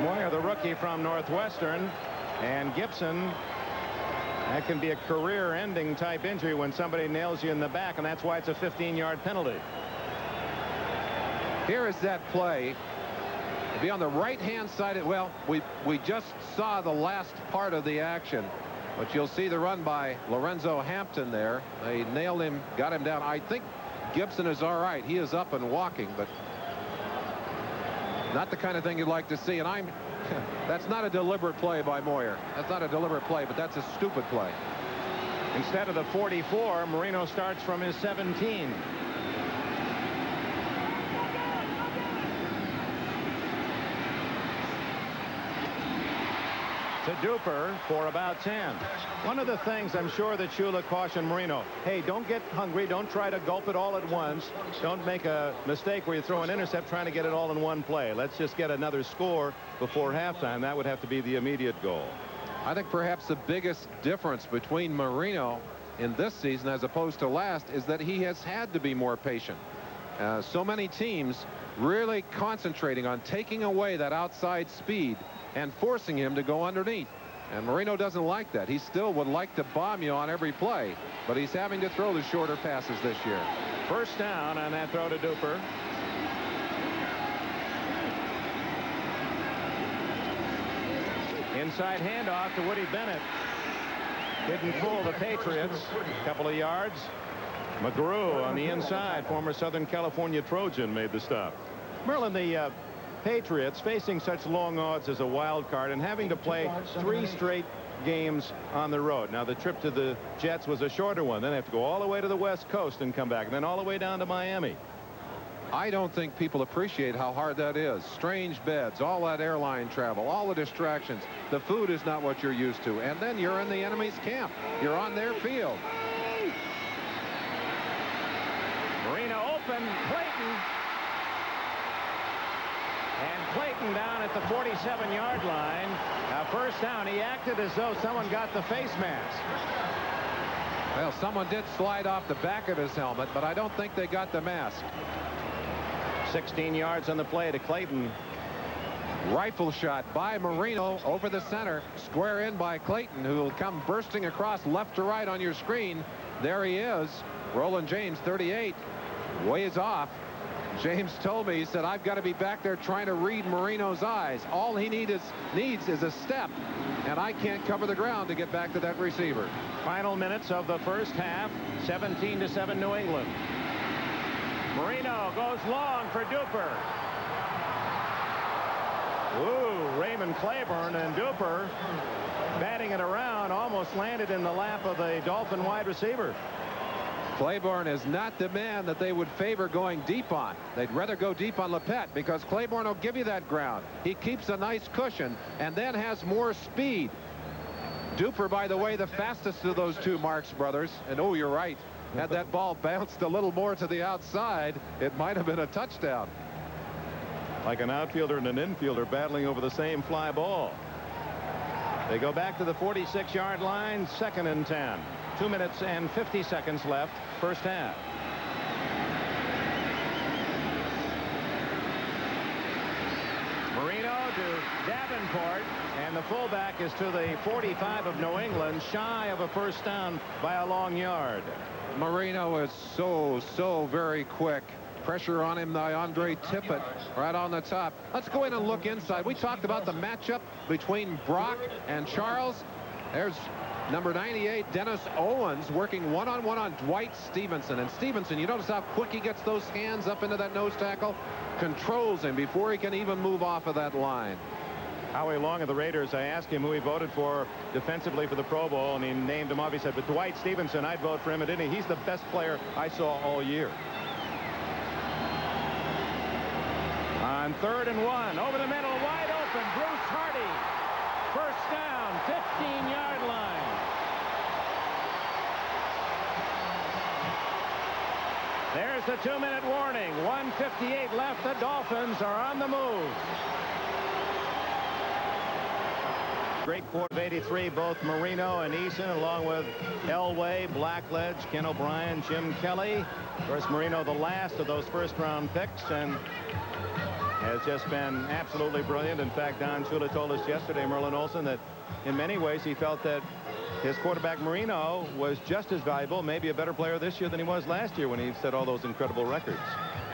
Moyer, the rookie from Northwestern, and Gibson, that can be a career-ending type injury when somebody nails you in the back, and that's why it's a 15-yard penalty. Here is that play. It'll be on the right-hand side. Well, we just saw the last part of the action, but you'll see the run by Lorenzo Hampton there. They nailed him, got him down. I think Gibson is all right. He is up and walking, but not the kind of thing you'd like to see. And that's not a deliberate play by Moyer. That's not a deliberate play, but that's a stupid play. Instead of the 44, Marino starts from his 17. To Duper for about 10. One of the things I'm sure that Shula cautioned Marino, hey, don't get hungry. Don't try to gulp it all at once. Don't make a mistake where you throw an intercept trying to get it all in one play. Let's just get another score before halftime. That would have to be the immediate goal. I think perhaps the biggest difference between Marino in this season as opposed to last is that he has had to be more patient. So many teams really concentrating on taking away that outside speed and forcing him to go underneath. And Marino doesn't like that. He still would like to bomb you on every play, but he's having to throw the shorter passes this year. First down on that throw to Duper. Inside handoff to Woody Bennett. Didn't fool the Patriots. A couple of yards. McGrew on the inside, former Southern California Trojan, made the stop. Merlin, the Patriots facing such long odds as a wild card and having to play 3 straight games on the road. Now, the trip to the Jets was a shorter one. Then they have to go all the way to the West Coast and come back, and then all the way down to Miami. I don't think people appreciate how hard that is. Strange beds, all that airline travel, all the distractions. The food is not what you're used to. And then you're in the enemy's camp. You're on their field. Marino open. Clayton. And Clayton down at the 47-yard line. First down. He acted as though someone got the face mask. Well, someone did slide off the back of his helmet, but I don't think they got the mask. 16 yards on the play to Clayton. Rifle shot by Marino over the center. Square in by Clayton, who will come bursting across left to right on your screen. There he is. Roland James, 38. Ways off. James told me, he said, I've got to be back there trying to read Marino's eyes. All he needs is a step, and I can't cover the ground to get back to that receiver. Final minutes of the first half. 17-7 New England. Marino goes long for Duper. Ooh, Raymond Claiborne, and Duper batting it around, almost landed in the lap of the Dolphin wide receiver. Claiborne is not the man that they would favor going deep on. They'd rather go deep on Lepet because Claiborne will give you that ground. He keeps a nice cushion and then has more speed. Duper, by the way, the fastest of those two Marks brothers. And oh, you're right. Had that ball bounced a little more to the outside, it might have been a touchdown. Like an outfielder and an infielder battling over the same fly ball. They go back to the 46-yard line, 2nd and 10. 2 minutes and 50 seconds left, first half. Marino to Davenport, and the fullback is to the 45 of New England, shy of a first down by a long yard. Marino is so very quick. Pressure on him by Andre Tippett right on the top. Let's go in and look inside. We talked about the matchup between Brock and Charles. There's number 98, Dennis Owens, working one-on-one on Dwight Stevenson. And Stevenson, you notice how quick he gets those hands up into that nose tackle? Controls him before he can even move off of that line. Howie Long of the Raiders, I asked him who he voted for defensively for the Pro Bowl, and he named him off. He said, but Dwight Stevenson, I'd vote for him, didn't he? He's the best player I saw all year. On 3rd and 1, over the middle, wide open, Bruce Hardy. First down, 15-yard line. There's the 2-minute warning. 1:58 left. The Dolphins are on the move. Great quarter of 83, both Marino and Eason, along with Elway, Blackledge, Ken O'Brien, Jim Kelly. Of course, Marino, the last of those first-round picks, and has just been absolutely brilliant. In fact, Don Shula told us yesterday, Merlin Olsen, that in many ways he felt that his quarterback Marino was just as valuable, maybe a better player this year than he was last year when he set all those incredible records.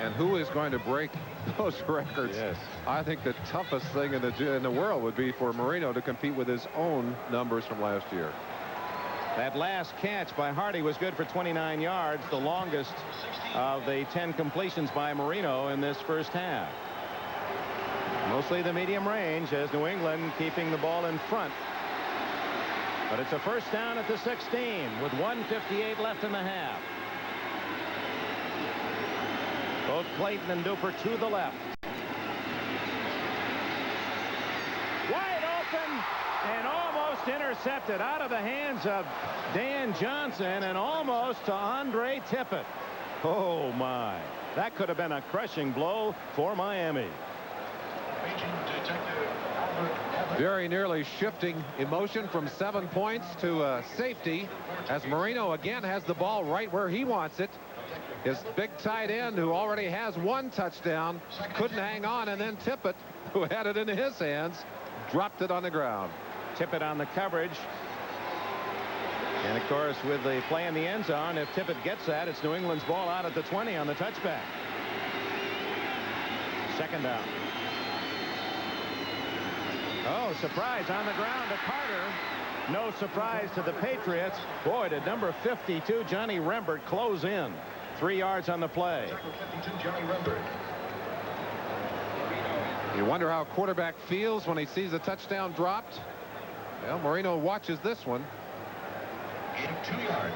And who is going to break those records? Yes. I think the toughest thing in the world would be for Marino to compete with his own numbers from last year. That last catch by Hardy was good for 29 yards, the longest of the 10 completions by Marino in this first half. Mostly the medium range, as New England keeping the ball in front. But it's a first down at the 16 with 1:58 left in the half. Both Clayton and Duper to the left. Wide open and almost intercepted out of the hands of Dan Johnson and almost to Andre Tippett. Oh my, that could have been a crushing blow for Miami. Very nearly shifting emotion from 7 points to safety, as Marino again has the ball right where he wants it. His big tight end, who already has 1 touchdown, couldn't hang on, and then Tippett, who had it in his hands, dropped it on the ground. Tippett on the coverage. And of course, with the play in the end zone, if Tippett gets that, it's New England's ball out at the 20 on the touchback. 2nd down. Oh, surprise on the ground to Carter. No surprise to the Patriots. Boy, did number 52, Johnny Rembert, close in. 3 yards on the play. You wonder how a quarterback feels when he sees a touchdown dropped. Well, Marino watches this one. 2 yards.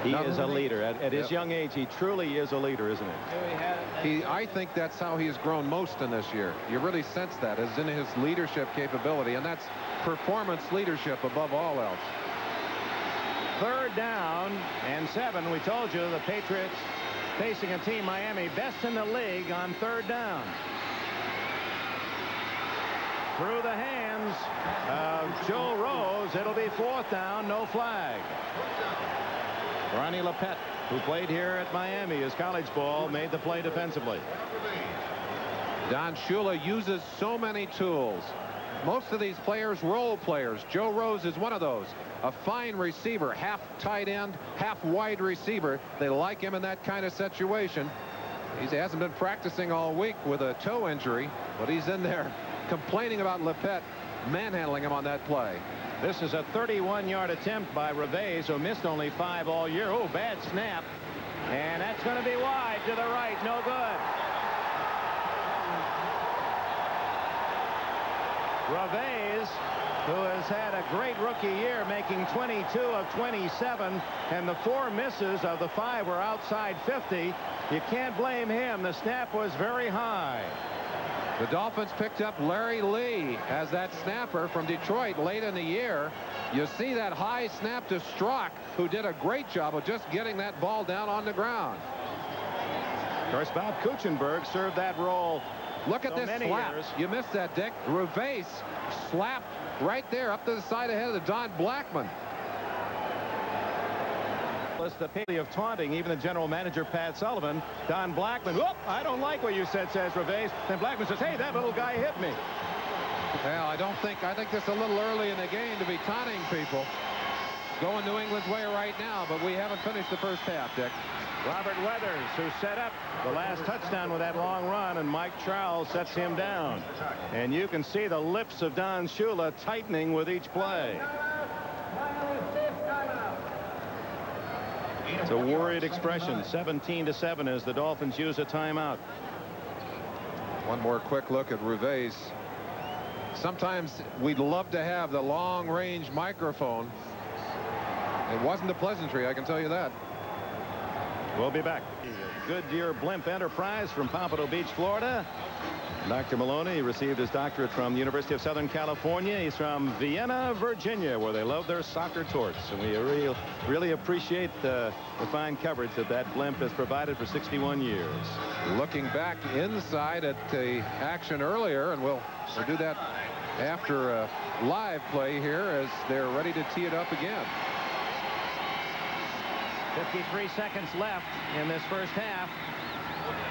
He is a leader. At his young age, he truly is a leader, isn't he? I think that's how he has grown most in this year. You really sense that is in his leadership capability, and that's performance leadership above all else. 3rd down and 7. We told you the Patriots facing a team, Miami, best in the league on 3rd down. Through the hands of Joe Rose, it'll be 4th down, no flag. Ronnie Lepet, who played here at Miami as college ball, made the play defensively. Don Shula uses so many tools. Most of these players, role players. Joe Rose is one of those. A fine receiver, half tight end, half wide receiver. They like him in that kind of situation. He hasn't been practicing all week with a toe injury, but he's in there complaining about Lepet manhandling him on that play. This is a 31-yard attempt by Reves, who missed only 5 all year. Oh, bad snap. And that's going to be wide to the right. No good. Reves, who has had a great rookie year, making 22 of 27, and the 4 misses of the 5 were outside 50. You can't blame him. The snap was very high. The Dolphins picked up Larry Lee as that snapper from Detroit late in the year. You see that high snap to Strzok, who did a great job of just getting that ball down on the ground. Of course, Bob Kuchenberg served that role. Look at this slap. You missed that, Dick. Revase slapped right there up to the side ahead of the Don Blackman. The pity of taunting even the general manager Pat Sullivan. Don Blackman, whoop, I don't like what you said, says Revase. Then Blackman says, hey, that little guy hit me. Well, I think this is a little early in the game to be taunting people. Going New England's way right now, but we haven't finished the first half, Dick. Robert Weathers, who set up the last touchdown with that long run, and Mike Charles sets him down. And you can see the lips of Don Shula tightening with each play. It's a worried expression. 17-7 as the Dolphins use a timeout. One more quick look at Revase. Sometimes we'd love to have the long-range microphone. It wasn't a pleasantry, I can tell you that. We'll be back. Goodyear Blimp Enterprise from Pompano Beach, Florida. Dr. Maloney received his doctorate from the University of Southern California. He's from Vienna, Virginia, where they love their soccer torts. And we really appreciate the fine coverage that Blimp has provided for 61 years. Looking back inside at the action earlier, and we'll do that after a live play here as they're ready to tee it up again. 53 seconds left in this first half.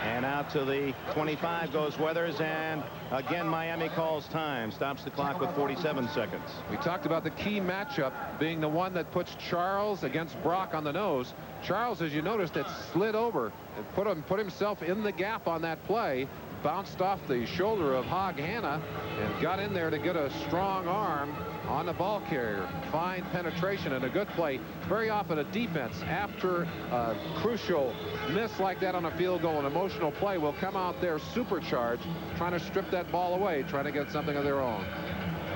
And out to the 25 goes Weathers, and again Miami calls time, stops the clock with 47 seconds. We talked about the key matchup being the one that puts Charles against Brock on the nose. Charles, as you noticed, it slid over and put himself in the gap on that play, bounced off the shoulder of Hog Hanna and got in there to get a strong arm on the ball carrier. Fine penetration and a good play. Very often a defense, after a crucial miss like that on a field goal, an emotional play, will come out there supercharged, trying to strip that ball away, trying to get something of their own.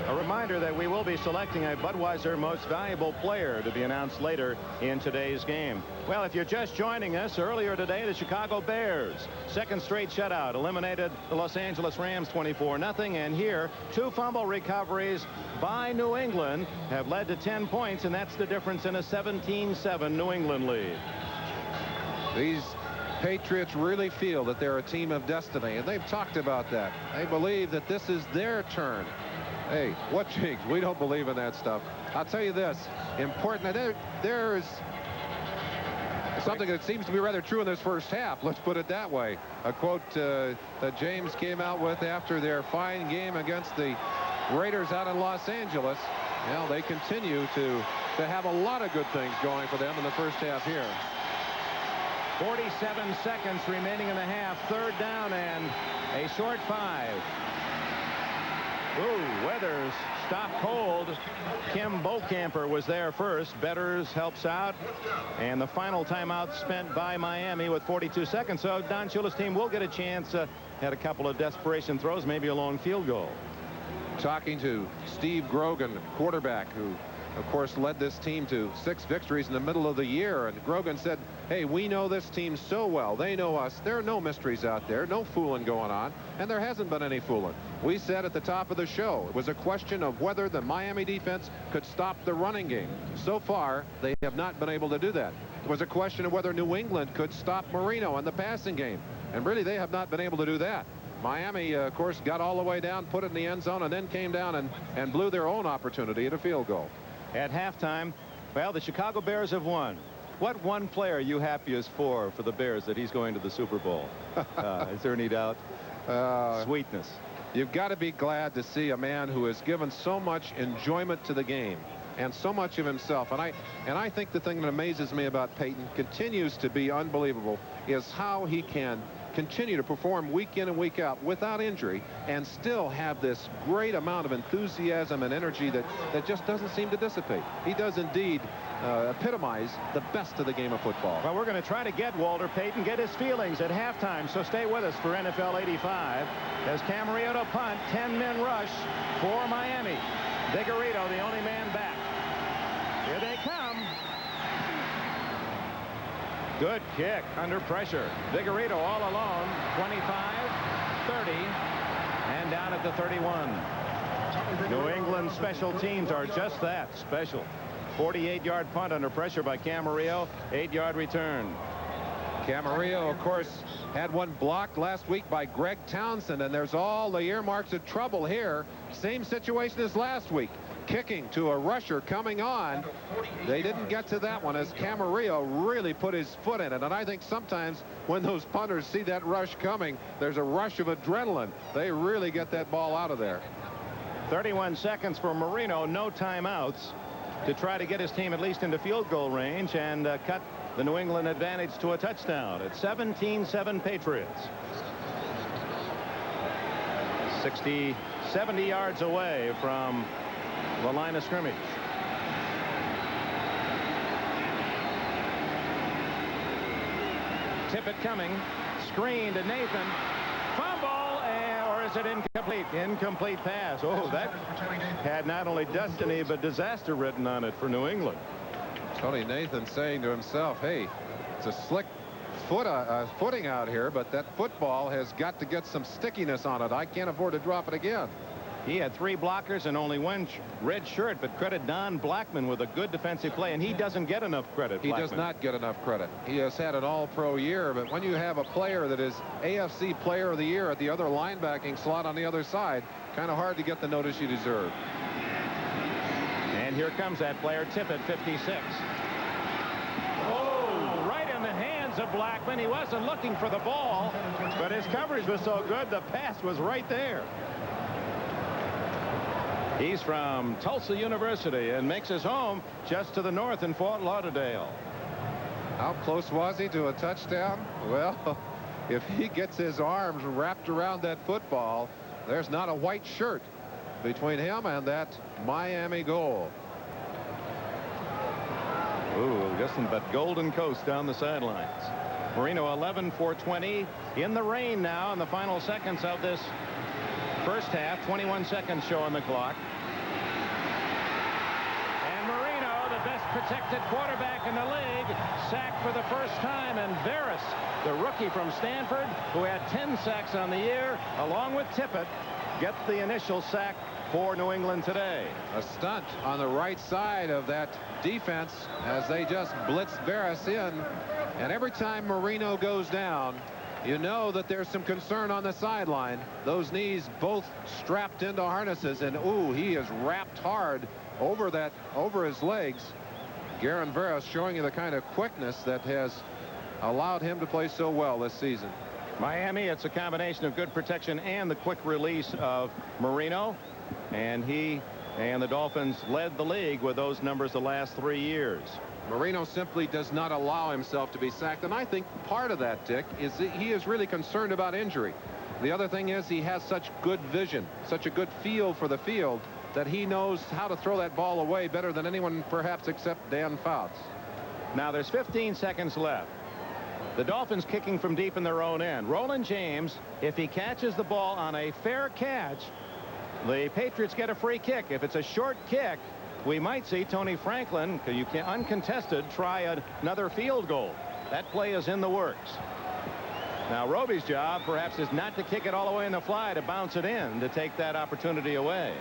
A reminder that we will be selecting a Budweiser Most Valuable Player to be announced later in today's game. Well, if you're just joining us, earlier today, the Chicago Bears, second straight shutout, eliminated the Los Angeles Rams 24-0. And here, 2 fumble recoveries by New England have led to 10 points, and that's the difference in a 17-7 New England lead. These Patriots really feel that they're a team of destiny, and they've talked about that. They believe that this is their turn. Hey, what jinx? We don't believe in that stuff. I'll tell you this, important, there's something that seems to be rather true in this first half. Let's put it that way. A quote that James came out with after their fine game against the Raiders out in Los Angeles. Well, they continue to have a lot of good things going for them in the first half here. 47 seconds remaining in the half. Third down and a short 5. Ooh, Weathers stopped cold. Kim Bocamper was there first. Betters helps out. And the final timeout spent by Miami with 42 seconds. So Don Shula's team will get a chance. Had a couple of desperation throws, maybe a long field goal. Talking to Steve Grogan, quarterback, who of course led this team to 6 victories in the middle of the year, and Grogan said, hey, we know this team so well. They know us. There are no mysteries out there, no fooling going on, and there hasn't been any fooling. We said at the top of the show it was a question of whether the Miami defense could stop the running game. So far, they have not been able to do that. It was a question of whether New England could stop Marino in the passing game, and really they have not been able to do that. Miami, of course, got all the way down, put it in the end zone, and then came down and blew their own opportunity at a field goal. At halftime, well, the Chicago Bears have won. What one player are you happiest for the Bears that he's going to the Super Bowl? Is there any doubt? Sweetness. You've got to be glad to see a man who has given so much enjoyment to the game and so much of himself. And I think the thing that amazes me about Peyton, continues to be unbelievable, is how he can continue to perform week in and week out without injury and still have this great amount of enthusiasm and energy that just doesn't seem to dissipate. He does indeed epitomize the best of the game of football. Well, we're going to try to get Walter Payton, get his feelings at halftime, so stay with us for NFL 85 as Camarino punt, 10-men rush for Miami. Vigorito, the only man back. Here they come. Good kick under pressure. Vigorito all alone. 25, 30, and down at the 31. New England special teams are just that, special. 48-yard punt under pressure by Camarillo, 8-yard return. Camarillo, of course, had one blocked last week by Greg Townsend, and there's all the earmarks of trouble here. Same situation as last week. Kicking to a rusher coming on. They didn't get to that one as Camarillo really put his foot in it. And I think sometimes when those punters see that rush coming, there's a rush of adrenaline. They really get that ball out of there. 31 seconds for Marino, no timeouts to try to get his team at least into field goal range and cut the New England advantage to a touchdown. It's 17-7 Patriots. 70 yards away from the line of scrimmage. Tippett coming. Screen to Nathan. Fumble, or is it incomplete? Incomplete pass. Oh, that had not only destiny but disaster written on it for New England. Tony Nathan saying to himself, hey, it's a slick footing out here, but that football has got to get some stickiness on it. I can't afford to drop it again. He had 3 blockers and only 1 red shirt, but credit Don Blackman with a good defensive play, and he doesn't get enough credit. He does not get enough credit. He has had an all-pro year, but when you have a player that is AFC Player of the Year at the other linebacking slot on the other side, kind of hard to get the notice you deserve. And here comes that player, Tippett, 56. Oh, right in the hands of Blackman. He wasn't looking for the ball, but his coverage was so good, the pass was right there. He's from Tulsa University and makes his home just to the north in Fort Lauderdale. How close was he to a touchdown? Well, if he gets his arms wrapped around that football, there's not a white shirt between him and that Miami goal. Ooh, listen, but Golden Coast down the sidelines. Marino 11 for 20 in the rain now in the final seconds of this first half. 21 seconds show on the clock. And Marino, the best protected quarterback in the league, sacked for the first time. And Veras, the rookie from Stanford, who had 10 sacks on the year, along with Tippett, get the initial sack for New England today. A stunt on the right side of that defense as they just blitz Veras in. And every time Marino goes down, you know that there's some concern on the sideline. Those knees both strapped into harnesses, and ooh, he is wrapped hard over his legs. Garen Veras showing you the kind of quickness that has allowed him to play so well this season. Miami, it's a combination of good protection and the quick release of Marino, and he and the Dolphins led the league with those numbers the last 3 years. Marino simply does not allow himself to be sacked, and I think part of that, Dick, is that he is really concerned about injury. The other thing is he has such good vision, such a good feel for the field, that he knows how to throw that ball away better than anyone perhaps except Dan Fouts. Now there's 15 seconds left. The Dolphins kicking from deep in their own end. Roland James, if he catches the ball on a fair catch, the Patriots get a free kick. If it's a short kick, we might see Tony Franklin, you can uncontested, try another field goal. That play is in the works. Now Roby's job perhaps is not to kick it all the way in the fly, to bounce it in, to take that opportunity away.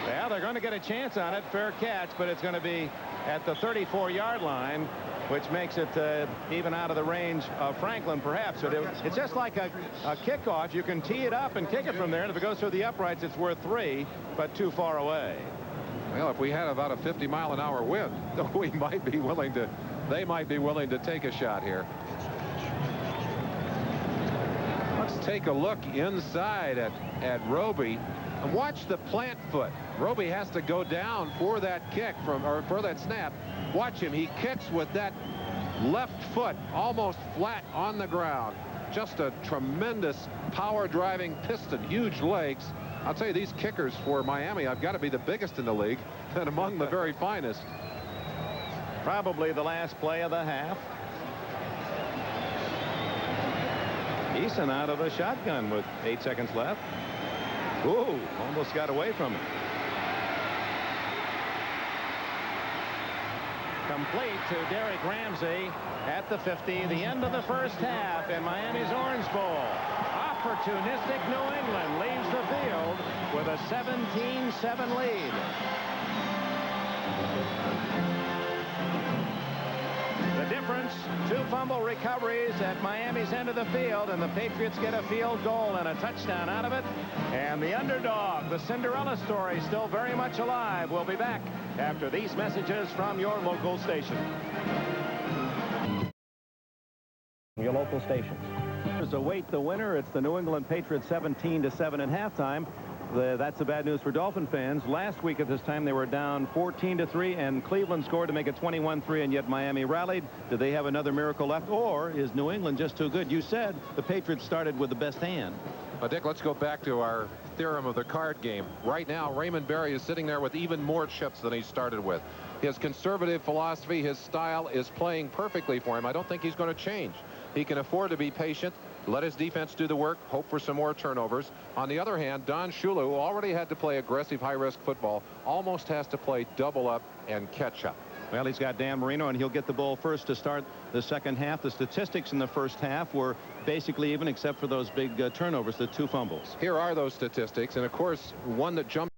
Well, they're going to get a chance on it, fair catch, but it's going to be at the 34-yard line, which makes it even out of the range of Franklin, perhaps. But it's just like a kickoff. You can tee it up and kick it from there, and if it goes through the uprights, it's worth 3, but too far away. Well, if we had about a 50-mile-an-hour wind, we might be willing to, they might be willing to take a shot here. Let's take a look inside at Roby and watch the plant foot. Roby has to go down for that kick for that snap. Watch him. He kicks with that left foot almost flat on the ground. Just a tremendous power driving piston, huge legs. I'll tell you, these kickers for Miami have got to be the biggest in the league and among the very finest. Probably the last play of the half. Eason out of the shotgun with 8 seconds left. Ooh, almost got away from it. complete to Derek Ramsey at the 50, the end of the first half in Miami's Orange Bowl. Opportunistic New England leaves the field with a 17-7 lead. The difference, 2 fumble recoveries at Miami's end of the field, and the Patriots get a field goal and a touchdown out of it. And the underdog, the Cinderella story, still very much alive. We'll be back after these messages from your local station. Your local stations. Await the winner. It's the New England Patriots 17-7 at halftime. That's the bad news for Dolphin fans. Last week at this time they were down 14-3, and Cleveland scored to make it 21-3, and yet Miami rallied. Do they have another miracle left, or is New England just too good? You said the Patriots started with the best hand. Dick, let's go back to our theorem of the card game. Right now, Raymond Berry is sitting there with even more chips than he started with. His conservative philosophy, his style is playing perfectly for him. I don't think he's going to change. He can afford to be patient, let his defense do the work, hope for some more turnovers. On the other hand, Don Shula, who already had to play aggressive, high-risk football, almost has to play double up and catch up. Well, he's got Dan Marino, and he'll get the ball first to start the second half. The statistics in the first half were basically even, except for those big turnovers, the 2 fumbles. Here are those statistics, and of course, one that jumps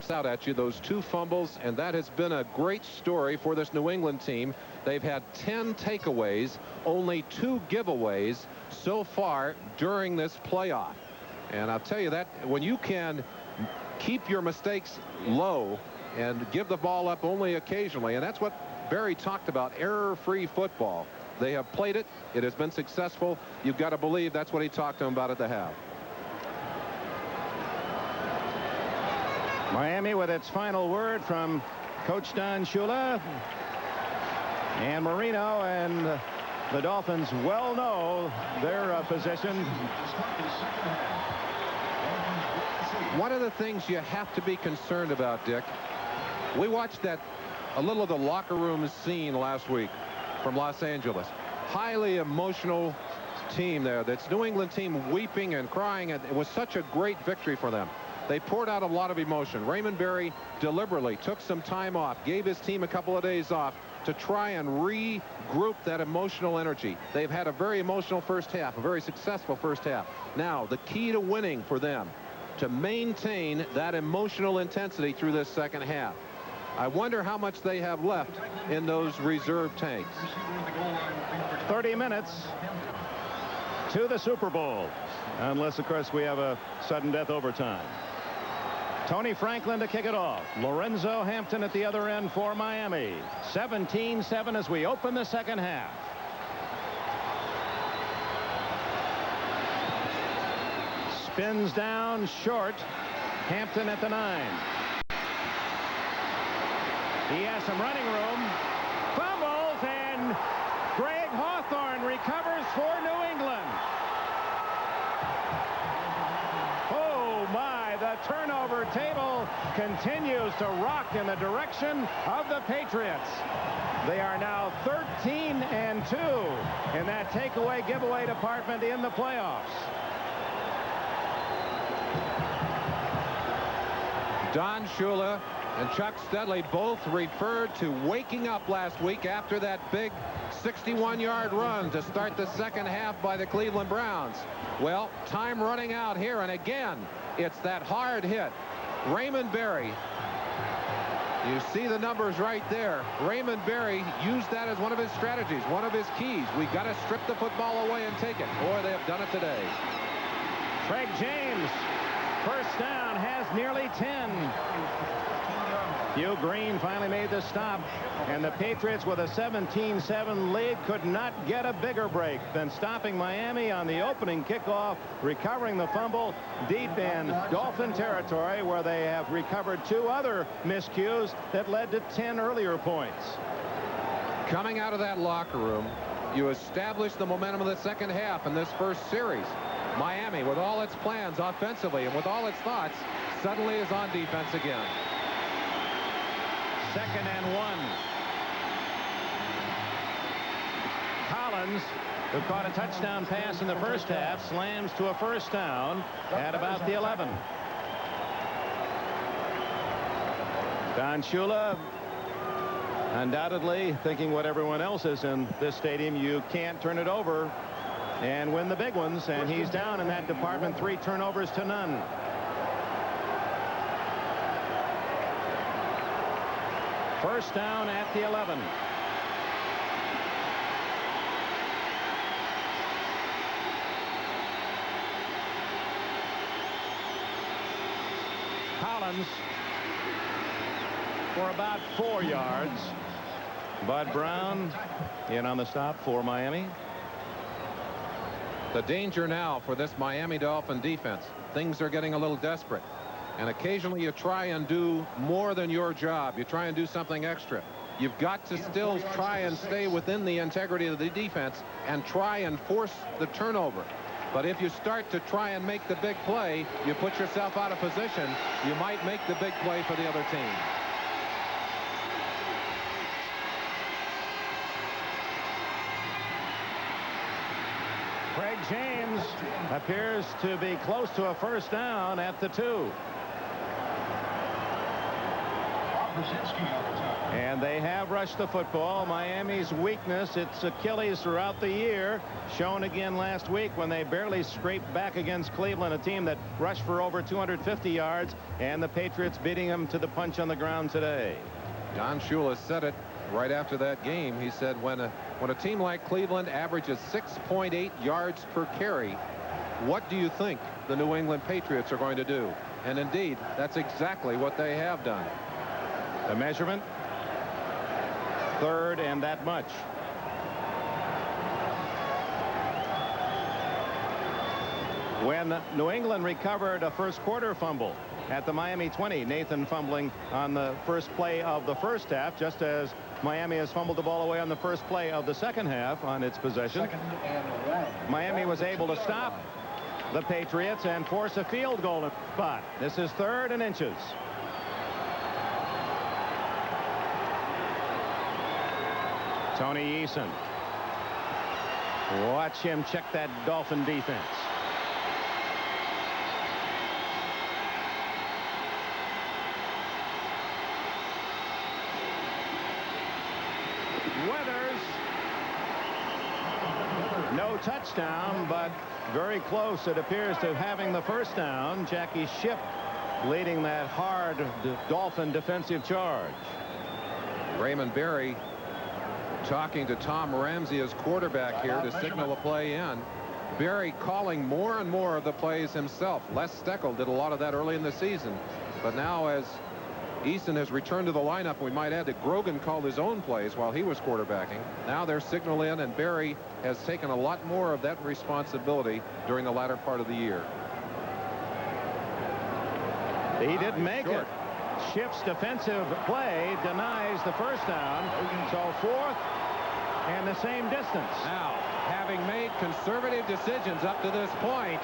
out at you, those 2 fumbles, and that has been a great story for this New England team. They've had 10 takeaways, only 2 giveaways so far during this playoff. And I'll tell you that when you can keep your mistakes low and give the ball up only occasionally, and that's what Barry talked about, error-free football. They have played it. It has been successful. You've got to believe that's what he talked to them about at the half. Miami with its final word from Coach Don Shula. And Marino and the Dolphins well know their position. One of the things you have to be concerned about, Dick, we watched a little of the locker room scene last week from Los Angeles. Highly emotional team there. That's New England team weeping and crying, and it was such a great victory for them. They poured out a lot of emotion. Raymond Berry deliberately took some time off, gave his team a couple of days off to try and regroup that emotional energy. They've had a very emotional first half, a very successful first half. Now, the key to winning for them, to maintain that emotional intensity through this second half. I wonder how much they have left in those reserve tanks. 30 minutes to the Super Bowl, unless, of course, we have a sudden death overtime. Tony Franklin to kick it off. Lorenzo Hampton at the other end for Miami. 17-7 as we open the second half. Spins down short. Hampton at the 9. He has some running room. Fumbles, and Greg Hawthorne recovers for New England. Oh my, the turnover table continues to rock in the direction of the Patriots. They are now 13-2 in that takeaway giveaway department in the playoffs. Don Shula and Chuck Studley both referred to waking up last week after that big 61-yard run to start the second half by the Cleveland Browns. Well, time running out here, and again, it's that hard hit. Raymond Berry, you see the numbers right there. Raymond Berry used that as one of his strategies, one of his keys. We got to strip the football away and take it. Boy, they have done it today. Craig James, first down, has nearly 10. Hugh Green finally made the stop, and the Patriots with a 17-7 lead could not get a bigger break than stopping Miami on the opening kickoff, recovering the fumble deep in Dolphin territory, where they have recovered 2 other miscues that led to 10 earlier points. Coming out of that locker room, you establish the momentum of the second half in this first series. Miami, with all its plans offensively and with all its thoughts, suddenly is on defense again. 2nd and 1. Collins, who caught a touchdown pass in the first half, slams to a first down at about the 11. Don Shula Undoubtedly thinking what everyone else is in this stadium, you can't turn it over and win the big ones, and he's down in that department, 3 turnovers to none. First down at the 11. Collins for about 4 yards. Bud Brown in on the stop for Miami. The danger now for this Miami Dolphin defense. Things are getting a little desperate. And occasionally you try and do more than your job. You try and do something extra. You've got to still try and stay within the integrity of the defense and try and force the turnover. But if you start to try and make the big play, you put yourself out of position. You might make the big play for the other team. Craig James appears to be close to a first down at the 2. And they have rushed the football. Miami's weakness, its Achilles throughout the year, shown again last week when they barely scraped back against Cleveland, a team that rushed for over 250 yards, and the Patriots beating them to the punch on the ground today. Don Shula said it right after that game. He said when a team like Cleveland averages 6.8 yards per carry, what do you think the New England Patriots are going to do? And indeed, that's exactly what they have done. The measurement, 3rd and that much. When New England recovered a first quarter fumble at the Miami 20, Nathan fumbling on the first play of the first half, just as Miami has fumbled the ball away on the first play of the second half on its possession. Miami was able to stop the Patriots and force a field goal spot. This is 3rd and inches. Tony Eason. Watch him check that Dolphin defense. Weathers. No touchdown, but very close, it appears, to having the first down. Jackie Shipp leading that hard Dolphin defensive charge. Raymond Berry talking to Tom Ramsey as quarterback here to signal a play in. Berry calling more and more of the plays himself. Les Steckel did a lot of that early in the season, but now as Eason has returned to the lineup, we might add that Grogan called his own plays while he was quarterbacking. Now they're signal in, and Berry has taken a lot more of that responsibility during the latter part of the year. He didn't make it. Shipp's defensive play denies the first down. So 4th and the same distance. Now, having made conservative decisions up to this point,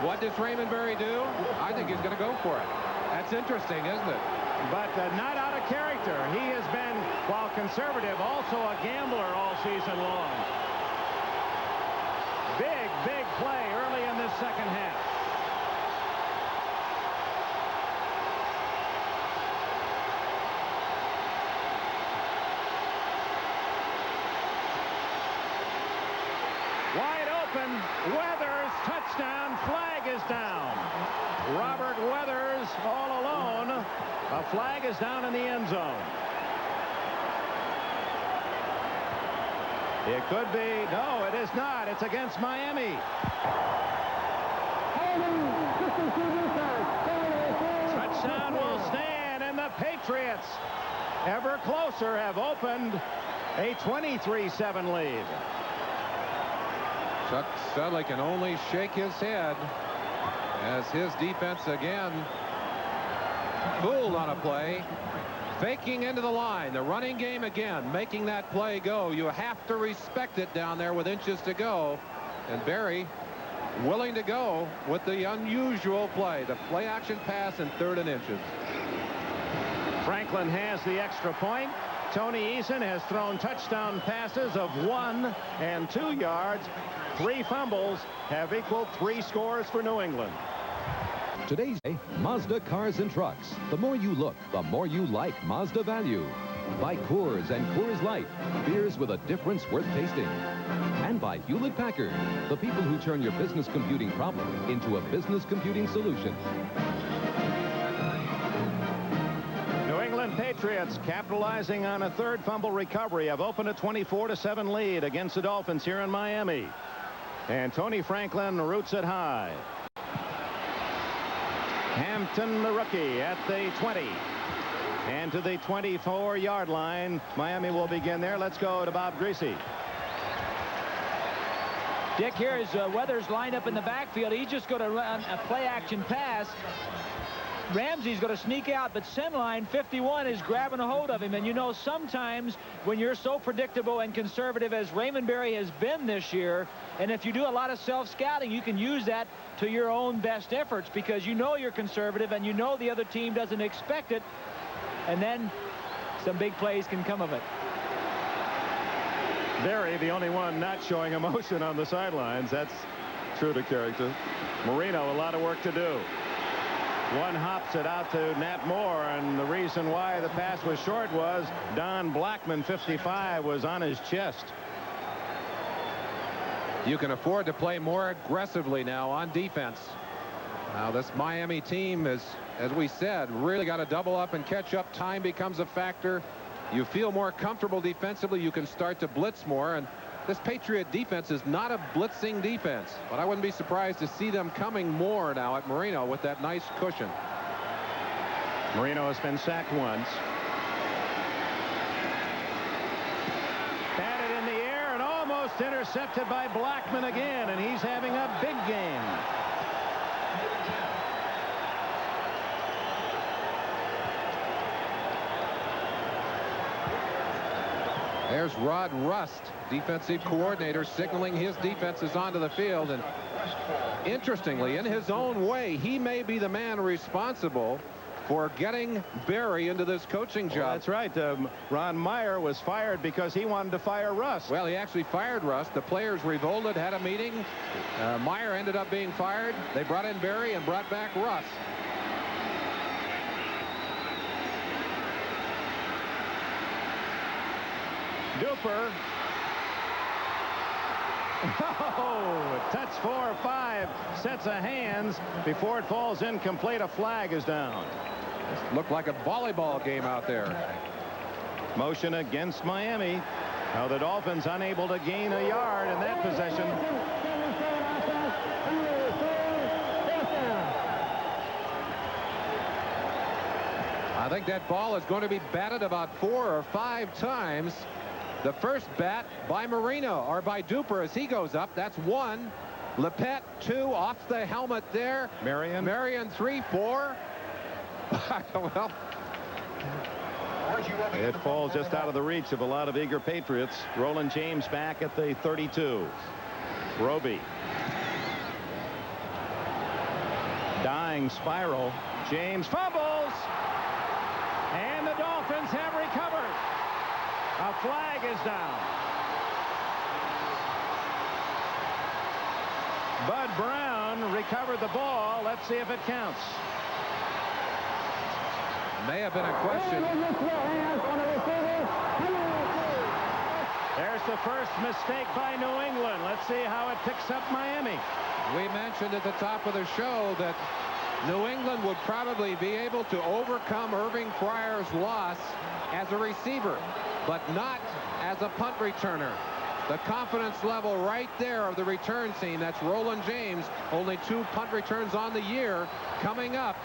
what does Raymond Berry do? I think he's going to go for it. That's interesting, isn't it? But not out of character. He has been, while conservative, also a gambler all season long. Big play early in this second half. Wide open. Weathers, touchdown. Flag is down. Robert Weathers all alone. A flag is down in the end zone. It could be. No, it is not. It's against Miami. Touchdown will stand, and the Patriots, ever closer, have opened a 23-7 lead. Chuck Studley can only shake his head as his defense again fooled on a play, faking into the line. The running game again making that play go. You have to respect it down there with inches to go, and Berry willing to go with the unusual play, the play action pass in 3rd and inches. Franklin has the extra point. Tony Eason has thrown touchdown passes of 1 and 2 yards. 3 fumbles have equaled 3 scores for New England. Today's Mazda Cars and Trucks. The more you look, the more you like Mazda value. By Coors and Coors Light, beers with a difference worth tasting. And by Hewlett-Packard, the people who turn your business computing problem into a business computing solution. New England Patriots capitalizing on a third fumble recovery have opened a 24-7 lead against the Dolphins here in Miami. And Tony Franklin roots it high. Hampton, the rookie, at the 20. And to the 24-yard line. Miami will begin there. Let's go to Bob Greasy. Dick, here is Weathers lined up in the backfield. He's just going to run a play-action pass. Ramsey's going to sneak out, but Sinline, 51, is grabbing a hold of him. And you know, sometimes when you're so predictable and conservative as Raymond Berry has been this year, and if you do a lot of self-scouting, you can use that to your own best efforts, because you know you're conservative and you know the other team doesn't expect it, and then some big plays can come of it. Berry, the only one not showing emotion on the sidelines. That's true to character. Marino, a lot of work to do. One hops it out to Nat Moore, and the reason why the pass was short was Don Blackman, 55, was on his chest. You can afford to play more aggressively now on defense. Now this Miami team is, as we said, really got to double up and catch up. Time becomes a factor. You feel more comfortable defensively, you can start to blitz more, and this Patriot defense is not a blitzing defense, but I wouldn't be surprised to see them coming more now at Marino with that nice cushion. Marino has been sacked once. Batted in the air and almost intercepted by Blackman again, and he's having a big game. There's Rod Rust, defensive coordinator, signaling his defenses onto the field. And interestingly, in his own way, he may be the man responsible for getting Berry into this coaching job. Well, that's right. Ron Meyer was fired because he wanted to fire Rust. Well, he actually fired Rust. The players revolted, had a meeting. Meyer ended up being fired. They brought in Berry and brought back Rust. Duper. Oh, touch 4 or 5 sets of hands before it falls incomplete. A flag is down. This looked like a volleyball game out there. Motion against Miami. Now the Dolphins unable to gain a yard in that possession. I think that ball is going to be batted about 4 or 5 times. The first bat by Marino, or by Duper as he goes up. That's 1. Lepet 2 off the helmet there. Marion 3, 4. Well, it falls just out of the reach of a lot of eager Patriots. Roland James back at the 32. Roby. Dying spiral. James fumbles. And the Dolphins have recovered. A flag is down. Bud Brown recovered the ball. Let's see if it counts. May have been a question. There's the first mistake by New England. Let's see how it picks up Miami. We mentioned at the top of the show that New England would probably be able to overcome Irving Fryer's loss as a receiver, but not as a punt returner. The confidence level right there of the return team. That's Roland James. Only 2 punt returns on the year coming up.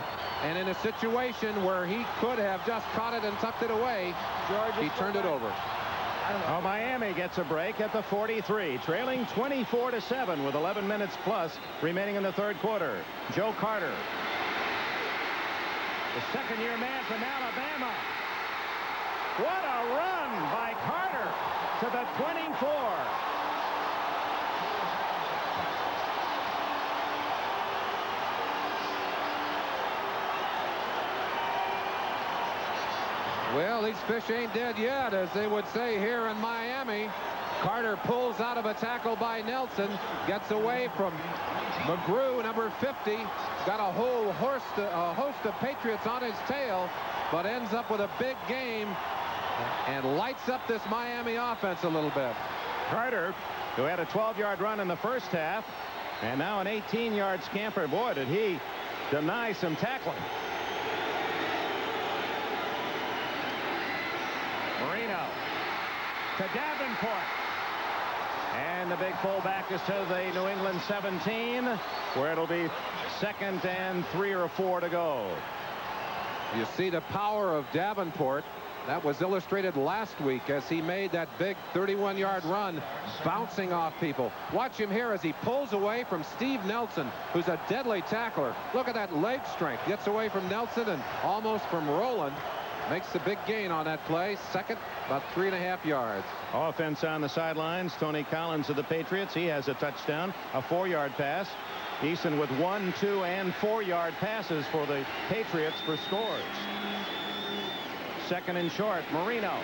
And in a situation where he could have just caught it and tucked it away, he turned it over. Oh, Miami gets a break at the 43, trailing 24-7 with 11 minutes plus remaining in the third quarter. Joe Carter, the second-year man from Alabama. What a run by Carter to the 24. Well, these fish ain't dead yet, as they would say here in Miami. Carter pulls out of a tackle by Nelson, gets away from McGrew, number 50. Got a whole host of Patriots on his tail, but ends up with a big game and lights up this Miami offense a little bit. Carter, who had a 12-yard run in the first half, and now an 18-yard scamper. Boy, did he deny some tackling. Marino to Davenport. And the big fullback is to the New England 17, where it'll be 2nd and 3 or 4 to go. You see the power of Davenport. That was illustrated last week as he made that big 31-yard run, bouncing off people. Watch him here as he pulls away from Steve Nelson, who's a deadly tackler. Look at that leg strength. Gets away from Nelson and almost from Rowland. Makes the big gain on that play. Second, about 3.5 yards. Offense on the sidelines. Tony Collins of the Patriots. He has a touchdown, a 4-yard pass. Easton with 1, 2, and 4-yard passes for the Patriots for scores. 2nd and short. Marino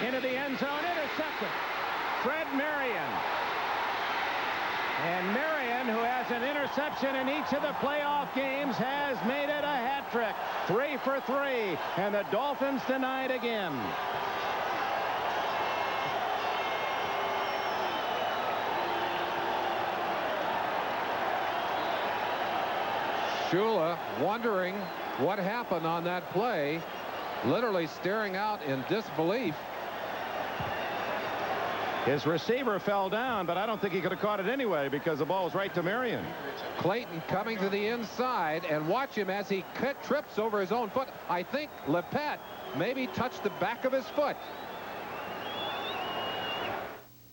into the end zone. Intercepted. Fred Marion. And Marion, who has an interception in each of the playoff games, has made it a hat trick. 3 for 3. And the Dolphins denied again. Shula wondering what happened on that play, literally staring out in disbelief. His receiver fell down, but I don't think he could have caught it anyway because the ball was right to Marion. Clayton coming to the inside, and watch him as he trips over his own foot. I think Lepet maybe touched the back of his foot.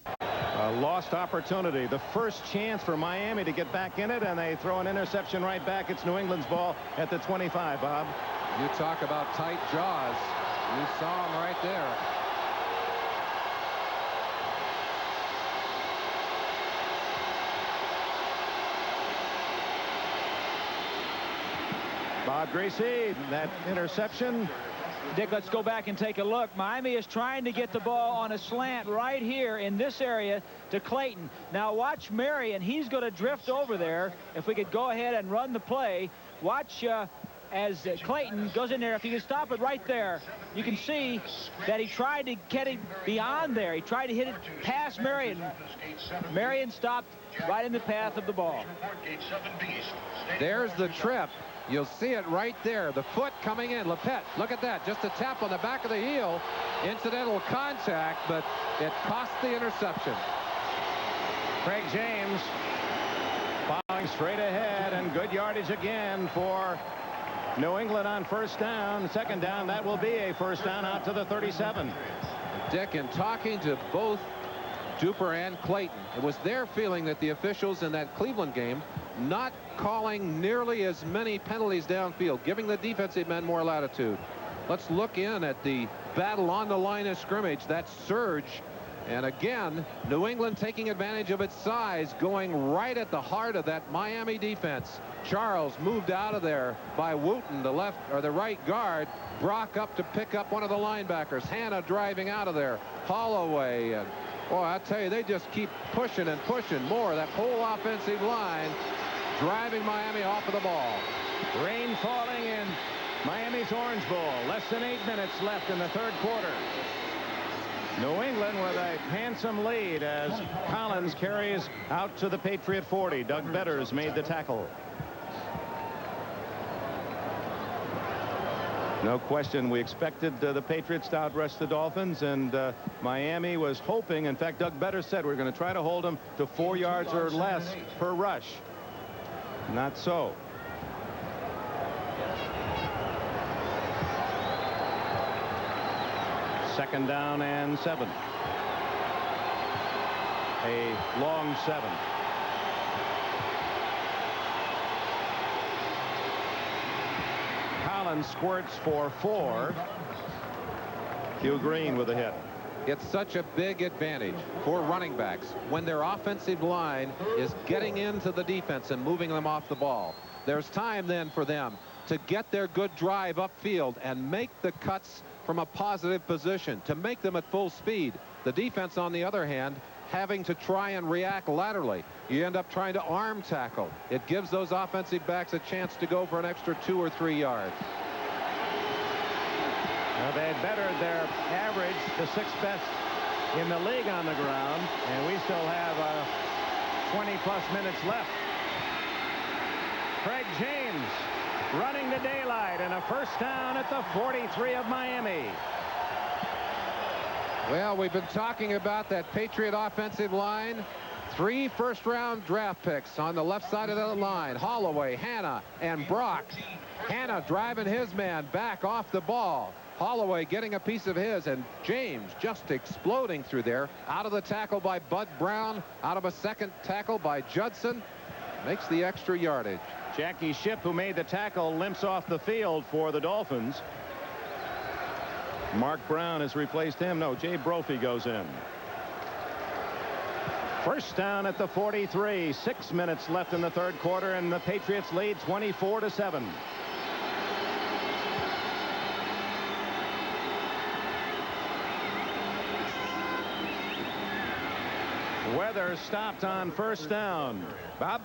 A lost opportunity. The first chance for Miami to get back in it, and they throw an interception right back. It's New England's ball at the 25, Bob. You talk about tight jaws. You saw him right there. Bob Gracie, that interception. Dick, let's go back and take a look. Miami is trying to get the ball on a slant right here in this area to Clayton. Now watch Marion. He's going to drift over there. If we could go ahead and run the play. Watch as Clayton goes in there. If you can stop it right there, you can see that he tried to get it beyond there. He tried to hit it past Marion. Marion stopped right in the path of the ball. There's the trip. You'll see it right there. The foot coming in. Lepet, look at that. Just a tap on the back of the heel. Incidental contact, but it cost the interception. Craig James following straight ahead, and good yardage again for New England on first down. Second down, that will be a first down out to the 37. Dick, in talking to both Duper and Clayton, it was their feeling that the officials in that Cleveland game not calling nearly as many penalties downfield, giving the defensive men more latitude. Let's look in at the battle on the line of scrimmage, that surge. And again, New England taking advantage of its size, going right at the heart of that Miami defense. Charles moved out of there by Wooten, the left or the right guard. Brock up to pick up one of the linebackers. Hanna driving out of there. Holloway. And boy, I tell you, they just keep pushing and pushing more. That whole offensive line driving Miami off of the ball. Rain falling in Miami's Orange Bowl. Less than 8 minutes left in the third quarter. New England with a handsome lead as Collins carries out to the Patriot 40. Doug Betters made the tackle. No question, we expected the Patriots to outrush the Dolphins, and Miami was hoping. In fact, Doug Betters said we're going to try to hold them to 4 yards or less per rush. Not so. Second down and 7. A long 7. Collins squirts for 4. Hugh Green with a hit. It's such a big advantage for running backs when their offensive line is getting into the defense and moving them off the ball. There's time then for them to get their good drive upfield and make the cuts from a positive position, to make them at full speed. The defense, on the other hand, having to try and react laterally. You end up trying to arm tackle. It gives those offensive backs a chance to go for an extra 2 or 3 yards. They had bettered their average to 6th best in the league on the ground, and we still have 20-plus minutes left. Craig James running the daylight, and a first down at the 43 of Miami. Well, we've been talking about that Patriot offensive line. 3 first-round draft picks on the left side of the line. Holloway, Hanna, and Brock. Hanna driving his man back off the ball. Holloway getting a piece of his, and James just exploding through there. Out of the tackle by Bud Brown. Out of a second tackle by Judson. Makes the extra yardage. Jackie Shipp, who made the tackle, limps off the field for the Dolphins. Mark Brown has replaced him. No, Jay Brophy goes in. First down at the 43. 6 minutes left in the third quarter, and the Patriots lead 24-7. Weather stopped on first down. Bob?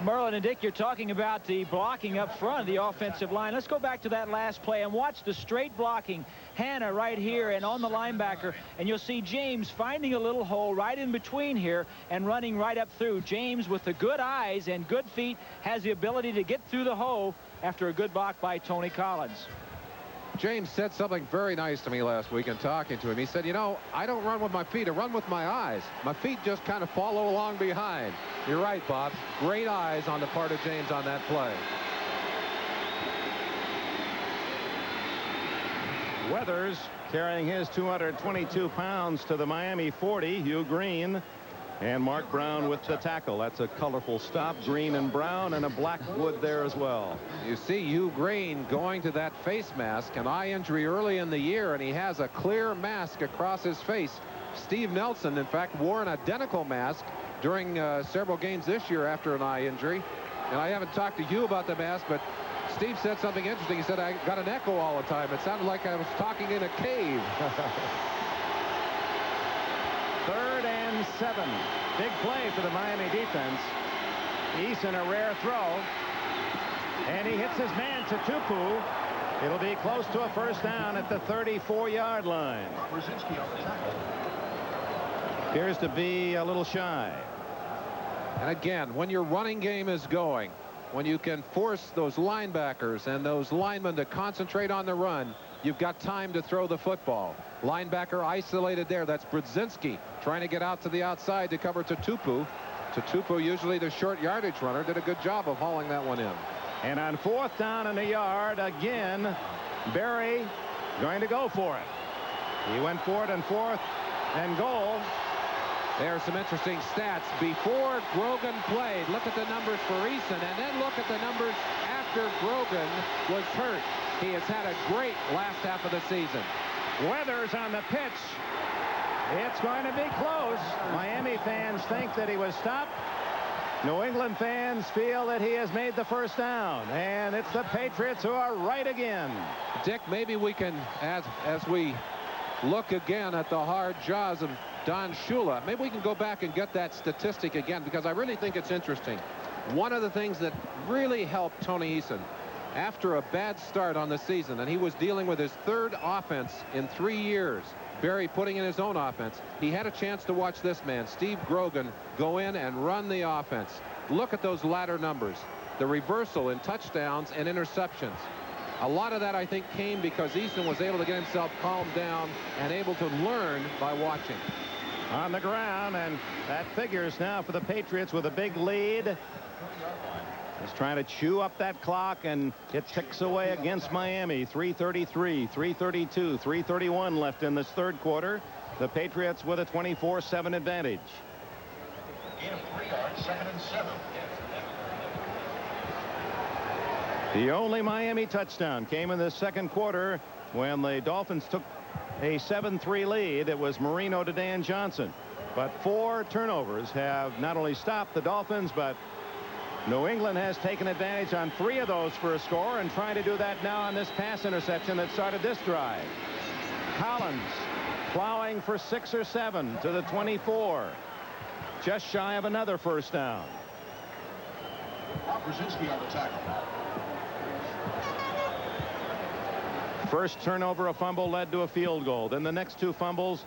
Merlin and Dick, you're talking about the blocking up front of the offensive line. Let's go back to that last play and watch the straight blocking. Hanna right here and on the linebacker, and you'll see James finding a little hole right in between here and running right up through. James, with the good eyes and good feet, has the ability to get through the hole after a good block by Tony Collins. James said something very nice to me last week in talking to him. He said, you know, I don't run with my feet, I run with my eyes. My feet just kind of follow along behind. You're right, Bob. Great eyes on the part of James on that play. Weathers carrying his 222 pounds to the Miami 40. Hugh Green and Mark Brown with the tackle. That's a colorful stop. Green and brown, and a black wood there as well. You see Hugh Green going to that face mask, an eye injury early in the year, and he has a clear mask across his face. Steve Nelson, in fact, wore an identical mask during several games this year after an eye injury. And I haven't talked to Hugh about the mask, but Steve said something interesting. He said, I got an echo all the time. It sounded like I was talking in a cave. 3rd and 7. Big play for the Miami defense. Eason, a rare throw. And he hits his man to Tupu. It'll be close to a first down at the 34-yard line. Appears to be a little shy. And again, when your running game is going, when you can force those linebackers and those linemen to concentrate on the run, you've got time to throw the football. Linebacker isolated there. That's Brzezinski trying to get out to the outside to cover Tupu. Tupu, usually the short yardage runner, did a good job of hauling that one in. And on 4th down and a yard, again, Berry going to go for it. He went for it on 4th and goal. There are some interesting stats. Before Grogan played, look at the numbers for Eason, and then look at the numbers after Grogan was hurt. He has had a great last half of the season. Weathers on the pitch. It's going to be close. Miami fans think that he was stopped. New England fans feel that he has made the first down. And it's the Patriots who are right again. Dick, maybe we can, as we look again at the hard jaws of Don Shula, maybe we can go back and get that statistic again, because I really think it's interesting. One of the things that really helped Tony Eason after a bad start on the season, and he was dealing with his 3rd offense in 3 years, Berry putting in his own offense, he had a chance to watch this man, Steve Grogan, go in and run the offense. Look at those latter numbers, the reversal in touchdowns and interceptions. A lot of that, I think, came because Eason was able to get himself calmed down and able to learn by watching. On the ground, and that figures now for the Patriots with a big lead. Just trying to chew up that clock, and it ticks away against Miami. 3:33, 3:32, 3:31 left in this third quarter. The Patriots with a 24-7 advantage. Gain of 3 yards, 2nd and 7. The only Miami touchdown came in the second quarter when the Dolphins took a 7-3 lead. It was Marino to Dan Johnson. But 4 turnovers have not only stopped the Dolphins, but New England has taken advantage on 3 of those for a score, and trying to do that now on this pass interception that started this drive. Collins plowing for 6 or 7 to the 24. Just shy of another first down. Brzezinski on the tackle. First turnover, a fumble led to a field goal. Then the next 2 fumbles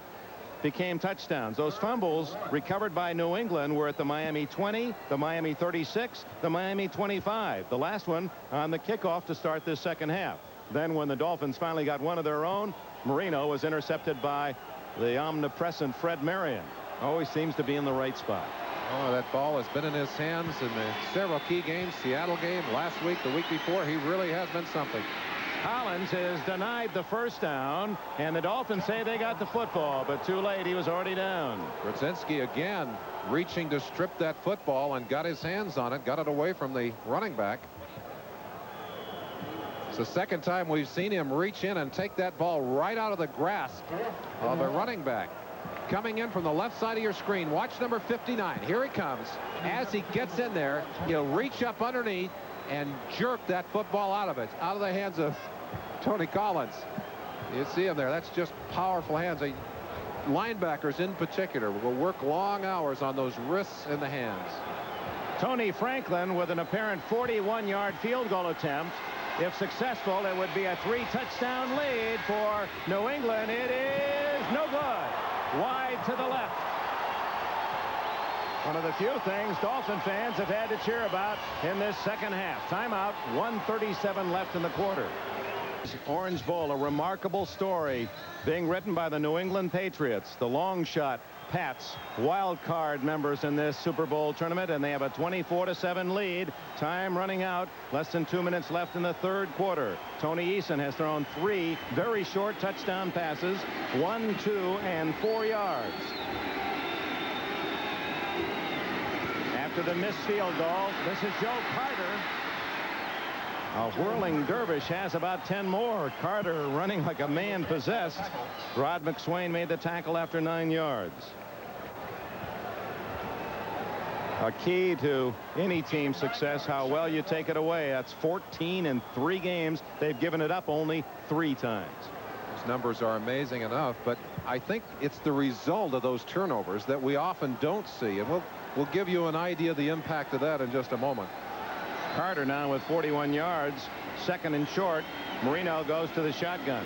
became touchdowns. Those fumbles recovered by New England were at the Miami 20, the Miami 36, the Miami 25. The last one on the kickoff to start this second half. Then when the Dolphins finally got one of their own, Marino was intercepted by the omnipresent Fred Marion. Always seems to be in the right spot. Oh, that ball has been in his hands in the several key games. Seattle game last week, the week before. He really has been something. Collins is denied the first down, and the Dolphins say they got the football, but too late. He was already down. Brzezinski again reaching to strip that football and got his hands on it, got it away from the running back. It's the second time we've seen him reach in and take that ball right out of the grasp of a running back. Coming in from the left side of your screen, watch number 59. Here he comes. As he gets in there, he'll reach up underneath and jerk that football out of the hands of Tony Collins. You see him there. That's just powerful hands. Linebackers in particular will work long hours on those wrists and the hands. Tony Franklin with an apparent 41-yard field goal attempt. If successful, it would be a 3-touchdown lead for New England. It is no good. Wide to the left. One of the few things Dolphin fans have had to cheer about in this second half. Timeout, 1:37 left in the quarter. Orange Bowl, a remarkable story being written by the New England Patriots. The long shot Pats, wild card members in this Super Bowl tournament, and they have a 24-7 lead. Time running out. Less than 2 minutes left in the third quarter. Tony Eason has thrown 3 very short touchdown passes, 1, 2, and 4 yards. After the missed field goal, this is Joe Carter. A whirling dervish has about 10 more. Carter running like a man possessed. Rod McSwain made the tackle after 9 yards. A key to any team's success, how well you take it away. That's 14 in 3 games. They've given it up only 3 times. Those numbers are amazing enough, but I think it's the result of those turnovers that we often don't see, and we'll give you an idea of the impact of that in just a moment. Carter now with 41 yards, second and short. Marino goes to the shotgun.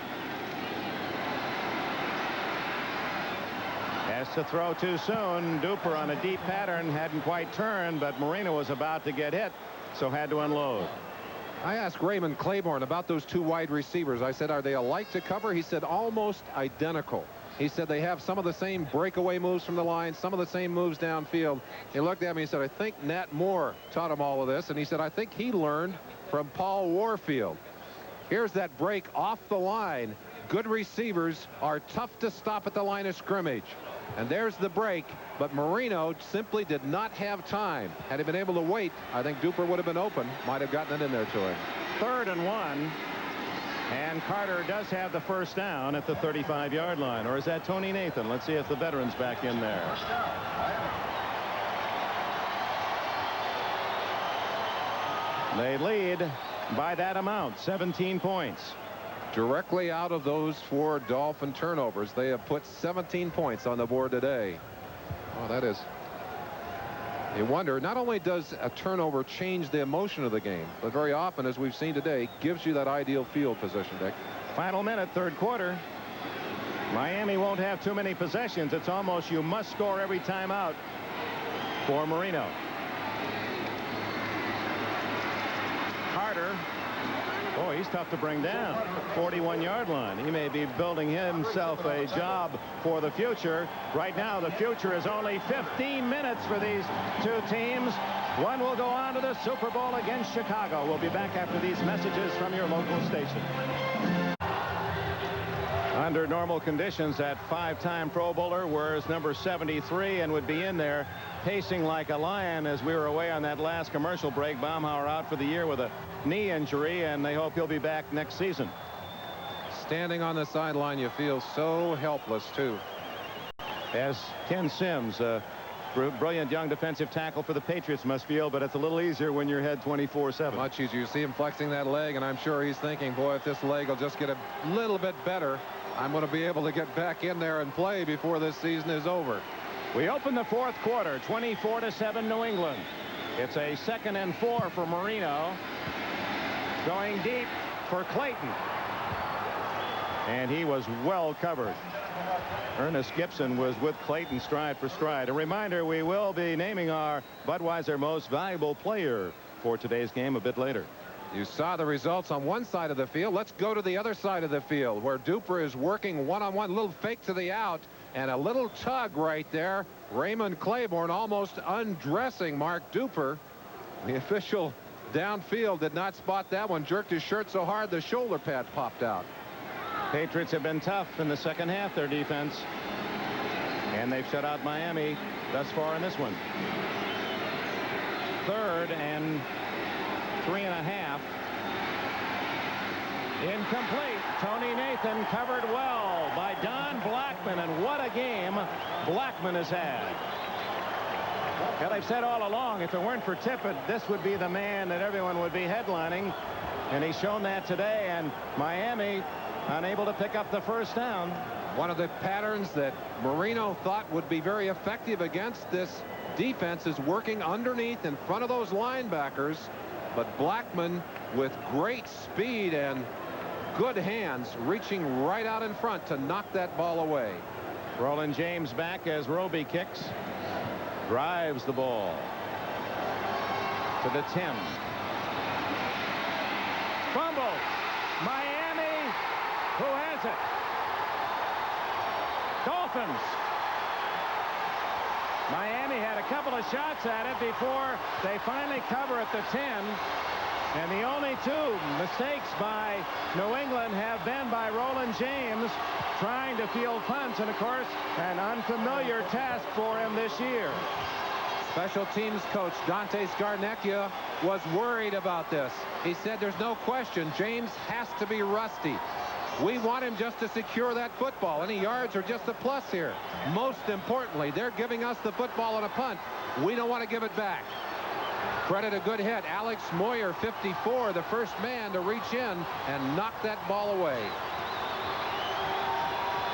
Has to throw too soon. Duper on a deep pattern, hadn't quite turned, but Marino was about to get hit, so had to unload. I asked Raymond Claiborne about those 2 wide receivers. I said, are they alike to cover? He said almost identical. He said they have some of the same breakaway moves from the line, some of the same moves downfield. He looked at me and said, I think Nat Moore taught him all of this. And he said, I think he learned from Paul Warfield. Here's that break off the line. Good receivers are tough to stop at the line of scrimmage. And there's the break, but Marino simply did not have time. Had he been able to wait, I think Duper would have been open, might have gotten it in there to him. 3rd and 1. And Carter does have the first down at the 35-yard line. Or is that Tony Nathan? Let's see if the veteran's back in there. They lead by that amount, 17 points. Directly out of those 4 Dolphin turnovers, they have put 17 points on the board today. Oh, that is a wonder. Not only does a turnover change the emotion of the game, but very often, as we've seen today, gives you that ideal field position, Dick. Final minute, third quarter. Miami won't have too many possessions. It's almost you must score every time out for Marino. Carter. Boy, he's tough to bring down. 41-yard line. He may be building himself a job for the future. Right now, the future is only 15 minutes for these 2 teams. One will go on to the Super Bowl against Chicago. We'll be back after these messages from your local station. Under normal conditions, that 5-time Pro Bowler wears number 73 and would be in there pacing like a lion. As we were away on that last commercial break, Baumhauer out for the year with a knee injury, and they hope he'll be back next season. Standing on the sideline, you feel so helpless, too. As Ken Sims, a brilliant young defensive tackle for the Patriots, must feel, but it's a little easier when you're ahead 24/7. Much easier. You see him flexing that leg, and I'm sure he's thinking, boy, if this leg will just get a little bit better, I'm going to be able to get back in there and play before this season is over. We open the fourth quarter, 24-7 New England. It's a 2nd and 4 for Marino. Going deep for Clayton. and he was well covered. Ernest Gibson was with Clayton stride for stride. A reminder, we will be naming our Budweiser most valuable player for today's game a bit later. You saw the results on one side of the field. Let's go to the other side of the field where Duper is working one-on-one, a little fake to the out and a little tug right there. Raymond Claiborne almost undressing Mark Duper. The official downfield did not spot that one, jerked his shirt so hard the shoulder pad popped out. Patriots have been tough in the second half, their defense, and they've shut out Miami thus far in this one. 3rd and 3.5. Incomplete. Tony Nathan covered well by Don Blackman, and what a game Blackman has had. Well, I've said all along, if it weren't for Tippett, this would be the man that everyone would be headlining, and he's shown that today, and Miami unable to pick up the first down. One of the patterns that Marino thought would be very effective against this defense is working underneath in front of those linebackers, but Blackman with great speed and good hands reaching right out in front to knock that ball away. Roland James back as Roby kicks. Drives the ball to the 10. Fumble. Miami. Who has it? Dolphins. Miami had a couple of shots at it before they finally cover at the 10. And the only 2 mistakes by New England have been by Roland James trying to field punts, and of course an unfamiliar task for him this year. Special teams coach Dante Scarnecchia was worried about this. He said there's no question James has to be rusty. We want him just to secure that football. Any yards are just a plus here. Most importantly, they're giving us the football on a punt. We don't want to give it back. Credit a good hit. Alex Moyer, 54, the first man to reach in and knock that ball away.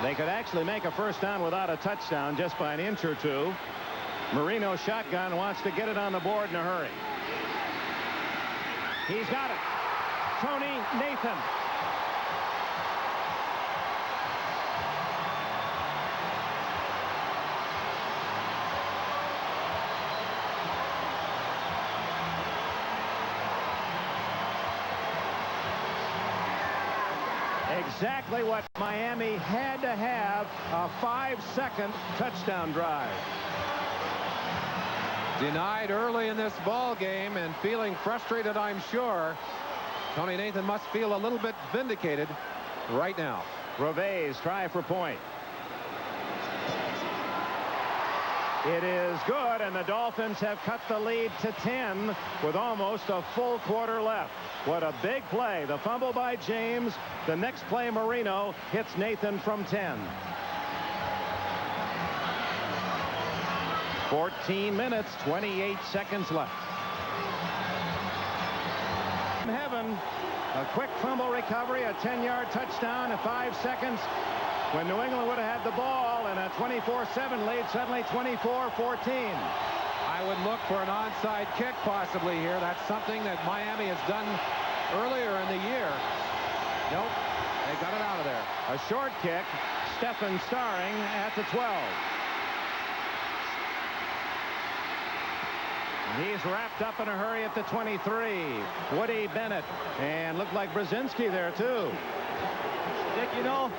They could actually make a first down without a touchdown just by an inch or 2. Marino shotgun, wants to get it on the board in a hurry. He's got it. Tony Nathan. Exactly what Miami had to have, a 5-second touchdown drive. Denied early in this ball game and feeling frustrated, I'm sure. Tony Nathan must feel a little bit vindicated right now. Roves try for point. It is good, and the Dolphins have cut the lead to 10 with almost a full quarter left. What a big play. The fumble by James. The next play, Marino hits Nathan from 10. 14 minutes, 28 seconds left. In heaven, a quick fumble recovery, a 10-yard touchdown in 5 seconds. When New England would have had the ball and a 24-7 lead, suddenly 24-14. I would look for an onside kick possibly here. That's something that Miami has done earlier in the year. Nope, they got it out of there. A short kick, Stephen Starring at the 12. He's wrapped up in a hurry at the 23. Woody Bennett, and looked like Brzezinski there too. Dick, you know,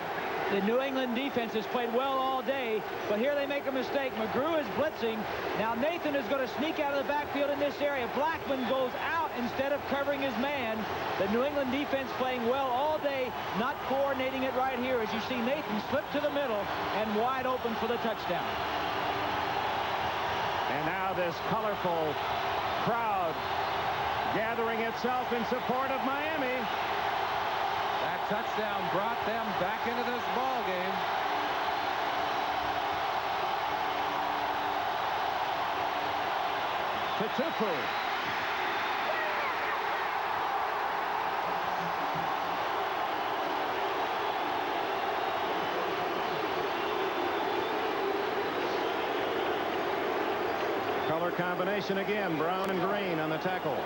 the New England defense has played well all day, but here they make a mistake. McGrew is blitzing. Now Nathan is going to sneak out of the backfield in this area. Blackman goes out instead of covering his man. The New England defense playing well all day, not coordinating it right here. As you see, Nathan slip to the middle and wide open for the touchdown. And now this colorful crowd gathering itself in support of Miami. That touchdown brought them back into this ball game. Tupu. Color combination again, brown and green on the tackle.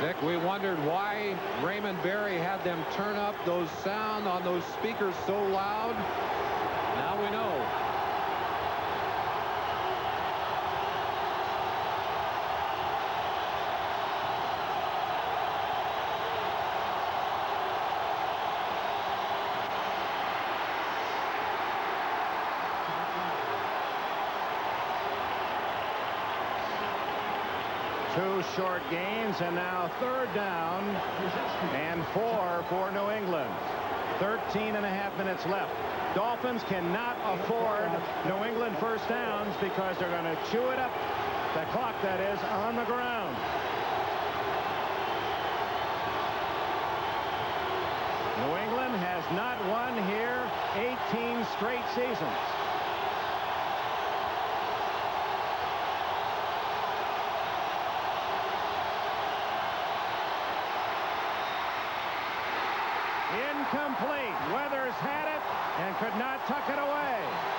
Dick, we wondered why Raymond Berry had them turn up those sound on those speakers so loud. Now we know. Two short gains, and now third down and 4 for New England. 13.5 minutes left. Dolphins cannot afford New England first downs because they're going to chew it up, the clock that is, on the ground. New England has not won here 18 straight seasons. Incomplete. Weathers had it and could not tuck it away.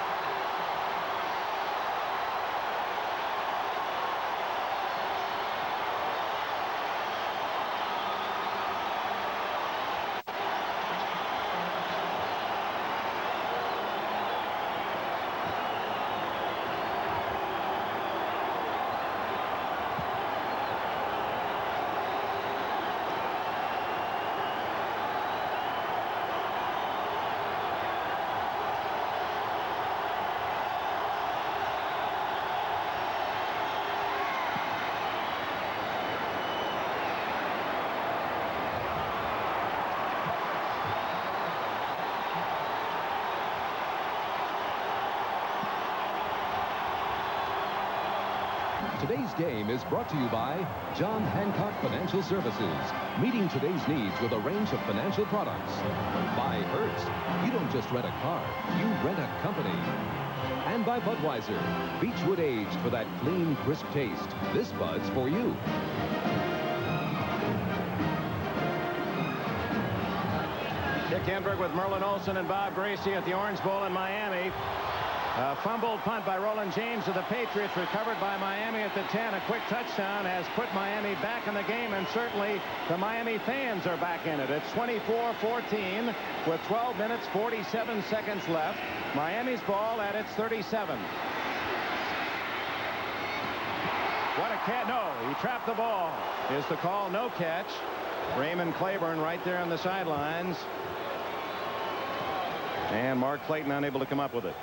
Today's game is brought to you by John Hancock Financial Services, meeting today's needs with a range of financial products. By Hertz, you don't just rent a car, you rent a company. And by Budweiser, Beechwood aged for that clean, crisp taste. This Bud's for you. Dick Enberg with Merlin Olsen and Bob Gracie at the Orange Bowl in Miami. A fumbled punt by Roland James of the Patriots, recovered by Miami at the 10. A quick touchdown has put Miami back in the game, and certainly the Miami fans are back in it. It's 24-14 with 12 minutes, 47 seconds left. Miami's ball at its 37. What a catch. No, he trapped the ball. Is the call. No catch. Raymond Claiborne right there on the sidelines. And Mark Clayton unable to come up with it.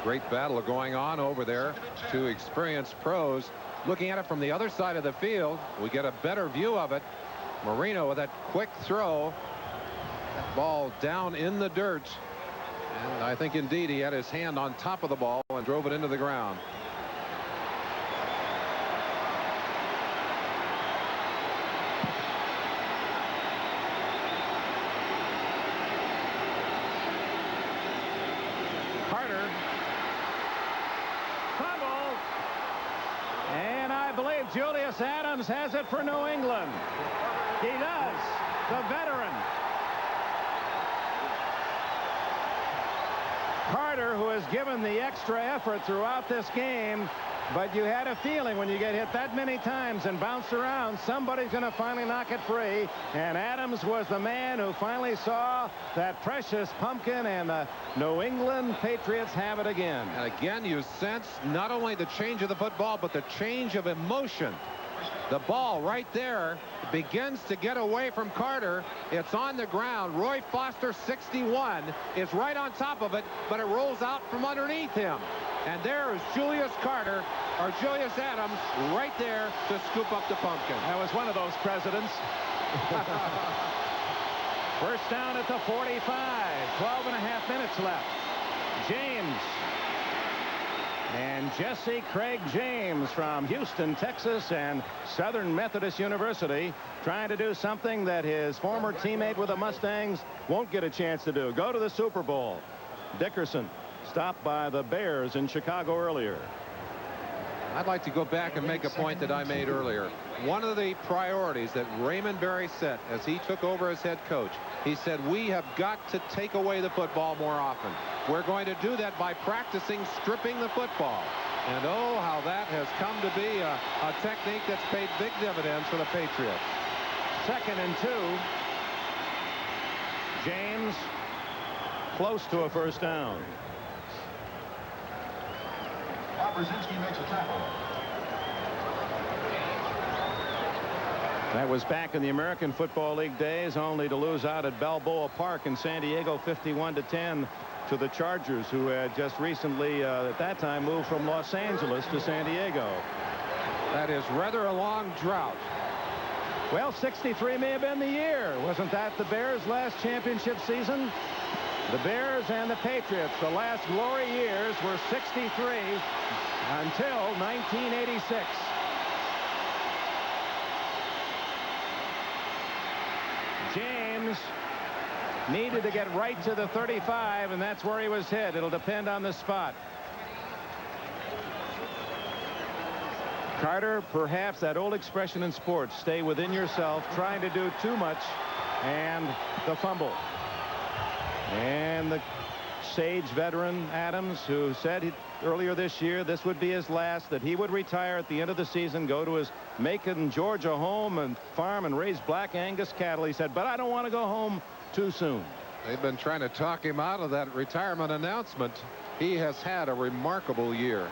Great battle going on over there. Two experienced pros. Looking at it from the other side of the field, we get a better view of it. Marino with that quick throw. That ball down in the dirt. And I think indeed he had his hand on top of the ball and drove it into the ground. Julius Adams has it for New England. He does. The veteran. Carter, who has given the extra effort throughout this game, but you had a feeling when you get hit that many times and bounced around, somebody's going to finally knock it free. And Adams was the man who finally saw that precious pumpkin, and the New England Patriots have it again. And again, you sense not only the change of the football, but the change of emotion. The ball right there begins to get away from Carter. It's on the ground. Roy Foster, 61, is right on top of it, but it rolls out from underneath him. And there is Julius Carter, or Julius Adams, right there to scoop up the pumpkin. That was one of those presidents. First down at the 45. 12.5 minutes left. James. And Jesse Craig James from Houston, Texas, and Southern Methodist University, trying to do something that his former teammate with the Mustangs won't get a chance to do. Go to the Super Bowl. Dickerson stopped by the Bears in Chicago earlier. I'd like to go back and make a point that I made earlier. One of the priorities that Raymond Berry set as he took over as head coach, he said, we have got to take away the football more often. We're going to do that by practicing stripping the football. And oh, how that has come to be a technique that's paid big dividends for the Patriots. 2nd and 2. James close to a first down. Brzezinski makes a tackle. That was back in the American Football League days, only to lose out at Balboa Park in San Diego 51-10 to the Chargers, who had just recently at that time moved from Los Angeles to San Diego. That is rather a long drought. Well, 63 may have been the year. Wasn't that the Bears' last championship season? The Bears and the Patriots, the last glory years, were 63 until 1986. James needed to get right to the 35, and that's where he was hit. It'll depend on the spot. Carter, perhaps that old expression in sports, stay within yourself, trying to do too much, and the fumble. And the sage veteran Adams, who said earlier this year this would be his last, that he would retire at the end of the season, go to his Macon, Georgia home and farm and raise black Angus cattle. He said, but I don't want to go home too soon. They've been trying to talk him out of that retirement announcement. He has had a remarkable year.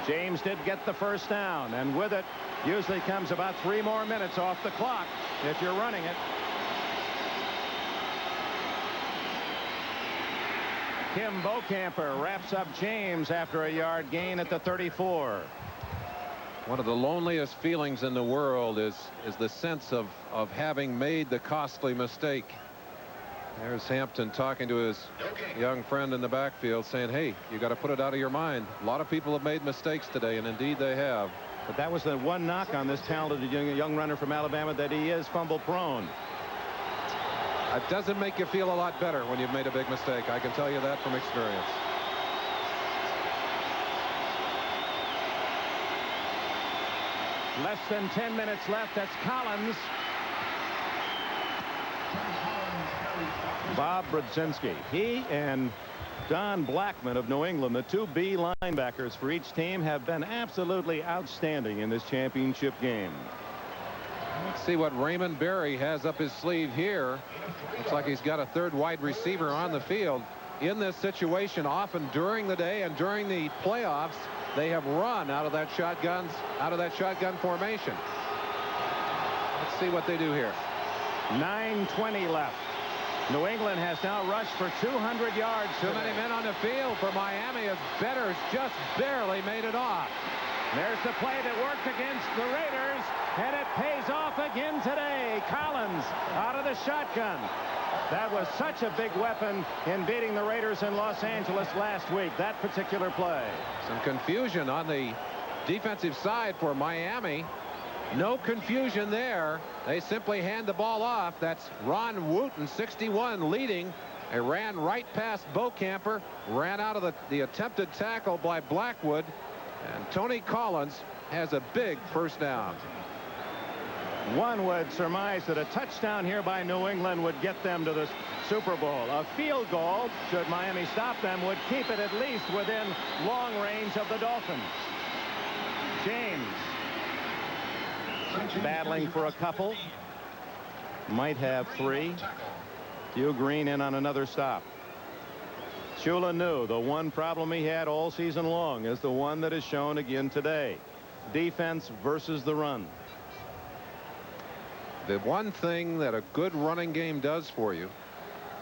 James did get the first down, and with it usually comes about 3 more minutes off the clock if you're running it. Kim Bocamper wraps up James after a yard gain at the 34. One of the loneliest feelings in the world is the sense of having made the costly mistake. There's Hampton talking to his young friend in the backfield saying, hey, you got to put it out of your mind. A lot of people have made mistakes today, and indeed they have. But that was the one knock on this talented young runner from Alabama, that he is fumble prone. It doesn't make you feel a lot better when you've made a big mistake. I can tell you that from experience. Less than 10 minutes left. That's Collins. Bob Brzezinski. He and Don Blackman of New England, the 2B linebackers for each team, have been absolutely outstanding in this championship game. Let's see what Raymond Berry has up his sleeve here. Looks like he's got a third wide receiver on the field. In this situation, often during the day and during the playoffs, they have run out of that shotgun formation. Let's see what they do here. 9:20 left. New England has now rushed for 200 yards. Too many men on the field for Miami, as Betters just barely made it off. There's the play that worked against the Raiders, and it pays off again today. Collins out of the shotgun. That was such a big weapon in beating the Raiders in Los Angeles last week, that particular play. Some confusion on the defensive side for Miami. No confusion there. They simply hand the ball off. That's Ron Wooten, 61, leading. They ran right past Bocamper, ran out of the attempted tackle by Blackwood, and Tony Collins has a big first down. One would surmise that a touchdown here by New England would get them to the Super Bowl. A field goal, should Miami stop them, would keep it at least within long range of the Dolphins. James battling for a couple. Might have 3. Hugh Green in on another stop. Shula knew the one problem he had all season long is the one that is shown again today. Defense versus the run. The one thing that a good running game does for you,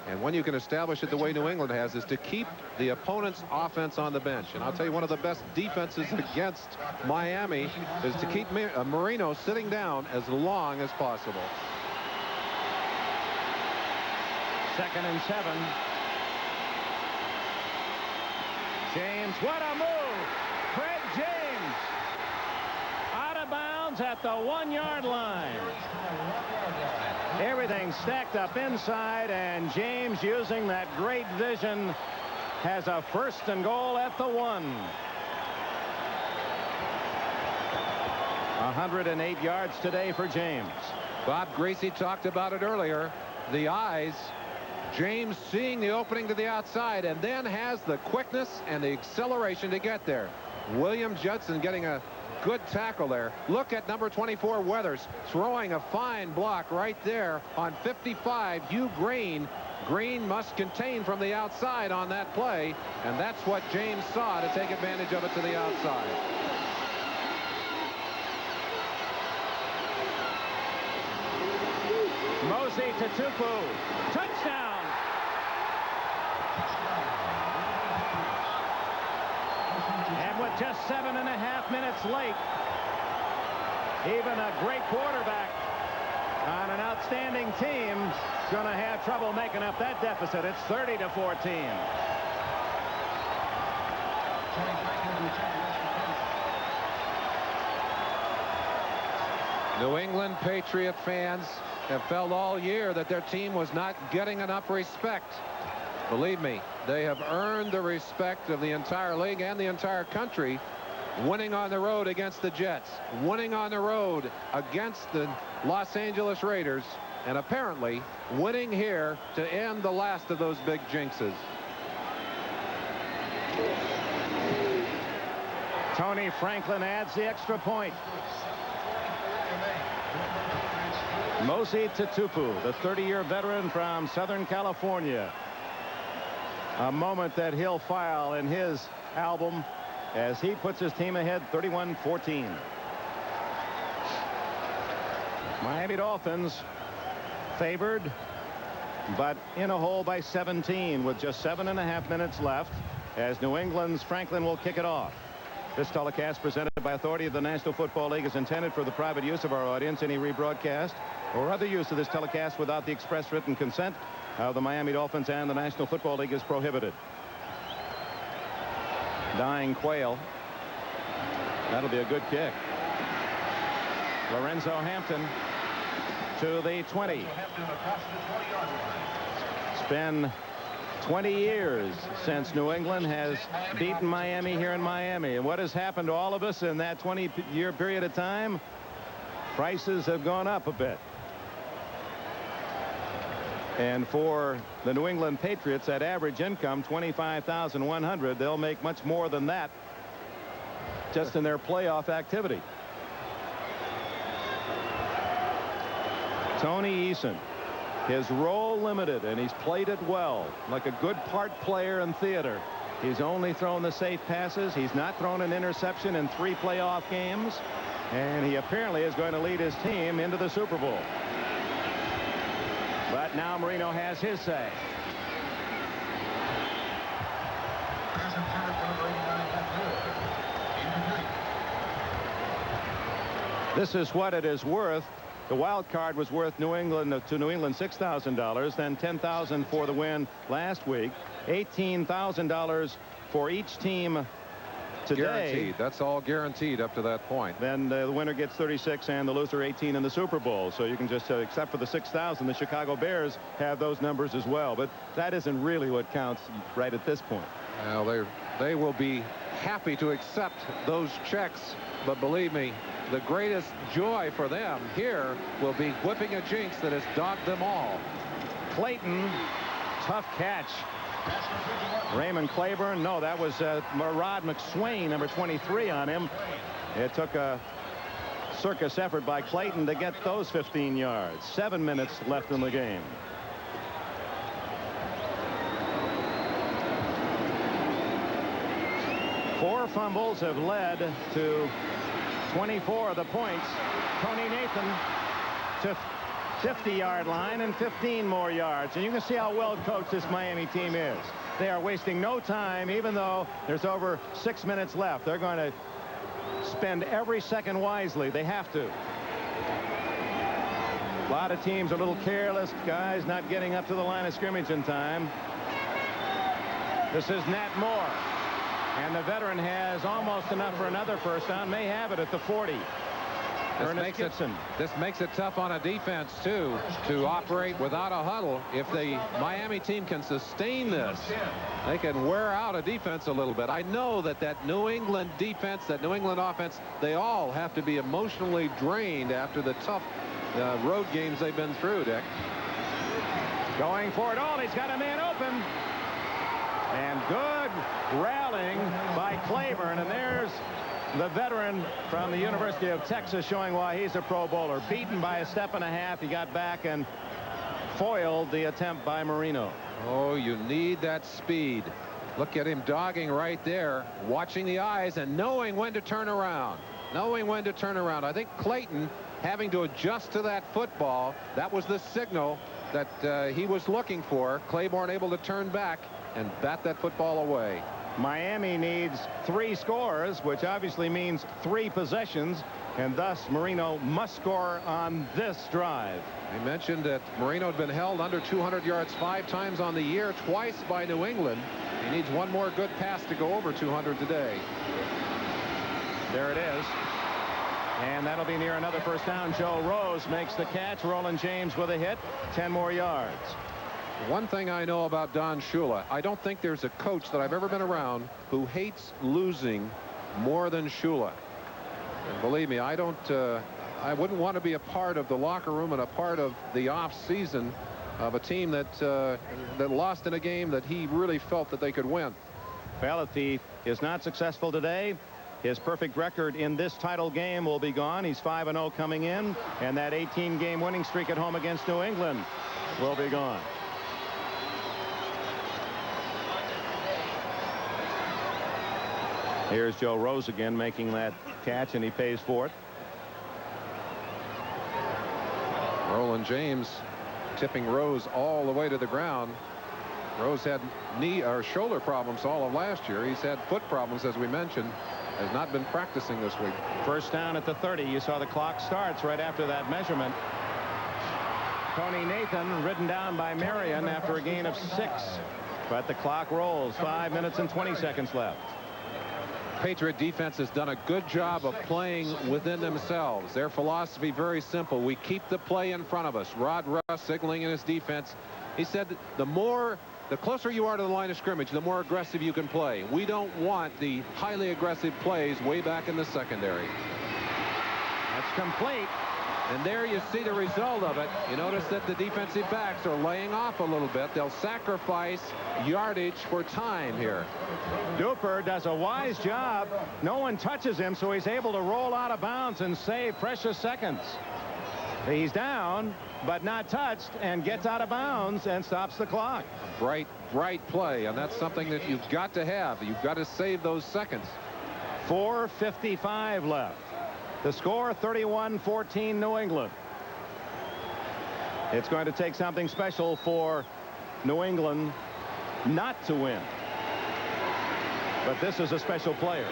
and when you can establish it the way New England has, is to keep the opponent's offense on the bench. And I'll tell you, one of the best defenses against Miami is to keep Marino sitting down as long as possible. 2nd and 7. James, what a move! Fred James out of bounds at the 1-yard line. Everything stacked up inside, and James, using that great vision, has a 1st and goal at the 1. 108 yards today for James. Bob Greasy talked about it earlier. The eyes. James seeing the opening to the outside and then has the quickness and the acceleration to get there. William Judson getting a good tackle there. Look at number 24 Weathers throwing a fine block right there on 55 Hugh Green. Green must contain from the outside on that play, and that's what James saw to take advantage of it to the outside. Mosey to Tupu. Touchdown. And with just 7.5 minutes late, even a great quarterback on an outstanding team is going to have trouble making up that deficit. It's 30-14. New England Patriot fans have felt all year that their team was not getting enough respect. Believe me, they have earned the respect of the entire league and the entire country, winning on the road against the Jets, winning on the road against the Los Angeles Raiders, and apparently winning here to end the last of those big jinxes. Tony Franklin adds the extra point. Mosey to Tupu, the 30-year veteran from Southern California. A moment that he'll file in his album as he puts his team ahead 31-14. Miami Dolphins favored, but in a hole by 17 with just 7.5 minutes left as New England's Franklin will kick it off. This telecast presented by authority of the National Football League is intended for the private use of our audience. Any rebroadcast or other use of this telecast without the express written consent of the Miami Dolphins and the National Football League is prohibited. Dying quail. That'll be a good kick. Lorenzo Hampton to the 20. It's been 20 years since New England has beaten Miami here in Miami. And what has happened to all of us in that 20-year period of time? Prices have gone up a bit. And for the New England Patriots, at average income $25,100, they'll make much more than that just in their playoff activity. Tony Eason, his role limited, and he's played it well, like a good part player in theater. He's only thrown the safe passes. He's not thrown an interception in 3 playoff games, and he apparently is going to lead his team into the Super Bowl. But now Marino has his say. This is what it is worth. The wild card was worth New England $6,000, then $10,000 for the win last week, $18,000 for each team today. Guaranteed. That's all guaranteed up to that point. Then the winner gets 36 and the loser 18 in the Super Bowl. So you can just except for the 6,000, the Chicago Bears have those numbers as well. But that isn't really what counts right at this point. Well, they will be happy to accept those checks. But believe me, the greatest joy for them here will be whipping a jinx that has dogged them all. Clayton, tough catch. Raymond Claiborne, no, that was Rod McSwain, number 23 on him. It took a circus effort by Clayton to get those 15 yards. 7 minutes left in the game. Four fumbles have led to 24 of the points. Tony Nathan to 50-yard line and 15 more yards. And you can see how well coached this Miami team is. They are wasting no time, even though there's over 6 minutes left. They're going to spend every second wisely. They have to. A lot of teams are a little careless. Guys not getting up to the line of scrimmage in time. This is Nat Moore. And the veteran has almost enough for another first down. May have it at the 40. This makes it tough on a defense, too, to operate without a huddle. If the Miami team can sustain this, they can wear out a defense a little bit. I know that New England defense, that New England offense, they all have to be emotionally drained after the tough road games they've been through, Dick. Going for it all. He's got a man open. And good rallying by Claiborne. And there's the veteran from the University of Texas showing why he's a Pro Bowler. Beaten by a step and a half. He got back and foiled the attempt by Marino. Oh, you need that speed. Look at him dogging right there, watching the eyes and knowing when to turn around. Knowing when to turn around. I think Clayton having to adjust to that football, that was the signal that he was looking for. Claiborne able to turn back and bat that football away. Miami needs 3 scores, which obviously means 3 possessions, and thus Marino must score on this drive. I mentioned that Marino had been held under 200 yards 5 times on the year, twice by New England. He needs 1 more good pass to go over 200 today. There it is. And that'll be near another first down. Joe Rose makes the catch. Roland James with a hit. 10 more yards. One thing I know about Don Shula, I don't think there's a coach that I've ever been around who hates losing more than Shula. And believe me, I wouldn't want to be a part of the locker room and a part of the off season of a team that lost in a game that he really felt that they could win. Well, if he is not successful today, his perfect record in this title game will be gone. He's 5-0 coming in, and that 18-game winning streak at home against New England will be gone. Here's Joe Rose again making that catch, and he pays for it. Roland James tipping Rose all the way to the ground. Rose had knee or shoulder problems all of last year. He's had foot problems, as we mentioned. Has not been practicing this week. First down at the 30. You saw the clock starts right after that measurement. Tony Nathan ridden down by Marion after a gain of 6. But the clock rolls. 5 minutes and 20 seconds left. Patriot defense has done a good job of playing within themselves. Their philosophy very simple. We keep the play in front of us. Rod Russ signaling in his defense. He said the closer you are to the line of scrimmage, the more aggressive you can play. We don't want the highly aggressive plays way back in the secondary. That's complete. And there you see the result of it. You notice that the defensive backs are laying off a little bit. They'll sacrifice yardage for time here. Duper does a wise job. No one touches him, so he's able to roll out of bounds and save precious seconds. He's down, but not touched, and gets out of bounds and stops the clock. Bright play, and that's something that you've got to have. You've got to save those seconds. 4:55 left. The score 31-14 New England. It's going to take something special for New England not to win. But this is a special player.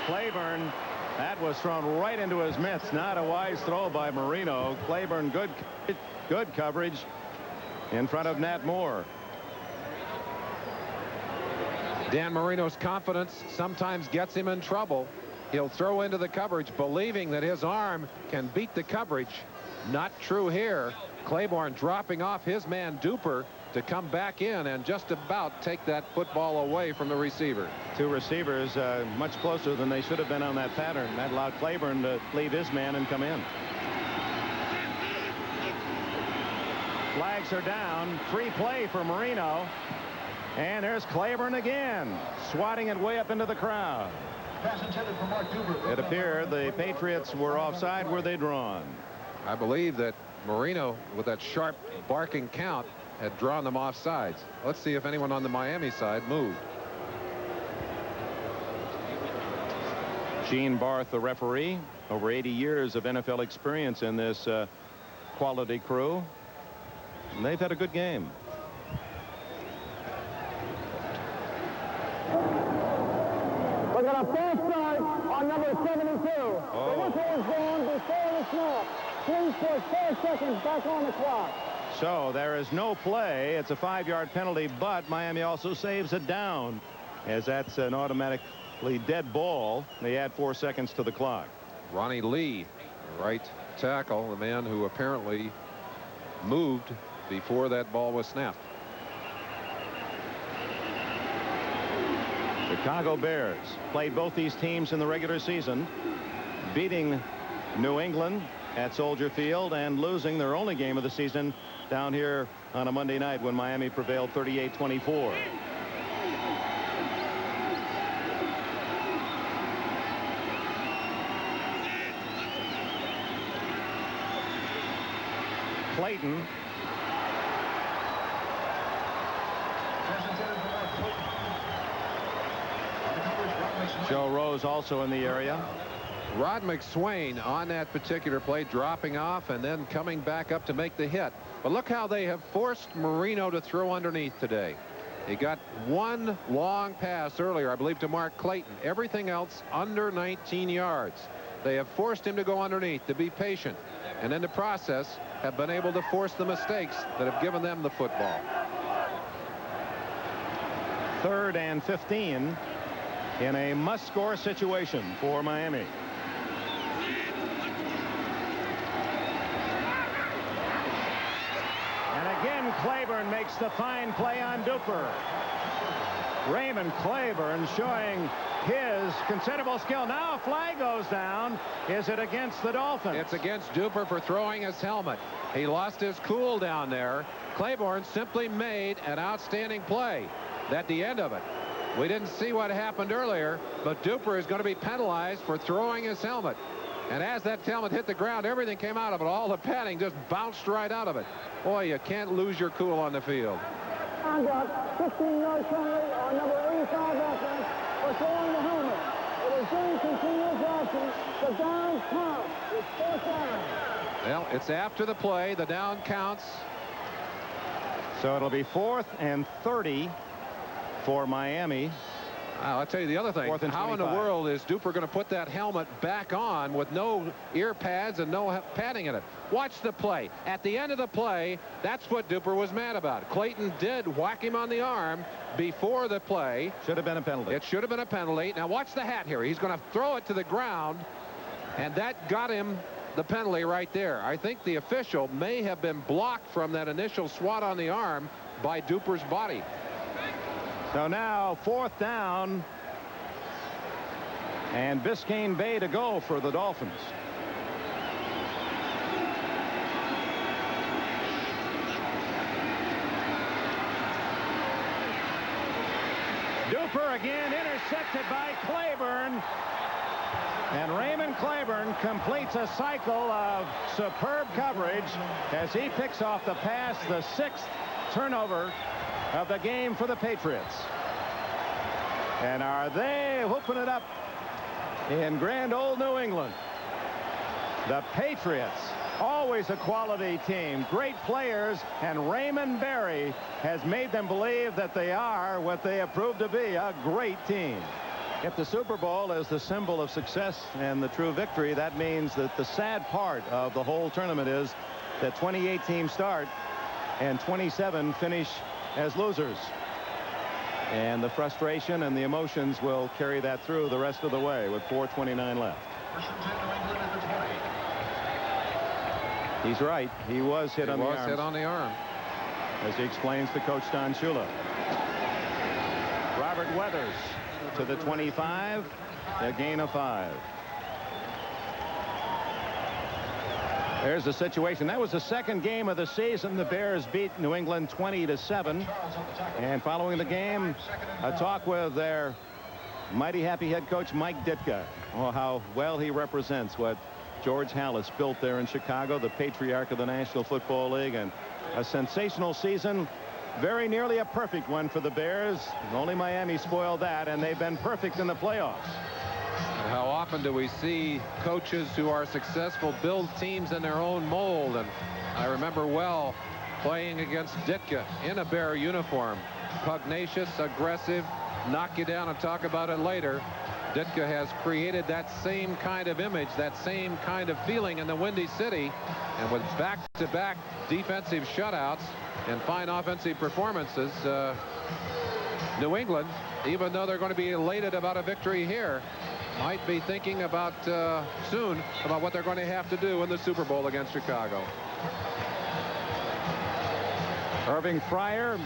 Claiborne, that was thrown right into his mitts. Not a wise throw by Marino. Claiborne, good coverage in front of Nat Moore. Dan Marino's confidence sometimes gets him in trouble. He'll throw into the coverage believing that his arm can beat the coverage. Not true here. Claiborne dropping off his man Duper to come back in and just about take that football away from the receiver. 2 receivers much closer than they should have been on that pattern. That allowed Claiborne to leave his man and come in. Flags are down. Free play for Marino. And there's Claiborne again, swatting it way up into the crowd. It appeared the Patriots were offside. Were they drawn? I believe that Marino, with that sharp barking count, had drawn them off sides. Let's see if anyone on the Miami side moved. Gene Barth, the referee, over 80 years of NFL experience in this quality crew. And they've had a good game. We're going to false start on number 72. The whistle is gone before the snap. Please put 4 seconds back on the clock. So there is no play. It's a 5-yard penalty, but Miami also saves it down, as that's an automatically dead ball. They add 4 seconds to the clock. Ronnie Lee, right tackle, the man who apparently moved before that ball was snapped. Chicago Bears played both these teams in the regular season, beating New England at Soldier Field and losing their only game of the season down here on a Monday night when Miami prevailed 38-24. Clayton. Joe Rose also in the area. Rod McSwain on that particular play, dropping off and then coming back up to make the hit. But look how they have forced Marino to throw underneath today. He got one long pass earlier, I believe, to Mark Clayton. Everything else under 19 yards. They have forced him to go underneath, to be patient, and in the process have been able to force the mistakes that have given them the football. 3rd and 15 in a must-score situation for Miami. And again, Claiborne makes the fine play on Duper. Raymond Claiborne showing his considerable skill. Now a flag goes down. Is it against the Dolphins? It's against Duper for throwing his helmet. He lost his cool down there. Claiborne simply made an outstanding play at the end of it. We didn't see what happened earlier, but Duper is going to be penalized for throwing his helmet. And as that helmet hit the ground, everything came out of it. All the padding just bounced right out of it. Boy, you can't lose your cool on the field. Conduct, 15-yard penalty on number 85 offense for throwing the helmet. It is doing continuous action. The down count is 4th down. Well, it's after the play. The down counts. So it'll be 4th and 30 for Miami. I'll tell you the other thing. How in the world is Duper going to put that helmet back on with no ear pads and no padding in it? Watch the play. At the end of the play, that's what Duper was mad about. Clayton did whack him on the arm before the play. Should have been a penalty. It should have been a penalty. Now watch the hat here. He's going to throw it to the ground, and that got him the penalty right there. I think the official may have been blocked from that initial swat on the arm by Duper's body. So now 4th down and Biscayne Bay to go for the Dolphins. Duper again intercepted by Claiborne. And Raymond Claiborne completes a cycle of superb coverage as he picks off the pass, the 6th turnover of the game for the Patriots. And are they whooping it up in grand old New England? The Patriots, always a quality team, great players, and Raymond Berry has made them believe that they are what they have proved to be, a great team. If the Super Bowl is the symbol of success and the true victory, that means that the sad part of the whole tournament is that 28 teams start and 27 finish as losers. And the frustration and the emotions will carry that through the rest of the way with 4:29 left. He's right. He was hit on the arm. He was hit on the arm. As he explains to Coach Don Shula. Robert Weathers to the 25, a gain of 5. There's the situation. That was the second game of the season. The Bears beat New England 20-7. And following the game, a talk with their mighty happy head coach Mike Ditka. Oh, how well he represents what George Halas built there in Chicago, the patriarch of the National Football League, and a sensational season. Very nearly a perfect one for the Bears. Only Miami spoiled that, and they've been perfect in the playoffs. And how often do we see coaches who are successful build teams in their own mold? And I remember well playing against Ditka in a Bear uniform. Pugnacious, aggressive, knock you down and talk about it later. Ditka has created that same kind of image, that same kind of feeling in the Windy City. And with back-to-back defensive shutouts and fine offensive performances, New England, even though they're going to be elated about a victory here, might be thinking about soon about what they're going to have to do in the Super Bowl against Chicago. Irving Fryer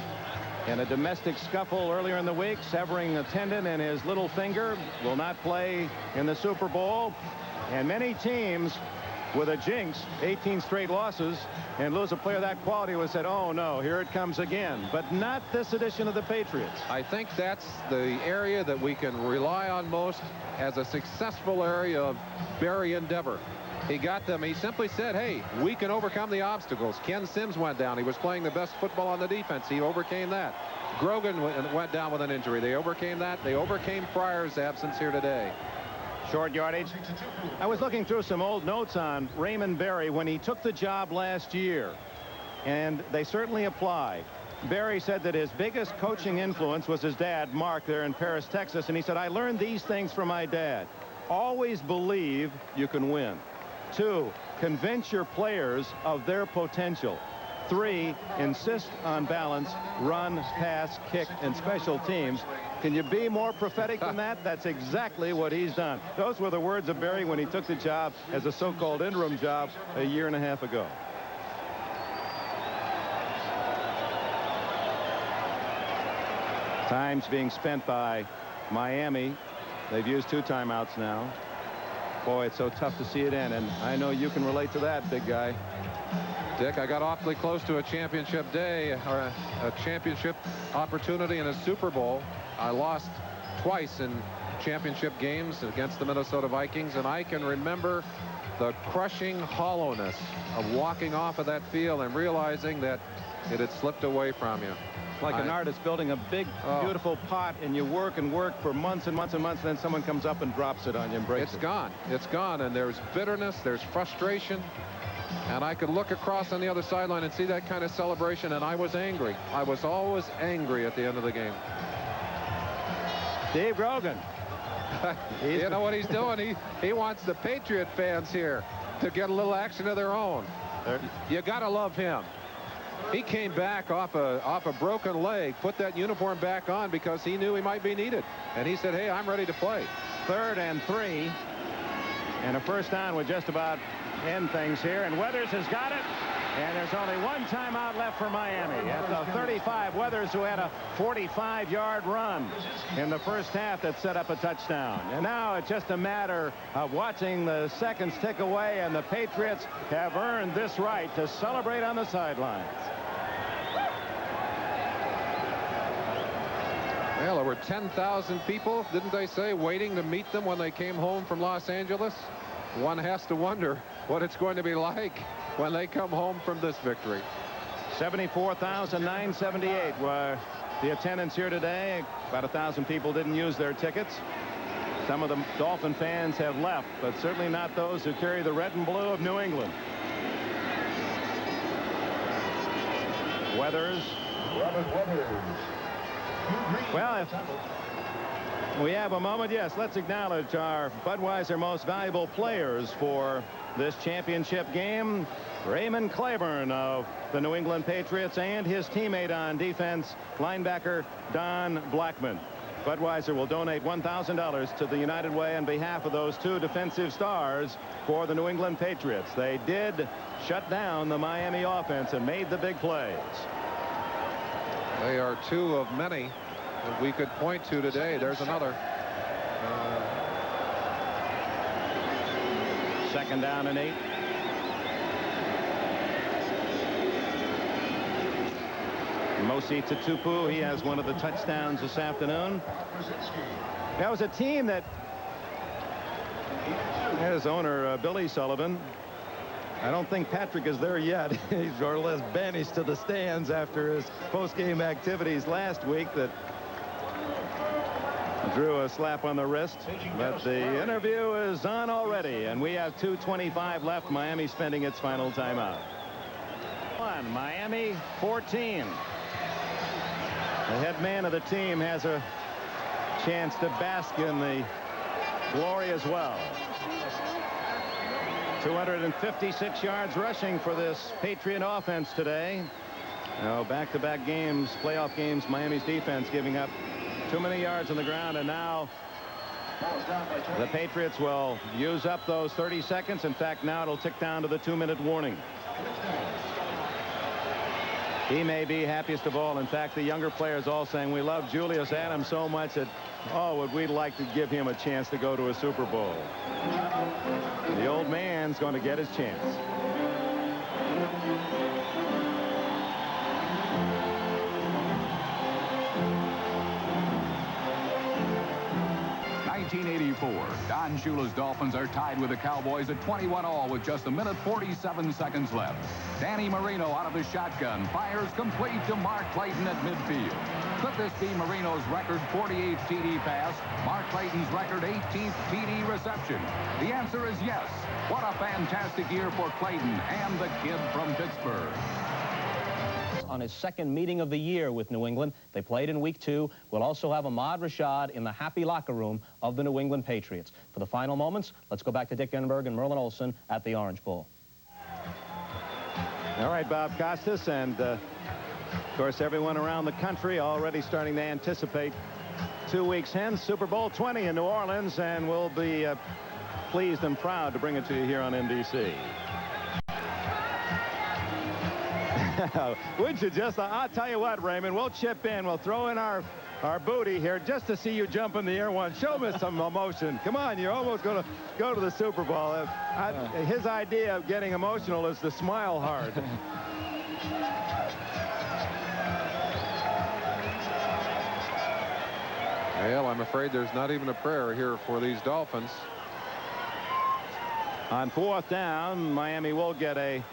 in a domestic scuffle earlier in the week, severing a tendon in his little finger, will not play in the Super Bowl. And many teams with a jinx, 18 straight losses, and lose a player of that quality, was said, oh no, here it comes again. But not this edition of the Patriots. I think that's the area that we can rely on most as a successful area of Barry endeavor. He got them. He simply said, hey, we can overcome the obstacles. Ken Sims went down. He was playing the best football on the defense. He overcame that. Grogan went down with an injury. They overcame that. They overcame Fryer's absence here today. Short yardage. I was looking through some old notes on Raymond Berry when he took the job last year, and they certainly apply. Berry said that his biggest coaching influence was his dad, Mark, there in Paris, Texas, and he said, I learned these things from my dad. Always believe you can win. 2, convince your players of their potential. 3, insist on balance, run, pass, kick, and special teams. Can you be more prophetic than that? That's exactly what he's done. Those were the words of Berry when he took the job as a so-called interim job a year and a half ago. Time's being spent by Miami. They've used 2 timeouts now. Boy, it's so tough to see it end, and I know you can relate to that, big guy. Dick, I got awfully close to a championship day, or a championship opportunity in a Super Bowl. I lost twice in championship games against the Minnesota Vikings, and I can remember the crushing hollowness of walking off of that field and realizing that it had slipped away from you. Like an artist building a big, beautiful pot, and you work and work for months and months and months, and then someone comes up and drops it on you and breaks it. It's gone. It's gone, and there's bitterness, there's frustration, and I could look across on the other sideline and see that kind of celebration, and I was angry. I was always angry at the end of the game. Dave Grogan. You know what he's doing? He wants the Patriot fans here to get a little action of their own. You got to love him. He came back off a broken leg, put that uniform back on because he knew he might be needed. And he said, hey, I'm ready to play. 3rd and 3. And a first down would just about end things here. And Weathers has got it. And there's only 1 timeout left for Miami. At the 35, Weathers, who had a 45-yard run in the first half that set up a touchdown. And now it's just a matter of watching the seconds tick away, and the Patriots have earned this right to celebrate on the sidelines. Well, there were 10,000 people, didn't they say, waiting to meet them when they came home from Los Angeles? One has to wonder what it's going to be like when they come home from this victory. 74,978 were the attendance here today. About 1,000 people didn't use their tickets. Some of the Dolphin fans have left, but certainly not those who carry the red and blue of New England. Weathers. Well, if we have a moment, yes, let's acknowledge our Budweiser most valuable players for this championship game. Raymond Claiborne of the New England Patriots and his teammate on defense, linebacker Don Blackman. Budweiser will donate $1,000 to the United Way on behalf of those 2 defensive stars for the New England Patriots. They did shut down the Miami offense and made the big plays. They are 2 of many that we could point to today. There's another. 2nd down and 8. Mosi Tutupu, he has one of the touchdowns this afternoon. That was a team that has owner Billy Sullivan. I don't think Patrick is there yet. He's more or less banished to the stands after his post-game activities last week that drew a slap on the wrist. But the interview is on already, and we have 2:25 left. Miami spending its final timeout. Miami 14. The head man of the team has a chance to bask in the glory as well. 256 yards rushing for this Patriot offense today. Now, back-to-back games, playoff games, Miami's defense giving up too many yards on the ground, and now the Patriots will use up those 30 seconds. In fact, now it'll tick down to the 2-minute warning. He may be happiest of all. In fact, the younger players all saying, we love Julius Adams so much that, oh, would we like to give him a chance to go to a Super Bowl. The old man's going to get his chance. 1984. Don Shula's Dolphins are tied with the Cowboys at 21-all with just 1:47 seconds left. Danny Marino out of the shotgun fires complete to Mark Clayton at midfield. Could this be Marino's record 48th TD pass? Mark Clayton's record 18th TD reception? The answer is yes. What a fantastic year for Clayton and the kid from Pittsburgh. On his second meeting of the year with New England. They played in week 2. We'll also have Ahmad Rashad in the happy locker room of the New England Patriots. For the final moments, let's go back to Dick Enberg and Merlin Olsen at the Orange Bowl. All right, Bob Costas, and of course everyone around the country already starting to anticipate 2 weeks hence Super Bowl 20 in New Orleans, and we'll be pleased and proud to bring it to you here on NBC. Would you just, I'll tell you what, Raymond, we'll chip in. We'll throw in our booty here just to see you jump in the air once. Show me some emotion. Come on, you're almost going to go to the Super Bowl. His idea of getting emotional is to smile hard. Well, I'm afraid there's not even a prayer here for these Dolphins. On 4th down, Miami will get a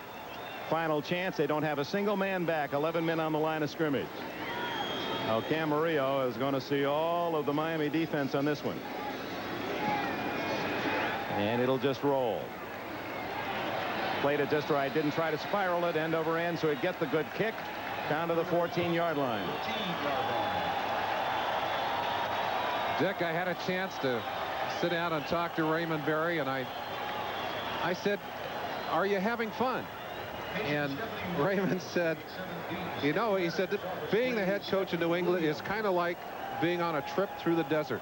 final chance. They don't have a single man back. 11 men on the line of scrimmage. Now Camarillo is going to see all of the Miami defense on this one. And it'll just roll. Played it just right. Didn't try to spiral it end over end, so he'd get the good kick down to the 14-yard line. Dick, I had a chance to sit down and talk to Raymond Berry, and I said, are you having fun? And Raymond said, you know, he said that being the head coach of New England is kind of like being on a trip through the desert.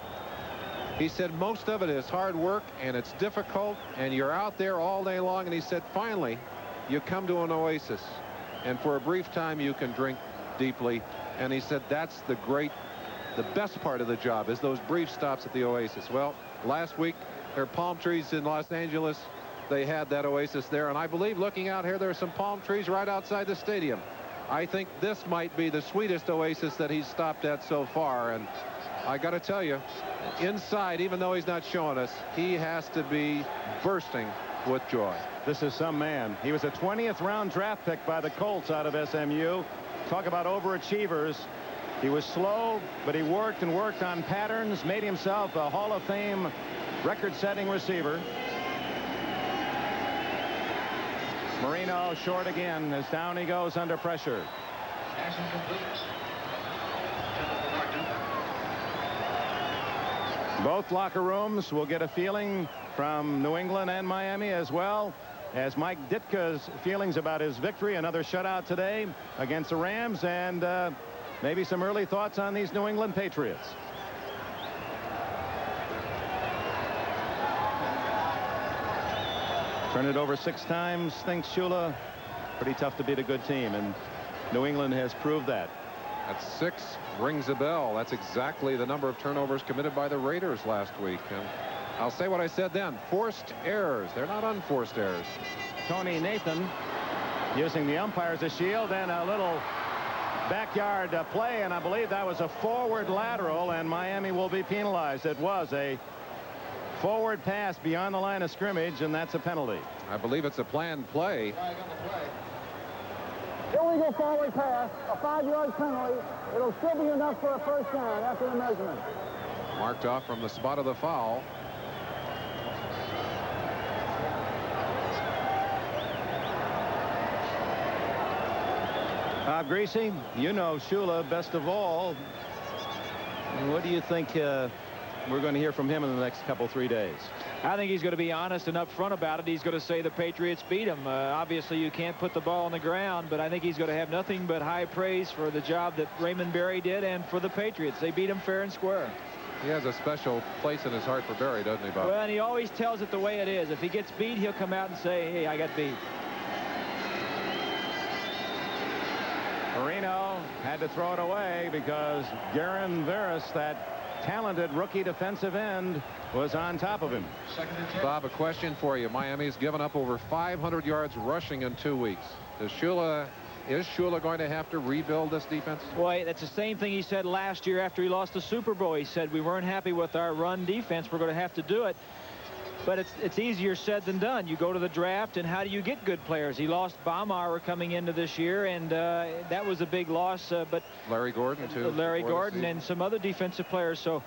He said most of it is hard work and it's difficult and you're out there all day long. And he said finally you come to an oasis and for a brief time you can drink deeply. And he said that's the best part of the job is those brief stops at the oasis. Well, last week there are palm trees in Los Angeles. They had that oasis there, and I believe looking out here there are some palm trees right outside the stadium. I think this might be the sweetest oasis that he's stopped at so far, and I got to tell you, inside, even though he's not showing us, he has to be bursting with joy. This is some man. He was a 20th round draft pick by the Colts out of SMU. Talk about overachievers. He was slow, but he worked and worked on patterns, made himself a Hall of Fame record-setting receiver. Marino short again as down he goes under pressure. Both locker rooms will get a feeling from New England and Miami as well as Mike Ditka's feelings about his victory. Another shutout today against the Rams, and maybe some early thoughts on these New England Patriots. Turn it over 6 times, thinks Shula. Pretty tough to beat a good team, and New England has proved that. At 6 rings a bell. That's exactly the number of turnovers committed by the Raiders last week. And I'll say what I said then. Forced errors. They're not unforced errors. Tony Nathan using the umpire as a shield, and a little backyard play, and I believe that was a forward lateral, and Miami will be penalized. It was a forward pass beyond the line of scrimmage, and that's a penalty. I believe it's a planned play. Illegal forward pass, a 5-yard penalty. It'll still be enough for a first down after the measurement. Marked off from the spot of the foul. Greasy, you know Shula best of all. What do you think we're going to hear from him in the next couple, 3 days. I think he's going to be honest and upfront about it. He's going to say the Patriots beat him. Obviously, you can't put the ball on the ground, but I think he's going to have nothing but high praise for the job that Raymond Berry did and for the Patriots. They beat him fair and square. He has a special place in his heart for Berry, doesn't he, Bob? Well, and he always tells it the way it is. If he gets beat, he'll come out and say, hey, I got beat. Marino had to throw it away because Garen Veras, that talented rookie defensive end, was on top of him. Bob, a question for you. Miami's given up over 500 yards rushing in 2 weeks. Is Shula going to have to rebuild this defense? Boy, that's the same thing he said last year after he lost the Super Bowl. He said we weren't happy with our run defense. We're going to have to do it. But it's easier said than done. You go to the draft, and how do you get good players? He lost Baumauer coming into this year, and that was a big loss. But Larry Gordon, too. Larry Gordon and some other defensive players. So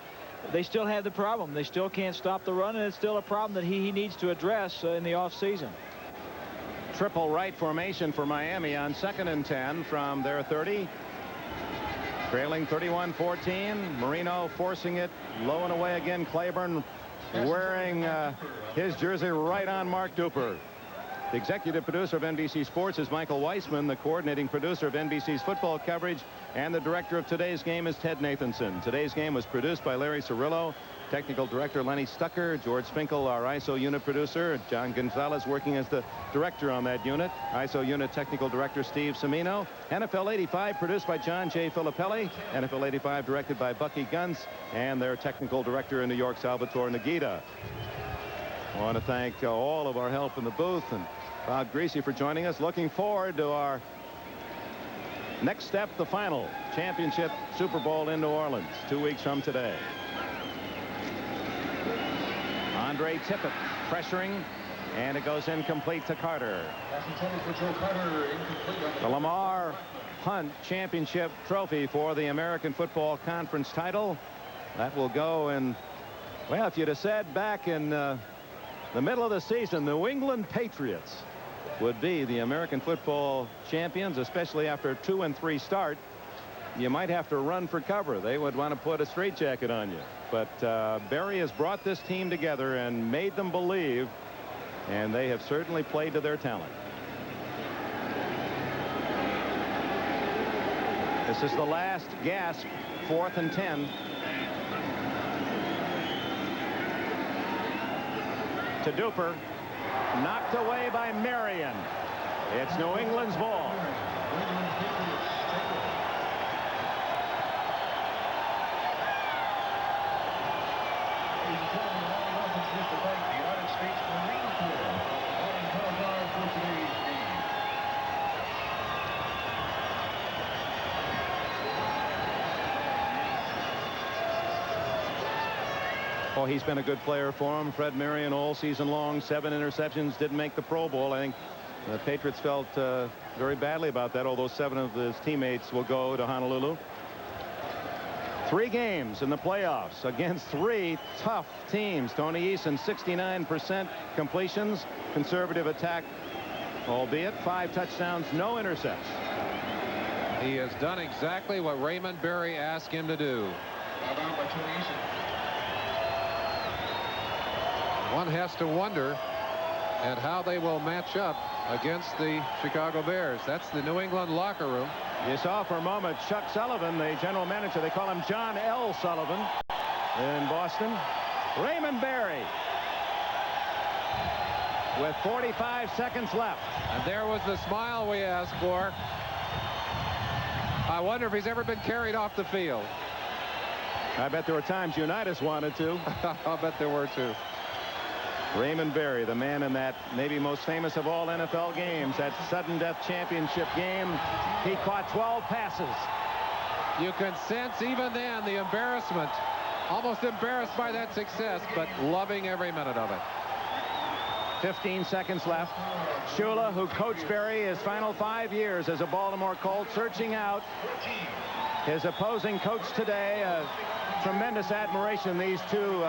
they still have the problem. They still can't stop the run, and it's still a problem that he needs to address in the offseason. Triple right formation for Miami on 2nd and 10 from their 30. Trailing 31-14. Marino forcing it low and away again. Claiborne wearing his jersey right on Mark Duper. The executive producer of NBC Sports is Michael Weissman. The coordinating producer of NBC's football coverage and the director of today's game is Ted Nathanson. Today's game was produced by Larry Cirillo. Technical director Lenny Stucker. George Finkel, our ISO unit producer. John Gonzalez working as the director on that unit. ISO unit technical director Steve Semino. NFL 85 produced by John J. Filippelli. NFL 85 directed by Bucky Gunz. And their technical director in New York, Salvatore Nagita. I want to thank all of our help in the booth and Bob Greasy for joining us. Looking forward to our next step, the final championship Super Bowl in New Orleans 2 weeks from today. Andre Tippett pressuring, and it goes incomplete to Carter. The Lamar Hunt Championship trophy for the American Football Conference title. That will go in, well, if you'd have said back in the middle of the season, New England Patriots would be the American football champions, especially after a 2-3 start, you might have to run for cover. They would want to put a straitjacket on you. But Berry has brought this team together and made them believe, and they have certainly played to their talent. This is the last gasp, 4th and 10. To Duper, knocked away by Marion. It's New England's ball. Oh, he's been a good player for him. Fred Marion all season long, 7 interceptions, didn't make the Pro Bowl. I think the Patriots felt very badly about that, although 7 of his teammates will go to Honolulu. 3 games in the playoffs against 3 tough teams. Tony Eason, 69% completions, conservative attack, albeit 5 touchdowns, no interceptions. He has done exactly what Raymond Berry asked him to do. One has to wonder at how they will match up against the Chicago Bears. That's the New England locker room. You saw for a moment Chuck Sullivan, the general manager. They call him John L. Sullivan in Boston. Raymond Berry with 45 seconds left. And there was the smile we asked for. I wonder if he's ever been carried off the field. I bet there were times Unitas wanted to. I'll bet there were too. Raymond Berry, the man in that maybe most famous of all NFL games, that sudden death championship game. He caught 12 passes. You can sense even then the embarrassment. Almost embarrassed by that success, but loving every minute of it. 15 seconds left. Shula, who coached Berry his final 5 years as a Baltimore Colt, searching out his opposing coach today. Tremendous admiration these two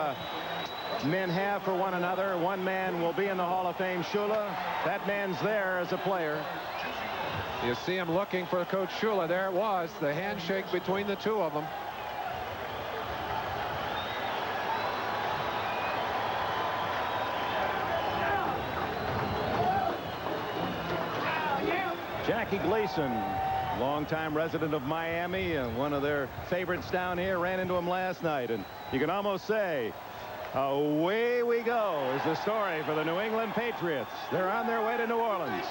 men have for one another. One man will be in the Hall of Fame, Shula. That man's there as a player. You see him looking for Coach Shula. There it was, the handshake between the two of them. Jackie Gleason, longtime resident of Miami, and one of their favorites down here, ran into him last night. And you can almost say, away we go is the story for the New England Patriots. They're on their way to New Orleans.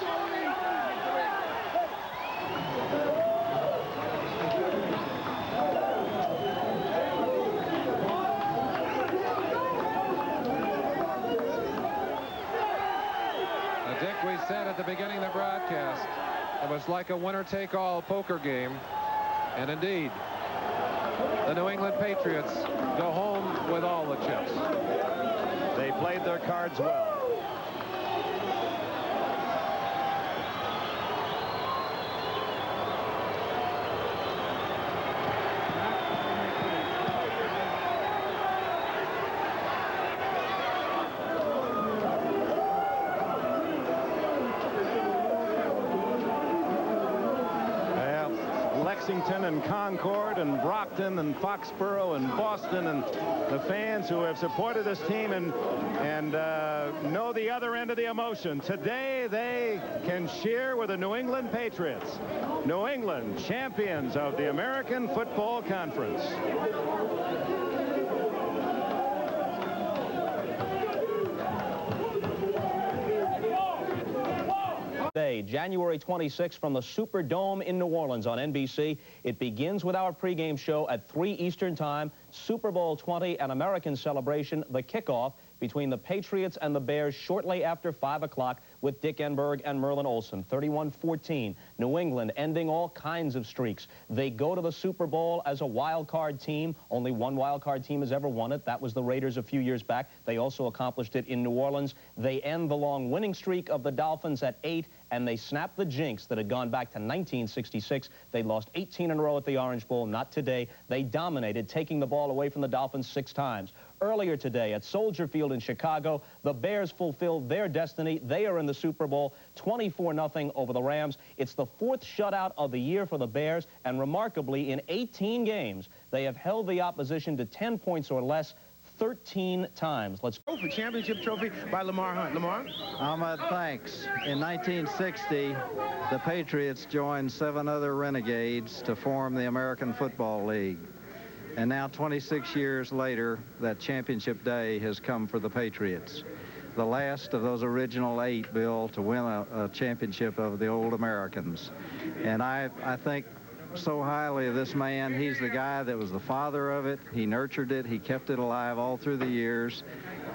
Dick, we said at the beginning of the broadcast, it was like a winner-take-all poker game. And indeed, the New England Patriots go home with all the chips. They played their cards well. Lexington and Concord and Brockton and Foxborough and Boston and the fans who have supported this team and know the other end of the emotion. Today they can cheer with the New England Patriots. New England, champions of the American Football Conference. Day, January 26th, from the Superdome in New Orleans on NBC. It begins with our pregame show at 3 Eastern Time. Super Bowl 20, an American celebration, the kickoff between the Patriots and the Bears shortly after 5 o'clock with Dick Enberg and Merlin Olsen. 31-14. New England ending all kinds of streaks. They go to the Super Bowl as a wild card team. Only one wild card team has ever won it. That was the Raiders a few years back. They also accomplished it in New Orleans. They end the long winning streak of the Dolphins at 8, and they snap the jinx that had gone back to 1966. They lost 18 in a row at the Orange Bowl. Not today. They dominated, taking the ball away from the Dolphins 6 times. Earlier today at Soldier Field in Chicago, the Bears fulfilled their destiny. They are in the Super Bowl, 24-0 over the Rams. It's the 4th shutout of the year for the Bears, and remarkably, in 18 games, they have held the opposition to 10 points or less 13 times. Let's go for championship trophy by Lamar Hunt. Lamar? Ahmed, thanks. In 1960, the Patriots joined 7 other renegades to form the American Football League. And now, 26 years later, that championship day has come for the Patriots. The last of those original 8, Bill, to win a championship of the old Americans. And I think so highly of this man. He's the guy that was the father of it. He nurtured it. He kept it alive all through the years.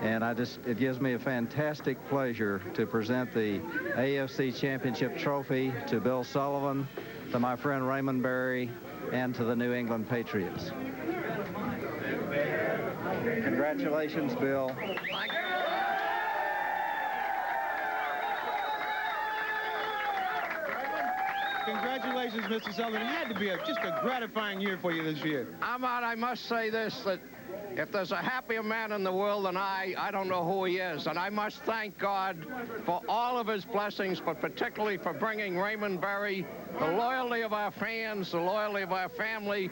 And it gives me a fantastic pleasure to present the AFC Championship trophy to Bill Sullivan, to my friend Raymond Berry, and to the New England Patriots. Congratulations, Bill. Congratulations, Mr. Sullivan. It had to be just a gratifying year for you this year. Ahmad, I must say this, that if there's a happier man in the world than I don't know who he is. And I must thank God for all of his blessings, but particularly for bringing Raymond Berry, the loyalty of our fans, the loyalty of our family.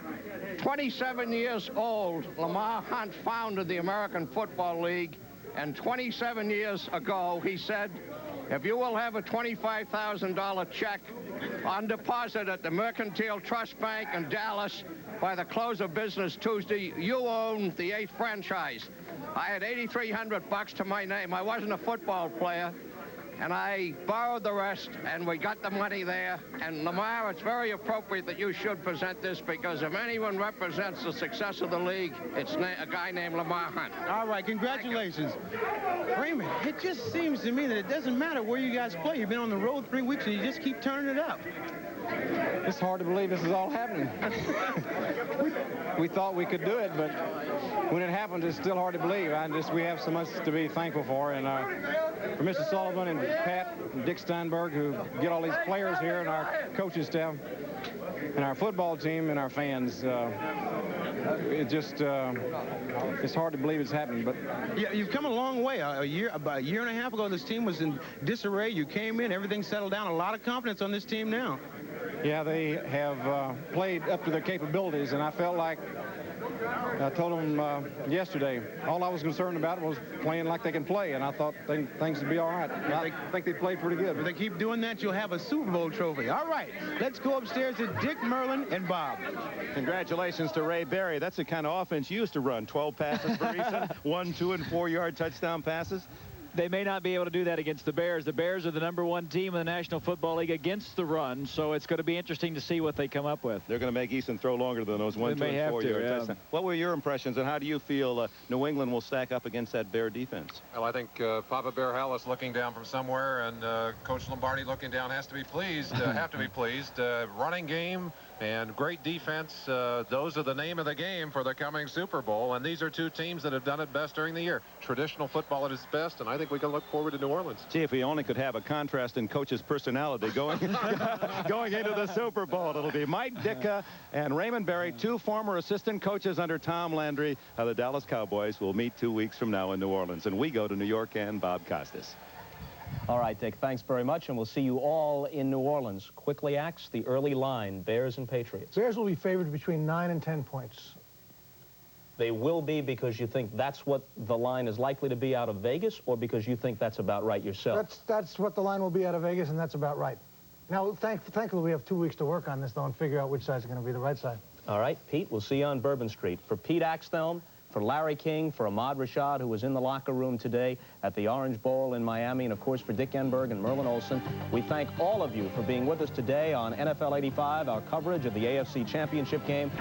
27 years old, Lamar Hunt founded the American Football League, and 27 years ago, he said, if you will have a $25,000 check on deposit at the Mercantile Trust Bank in Dallas by the close of business Tuesday, you own the 8th franchise. I had $8,300 to my name. I wasn't a football player, and I borrowed the rest, and we got the money there. And Lamar, it's very appropriate that you should present this, because if anyone represents the success of the league, it's a guy named Lamar Hunt. All right, congratulations. Raymond, it just seems to me that it doesn't matter where you guys play. You've been on the road 3 weeks, and you just keep turning it up. It's hard to believe this is all happening. We thought we could do it, but when it happens, it's still hard to believe. We have so much to be thankful for, and for Mr. Sullivan and Pat and Dick Steinberg, who get all these players here, and our coaching staff, and our football team, and our fans. It's hard to believe it's happening, but yeah, you've come a long way. About a year and a half ago, this team was in disarray. You came in, everything settled down. A lot of confidence on this team now. Yeah, they have played up to their capabilities, and I felt like I told them yesterday, all I was concerned about was playing like they can play, and I thought things would be all right. I think they played pretty good. If they keep doing that, you'll have a Super Bowl trophy. All right, let's go upstairs to Dick, Merlin, and Bob. Congratulations to Ray Berry. That's the kind of offense you used to run. 12 passes per season, 1, 2, and 4-yard touchdown passes. They may not be able to do that against the Bears. The Bears are the #1 team in the National Football League against the run, so it's going to be interesting to see what they come up with. They're going to make Easton throw longer than those 1, 2, and 4-yard touchdowns. What were your impressions, and how do you feel New England will stack up against that Bear defense? Well, I think Papa Bear Hallis looking down from somewhere, and Coach Lombardi looking down has to be pleased, running game and great defense. Those are the name of the game for the coming Super Bowl, and these are two teams that have done it best during the year. Traditional football at its best, and I think we can look forward to New Orleans. Gee, if we only could have a contrast in coach's personality going into the Super Bowl. It'll be Mike Ditka and Raymond Berry, two former assistant coaches under Tom Landry. The Dallas Cowboys will meet 2 weeks from now in New Orleans, and we go to New York and Bob Costas. All right, Dick, thanks very much, and we'll see you all in New Orleans. Quickly, Axe, the early line, Bears and Patriots. Bears will be favored between 9 and 10 points. They will be because you think that's what the line is likely to be out of Vegas, or because you think that's about right yourself? That's what the line will be out of Vegas, and that's about right. Now, thankfully, we have 2 weeks to work on this, though, and figure out which side's going to be the right side. All right, Pete, we'll see you on Bourbon Street. For Pete Axthelm, for Larry King, for Ahmad Rashad, who was in the locker room today at the Orange Bowl in Miami, and, of course, for Dick Enberg and Merlin Olsen, we thank all of you for being with us today on NFL 85, our coverage of the AFC Championship game.